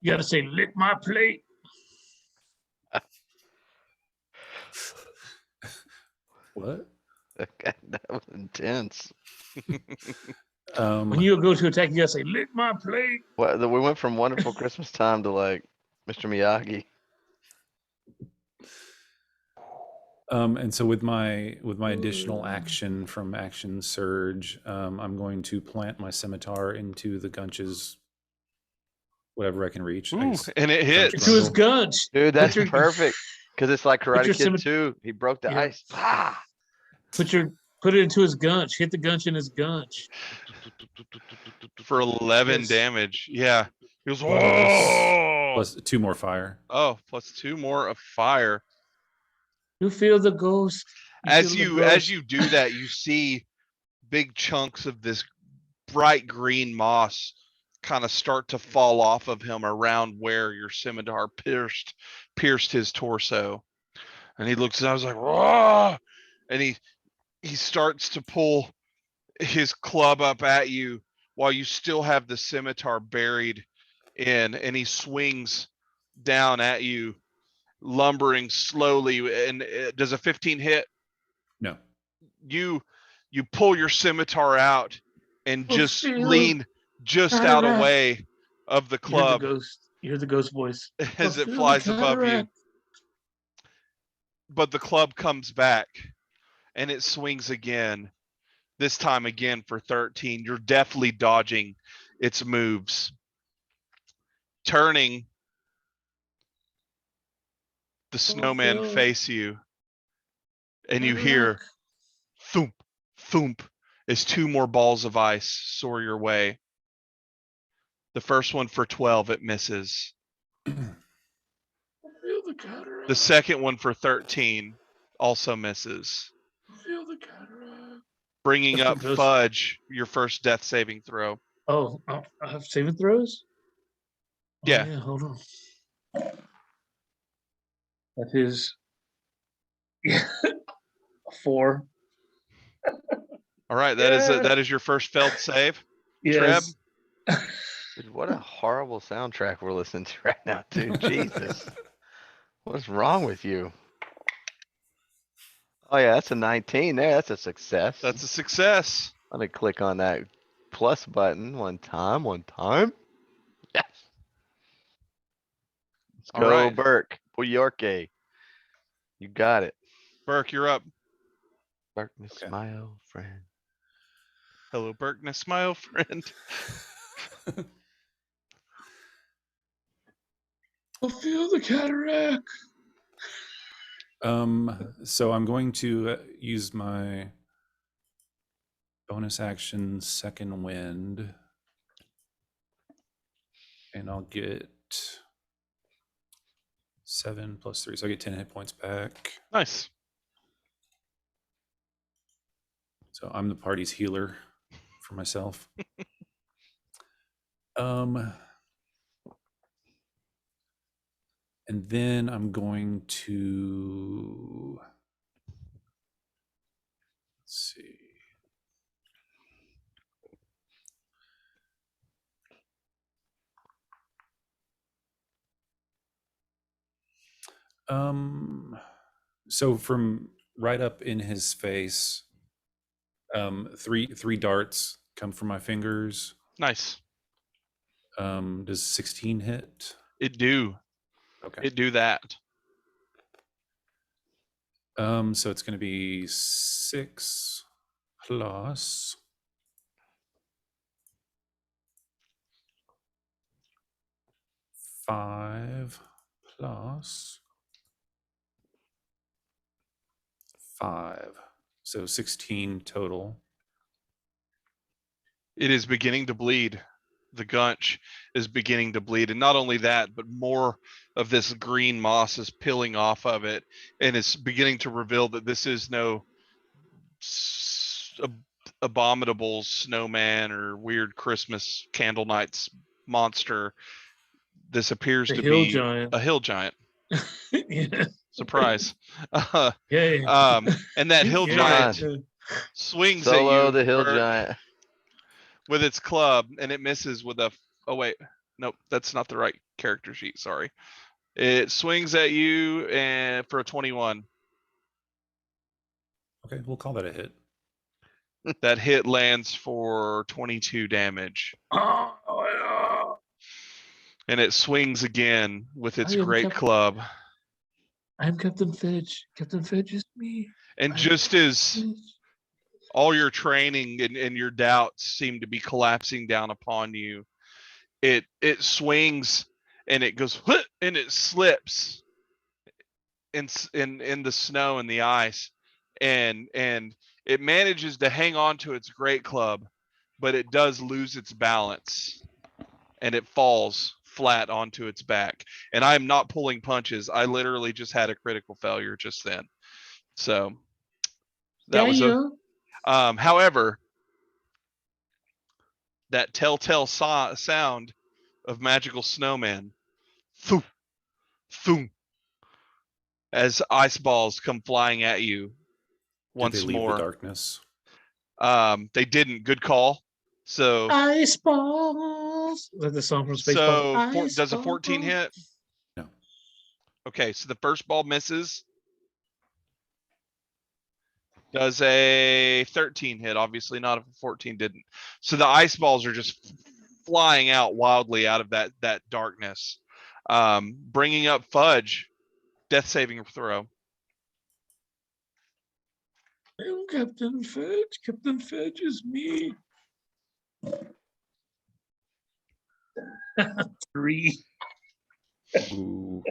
You gotta say, lick my plate. What? Okay, that was intense. When you go to attack, you gotta say, lick my plate. Well, we went from Wonderful Christmas Time to like Mr. Miyagi. And so with my additional action from Action Surge, I'm going to plant my scimitar into the Gunch's whatever I can reach. I Ooh, guess and it Gunch hits. Into his bundle. gunch. Dude, Put that's your- perfect. Cause it's like Put Karate your Kid scimi- 2. He broke the Yeah. ice. Ah! Put it into his gunch. Hit the gunch in his gunch. For 11 Yes. damage. Yeah. He goes, Plus- oh, Plus 2 more fire. oh, plus 2 more of fire. You feel the ghost. As feel the you ghost. do that, you see big chunks of this bright green moss kind of start to fall off of him around where your scimitar pierced his torso. And he looks and I was like, whoa, and he starts to pull his club up at you while you still have the scimitar buried in, and he swings down at you, lumbering slowly. And does a 15 hit? No. You pull your scimitar out and just feel lean just out cataract. away of the You hear the club ghost. You hear the ghost voice. as I it feel the flies above you. cataract. But the club comes back and it swings again. This time again for 13. You're definitely dodging its moves. Turning, the snowman feel face you, and you hear cataract. thump, thump, as 2 more balls of ice soar your way. The first one for 12, it misses. I feel the cataract. The second one for 13 also misses. I feel the cataract. Bringing That's up the ghost. Fudge, your first death saving throw. Oh, I have saving throws? Oh, Yeah. hold on. That is, yeah, 4. All right, that is Yeah. that is your first failed save. Treb? Yes. Dude, what a horrible soundtrack we're listening to right now, dude. Jesus. What's wrong with you? Oh yeah, that's a 19 there. That's a success. That's a success. Let me click on that plus button one time. Yes. Let's All go, right. Burke. Boyorke. You got it. Burke, you're up. Darkness, Okay. my old friend. Hello, Burkness, my old friend. I feel the cataract. So I'm going to use my bonus action second wind, and I'll get 7 plus 3, so I get 10 hit points back. Nice. So I'm the party's healer for myself. And then I'm going to, let's see. So from right up in his face, three darts come from my fingers. Nice. Does 16 hit? It do. Okay. It do that. So it's going to be 6 plus 5 plus 5. So 16 total. It is beginning to bleed. The gunch is beginning to bleed. And not only that, but more of this green moss is peeling off of it. And it's beginning to reveal that this is no abominable snowman or weird Christmas Candlenights monster. This appears The to hill be giant. a hill giant. Yeah. Surprise. Yeah. And that hill Yeah. giant swings at Solo you, the hill Bert, giant. with its club, and it misses with a. Oh wait, nope, that's not the right character sheet. Sorry. It swings at you and for a 21. Okay, we'll call that a hit. That hit lands for 22 damage, Oh, and it swings again with its I am great kept- club. I'm Captain Fidge. Captain Fidge is me. And I'm just as Fidge. all your training and your doubts seem to be collapsing down upon you, it swings and it goes and it slips in the snow and the ice, and it manages to hang on to its great club, but it does lose its balance and it falls flat onto its back. And I'm not pulling punches. I literally just had a critical failure just then. So that was a however, that telltale sound of magical snowman, thoo, thoo, as ice balls come flying at you Did once they leave more. the darkness? They didn't. Good call. So Ice balls. Is that the song from Spaceballs? does a 14 hit? No. Okay, so the first ball misses. Does a 13 hit? Obviously not if a 14 didn't. So the ice balls are just flying out wildly out of that darkness. Bringing up Fudge, death saving throw. I'm Captain Fidge. Captain Fidge is me. 3. Ooh.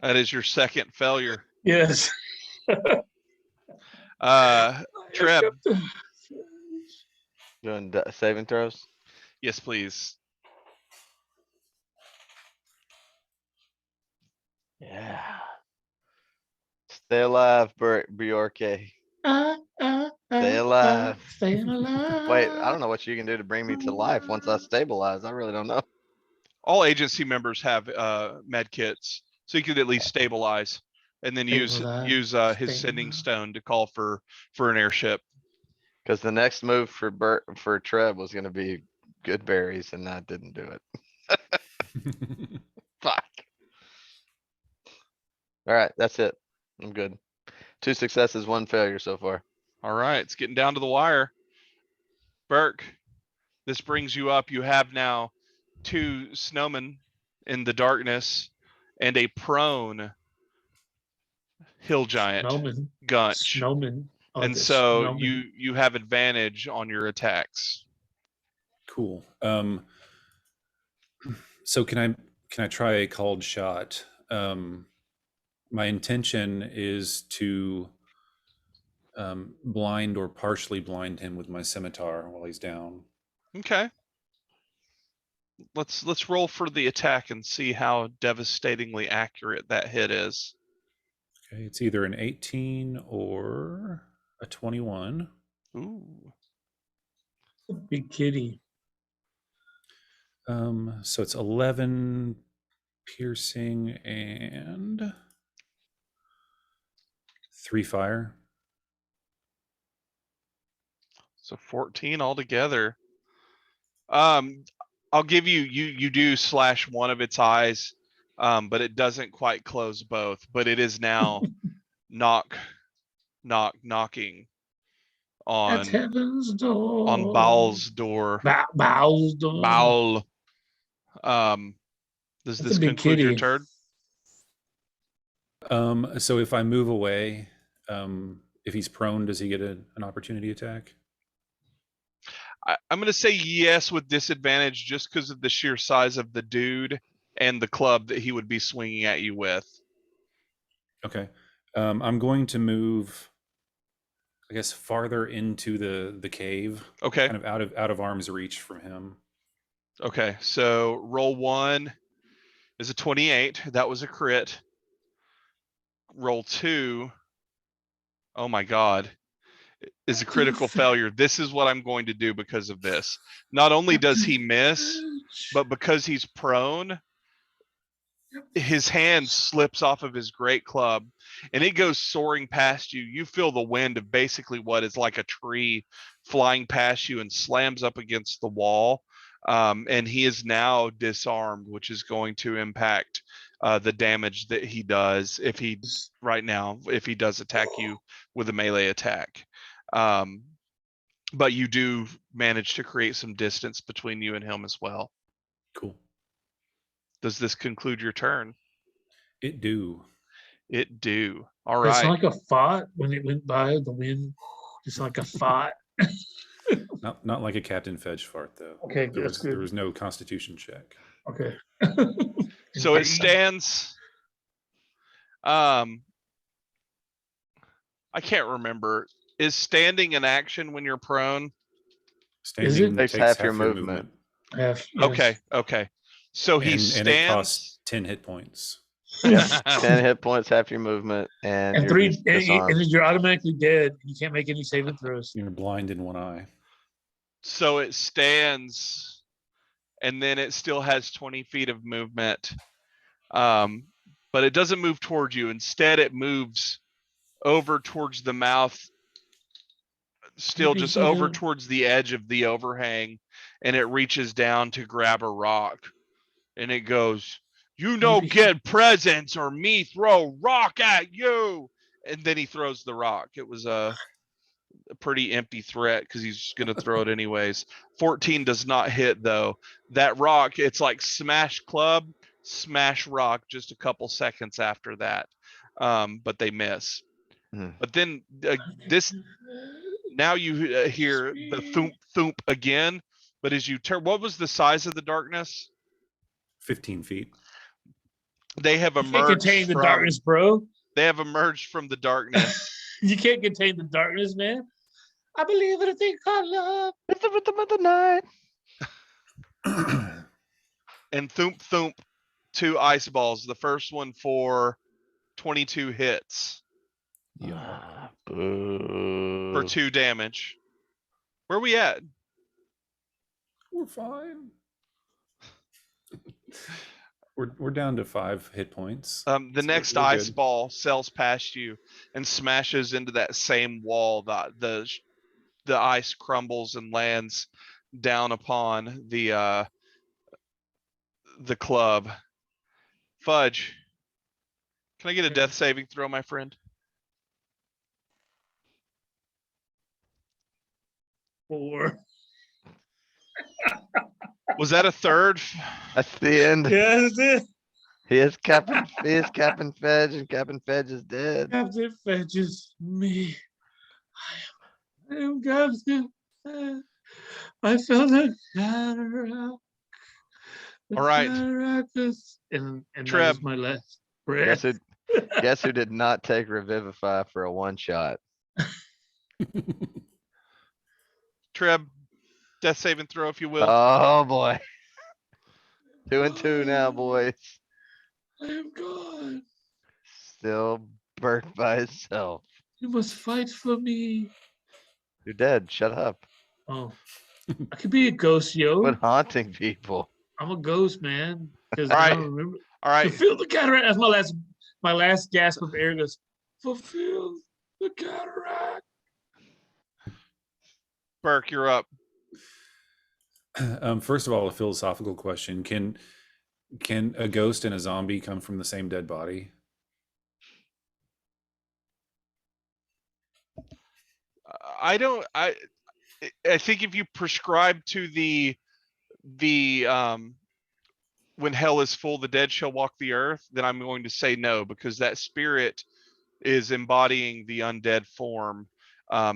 That is your second failure. Yes. Treb. Captain Fidge. Doing saving throws. Yes, please. Yeah. Stay alive, Bjorke. Stay alive. Staying alive. Wait, I don't know what you can do to bring me to life once I stabilize. I really don't know. All agency members have med kits, so you could at least stabilize, and then use Stabilize, his sending stabilize. stone to call for an airship. Because the next move for Treb was gonna be good berries, and that didn't do it. Fuck. Alright, that's it. I'm good. 2 successes, 1 failure so far. All right, it's getting down to the wire. Burke, this brings you up. You have now 2 snowmen in the darkness and a prone hill giant, Snowman. Gunch. Snowman. Oh, And the so snowman. you have advantage on your attacks. Cool. So can I try a called shot? My intention is to blind or partially blind him with my scimitar while he's down. Okay. Let's roll for the attack and see how devastatingly accurate that hit is. Okay, it's either an 18 or a 21. Ooh. Big kitty. So it's 11 piercing and 3 fire. So 14 altogether. I'll give you do slash one of its eyes, but it doesn't quite close both. But it is now knocking At on heaven's door. Baal's door. Baal's door. Baal. Does That's this a big conclude your kitty. turn? So if I move away, if he's prone, does he get an opportunity attack? I'm going to say yes with disadvantage just because of the sheer size of the dude and the club that he would be swinging at you with. Okay. I'm going to move, I guess, farther into the cave. Okay. Kind of out of arm's reach from him. Okay. So roll 1 is a 28. That was a crit. Roll 2. Oh my God. Is a critical failure. This is what I'm going to do because of this. Not only does he miss, but because he's prone, his hand slips off of his great club and it goes soaring past you. You feel the wind of basically what is like a tree flying past you and slams up against the wall. And he is now disarmed, which is going to impact the damage that he does if he does attack you with a melee attack. But you do manage to create some distance between you and him as well. Cool. Does this conclude your turn? It do. It do. All It's right. like a fart when it went by the wind. Just like a fart. Not like a Captain Fedge fart though. Okay, There that's was good. there was no Constitution check. Okay. So it Indeed. stands. I can't remember. Is standing an action when you're prone? Standing Takes takes half your your movement. Yes. Okay. So he and it costs stands. 10 hit points. Yep. 10 hit points, half your movement, and, And you're three, disarmed. and you're automatically dead. You can't make any saving throws. You're blind in one eye. So it stands, and then it still has 20 feet of movement. But it doesn't move towards you. Instead, it moves over towards the mouth, still Maybe just he over don't- towards the edge of the overhang, and it reaches down to grab a rock, and it goes, "You no Maybe he- get presents or me throw rock at you." And then he throws the rock. It was a pretty empty threat because he's going to throw it anyways. 14 does not hit though. That rock, it's like smash club, smash rock just a couple seconds after that. But they miss. Mhm. But then this, now you hear the thump thump again. But as you turn, what was the size of the darkness? 15 feet. They have You can't emerged contain the from. darkness, bro. They have emerged from the darkness. You can't contain the darkness, man. I believe in a thing called love. It's the rhythm of the night. And thump thump, 2 ice balls. The first one for 22 hits Ah, for boo. 2 damage. Where we at? We're fine. We're down to 5 hit points. The So next we're ice good. ball sails past you and smashes into that same wall. The ice crumbles and lands down upon the club. Fudge, can I get a death saving throw, my friend? 4. Was that a third? That's the end. Yeah, that's it. He is Captain Fedge, and Captain Fedge is dead. Captain fetches me. I am Captain Fedge. I felt a cataract. The All right. cataract is- and that Treb. is my last breath. Guess who did not take Revivify for a one shot? Treb, death saving throw, if you will. Oh boy. 2 and 2 now, boys. I am gone. Still burnt by himself. You must fight for me. You're dead. Shut up. Oh, I could be a ghost, yo. Quit haunting people. I'm a ghost, man. Because All I right. don't remember. All right. Fulfill the cataract. That's my last gasp of air. Goes, fulfill the cataract. Burke, you're up. First of all, a philosophical question: Can a ghost and a zombie come from the same dead body? I think if you prescribe to the when hell is full, the dead shall walk the earth, then I'm going to say no, because that spirit is embodying the undead form.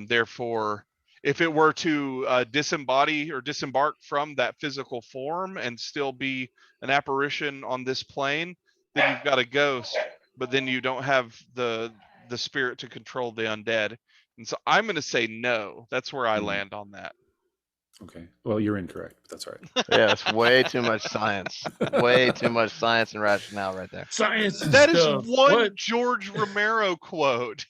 Therefore, if it were to disembody or disembark from that physical form and still be an apparition on this plane, then you've got a ghost, but then you don't have the spirit to control the undead. And so I'm going to say no. That's where I land on that. Okay. Well, you're incorrect, but that's all right. Yeah, it's way too much science. Way too much science and rationale right there. Science. and That is stuff. one What? George Romero quote.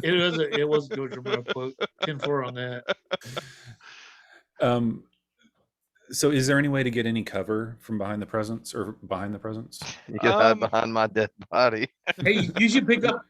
It was a George Romero quote. 10-4 on that. So is there any way to get any cover from behind the presence or behind the presence? You can hide behind my dead body. Hey, you should pick up.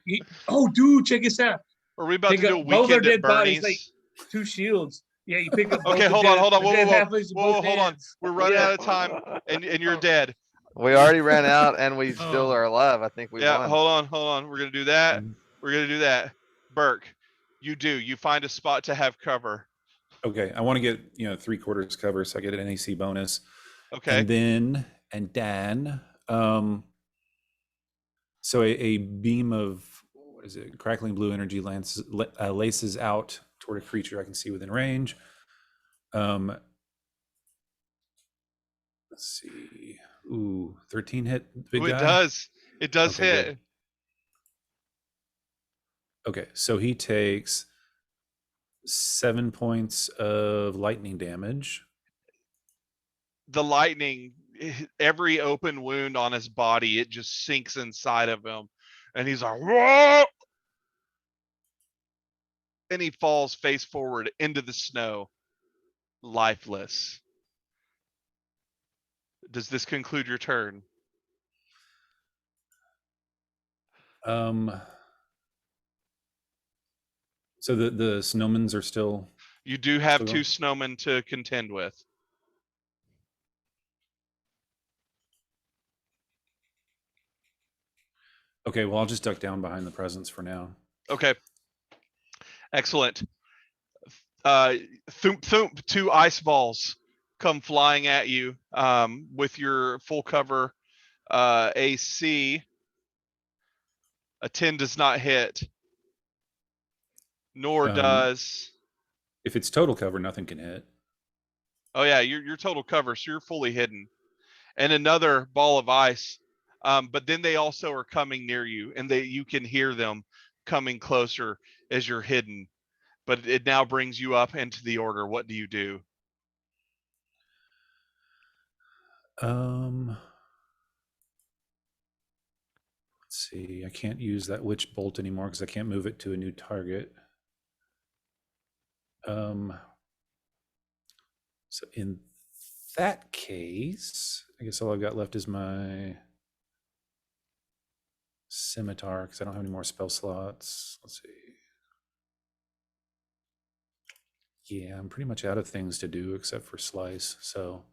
Oh, dude, check this out. Are we about Pick to do a up both our weekend at dead bodies, Bernie's? like 2 shields. Yeah, you pick up. Okay, both hold the on, dead- hold on. the Whoa, dead whoa, whoa. halflings in Whoa, both hold on. hands. We're running Yeah. out of time, and you're dead. We already ran out and we still Oh. are alive. I think we Yeah, won. hold on. We're gonna do that. We're gonna do that. Burke, you find a spot to have cover. Okay, I want to get 3/4 cover, so I get an NAC bonus. Okay. And then Dan, So a beam of, what is it, crackling blue energy laces out toward a creature I can see within range. Let's see. Ooh, 13 hit the big Ooh, guy? it does. It does Okay, hit. good. Okay, so he takes 7 points of lightning damage. The lightning, every open wound on his body, it just sinks inside of him. And he's like, whoa! And he falls face forward into the snow, lifeless. Does this conclude your turn? So the snowmans are still. You do have Still two going? snowmen to contend with. Okay, well, I'll just duck down behind the presence for now. Okay. Excellent. Thump thump, two ice balls come flying at you with your full cover AC. A 10 does not hit, nor does. If it's total cover, nothing can hit. Oh yeah, you're total cover, so you're fully hidden. And another ball of ice, but then they also are coming near you, and you can hear them coming closer as you're hidden. But it now brings you up into the order. What do you do? Let's see. I can't use that witch bolt anymore because I can't move it to a new target. So in that case, I guess all I've got left is my scimitar because I don't have any more spell slots. Let's see. Yeah, I'm pretty much out of things to do except for slice. So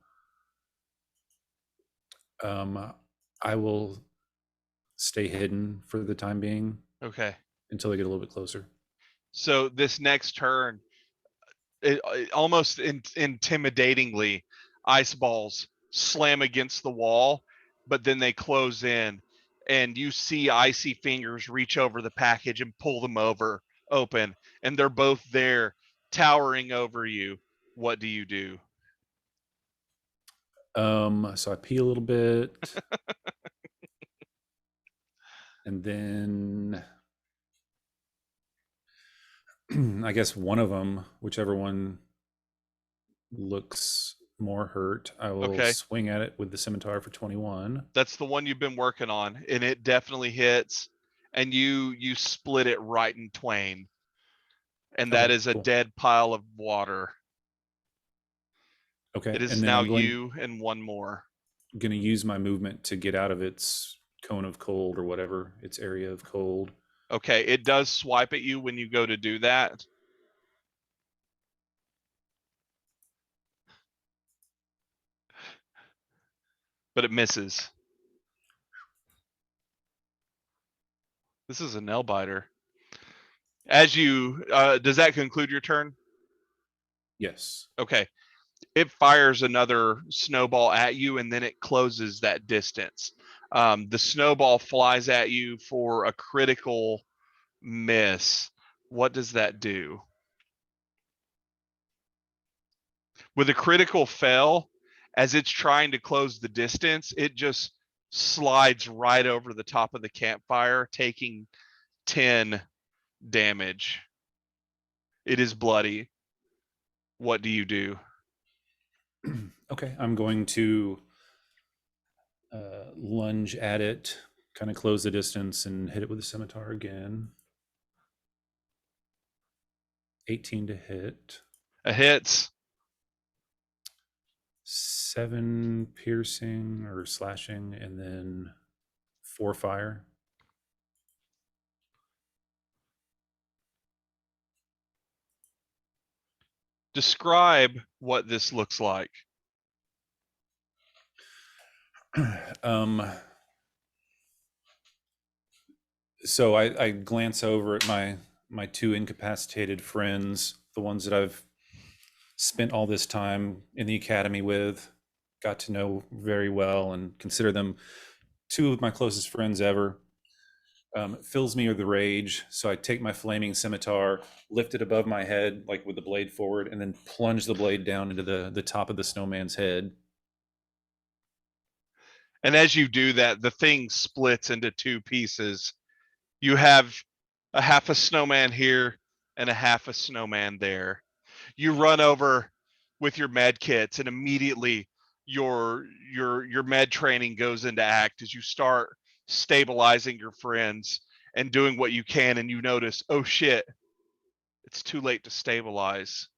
I will stay hidden for the time being. Okay. Until they get a little bit closer. So this next turn, it almost intimidatingly, ice balls slam against the wall, but then they close in, and you see icy fingers reach over the package and pull them open, and they're both there, towering over you. What do you do? So I pee a little bit. And then I guess one of them, whichever one looks more hurt, I will swing at it with the scimitar for 21. That's the one you've been working on, and it definitely hits, and you split it right in twain. And that is cool. A dead pile of water. Okay. It is now you and one more. I'm going to use my movement to get out of its cone of cold or whatever, its area of cold. Okay, it does swipe at you when you go to do that. But it misses. This is a nail biter. As you, does that conclude your turn? Yes. Okay. It fires another snowball at you, and then it closes that distance. The snowball flies at you for a critical miss. What does that do? With a critical fail, as it's trying to close the distance, it just slides right over the top of the campfire, taking 10 damage. It is bloody. What do you do? Okay, I'm going to lunge at it, kind of close the distance, and hit it with the scimitar again. 18 to hit. A hit. 7 piercing or slashing, and then 4 fire. Describe what this looks like. So I glance over at my 2 incapacitated friends, the ones that I've spent all this time in the academy with, got to know very well, and consider them 2 of my closest friends ever. fills me with rage. So I take my flaming scimitar, lift it above my head, like with the blade forward, and then plunge the blade down into the top of the snowman's head. And as you do that, the thing splits into two pieces. You have a half a snowman here and a half a snowman there. You run over with your med kits, and immediately your med training goes into act as you start stabilizing your friends and doing what you can, and you notice, oh shit, it's too late to stabilize.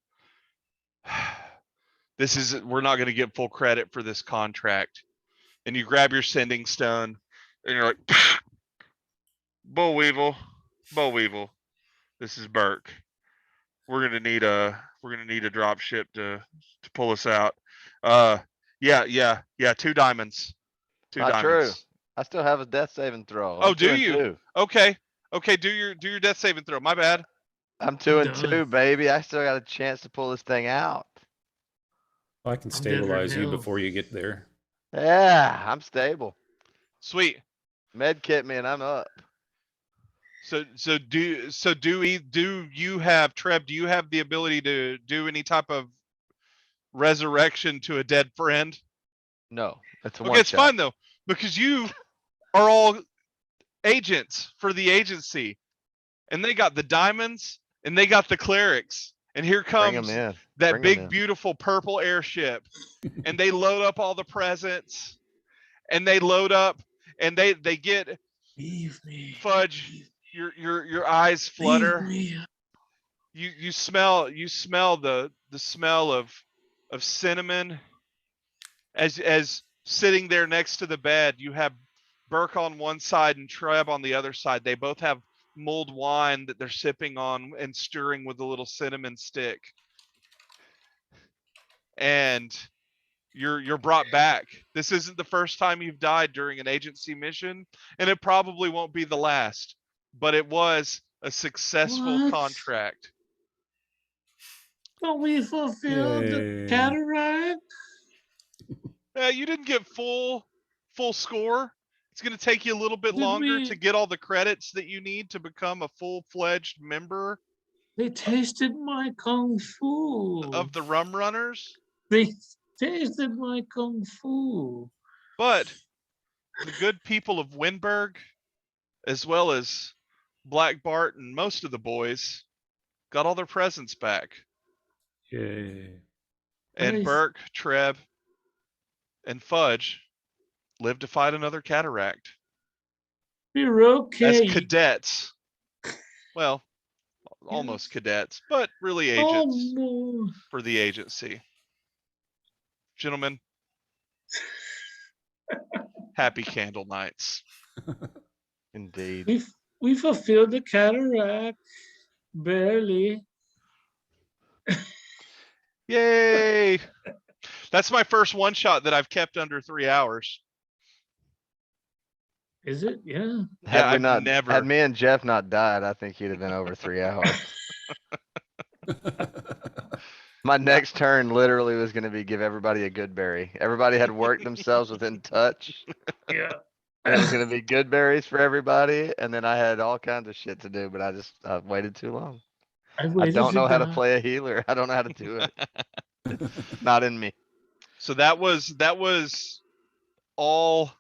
We're not going to get full credit for this contract. And you grab your sending stone and you're like, Bo Weevil, this is Burke. We're gonna need a drop ship to pull us out. Yeah, 2 diamonds. Two Not diamonds. true. I still have a death saving throw. Oh, I'm do 2 and you? 2. Okay, do your death saving throw. My bad. I'm 2 and Done. 2, baby. I still got a chance to pull this thing out. I can I'm Denver stabilize you Hill. before you get there. Yeah, I'm stable. Sweet. Med kit me and I'm up. So do you have, Treb, do you have the ability to do any type of resurrection to a dead friend? No, it's a Okay, one it's shot. fine though, because you are all agents for the agency, and they got the diamonds and they got the clerics, and here Bring them comes in. that Bring 'em big in. beautiful purple airship, and they load up all the presents, and they load up, and they get Leave me. Fudge. Your eyes Leave flutter. me. You smell the smell of cinnamon as sitting there next to the bed. You have Burke on one side and Treb on the other side. They both have mulled wine that they're sipping on and stirring with a little cinnamon stick. And you're brought back. This isn't the first time you've died during an agency mission, and it probably won't be the last, but it was a successful What? contract. But we fulfilled the Yay. cataract. You didn't get full score. It's going to take you a little bit Did longer we- to get all the credits that you need to become a full-fledged member They tasted my kung fu. of the Rum Runners. They tasted my kung fu. But the good people of Winburg, as well as Black Bart and most of the boys, got all their presents back. Yay. And Nice. Burke, Treb, and Fudge lived to fight another cataract We're okay. as cadets. Well, almost cadets, but really Oh, agents no. for the agency. Gentlemen, happy Candlenights. Indeed. We fulfilled the cataract. Barely. Yay! That's my first one shot that I've kept under 3 hours. Is it? Yeah. Had we I've not, never. had me and Jeff not died, I think he'd have been over 3 hours. My next turn literally was going to be give everybody a good berry. Everybody had worked themselves within touch. Yeah. And it was going to be good berries for everybody. And then I had all kinds of shit to do, but I waited too long. I don't know how to play a healer. I don't know how to do it. Not in me. So that was all.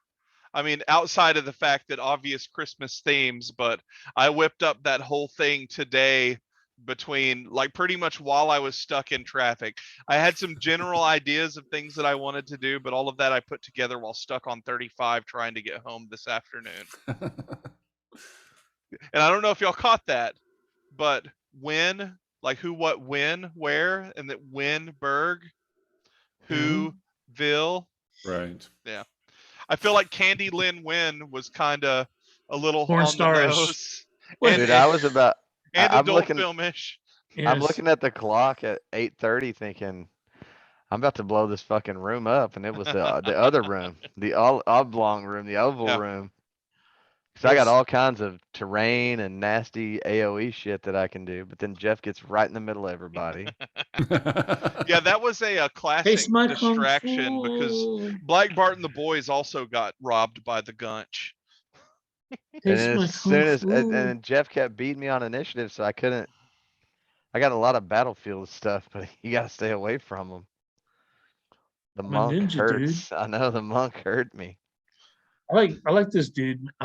I mean, outside of the fact that obvious Christmas themes, but I whipped up that whole thing today between, like, pretty much while I was stuck in traffic. I had some general ideas of things that I wanted to do, but all of that I put together while stuck on 35 trying to get home this afternoon. And I don't know if y'all caught that, but when, like, who, what, when, where, and that Winburg, Whoville. Right. Yeah. I feel like Candy Lynn Wynn was kind of a little Porn on stars. the nose. Well, Dude, I was about, And I'm adult looking, filmish. I'm Yes. looking at the clock at 8:30 thinking, I'm about to blow this fucking room up. And it was the other room, the oblong room, the oval Yeah. room. Cause I got Yes. all kinds of terrain and nasty AoE shit that I can do. But then Jeff gets right in the middle of everybody. Yeah, that was a classic Taste my kung distraction because fu. Black Bart and the boys also got robbed by the Gunch. And Taste then my as soon kung as, fu. and Jeff kept beating me on initiative, so I couldn't. I got a lot of battlefield stuff, but you gotta stay away from him. The I'm a monk ninja, dude. hurts. I know the monk hurt me. I like this dude.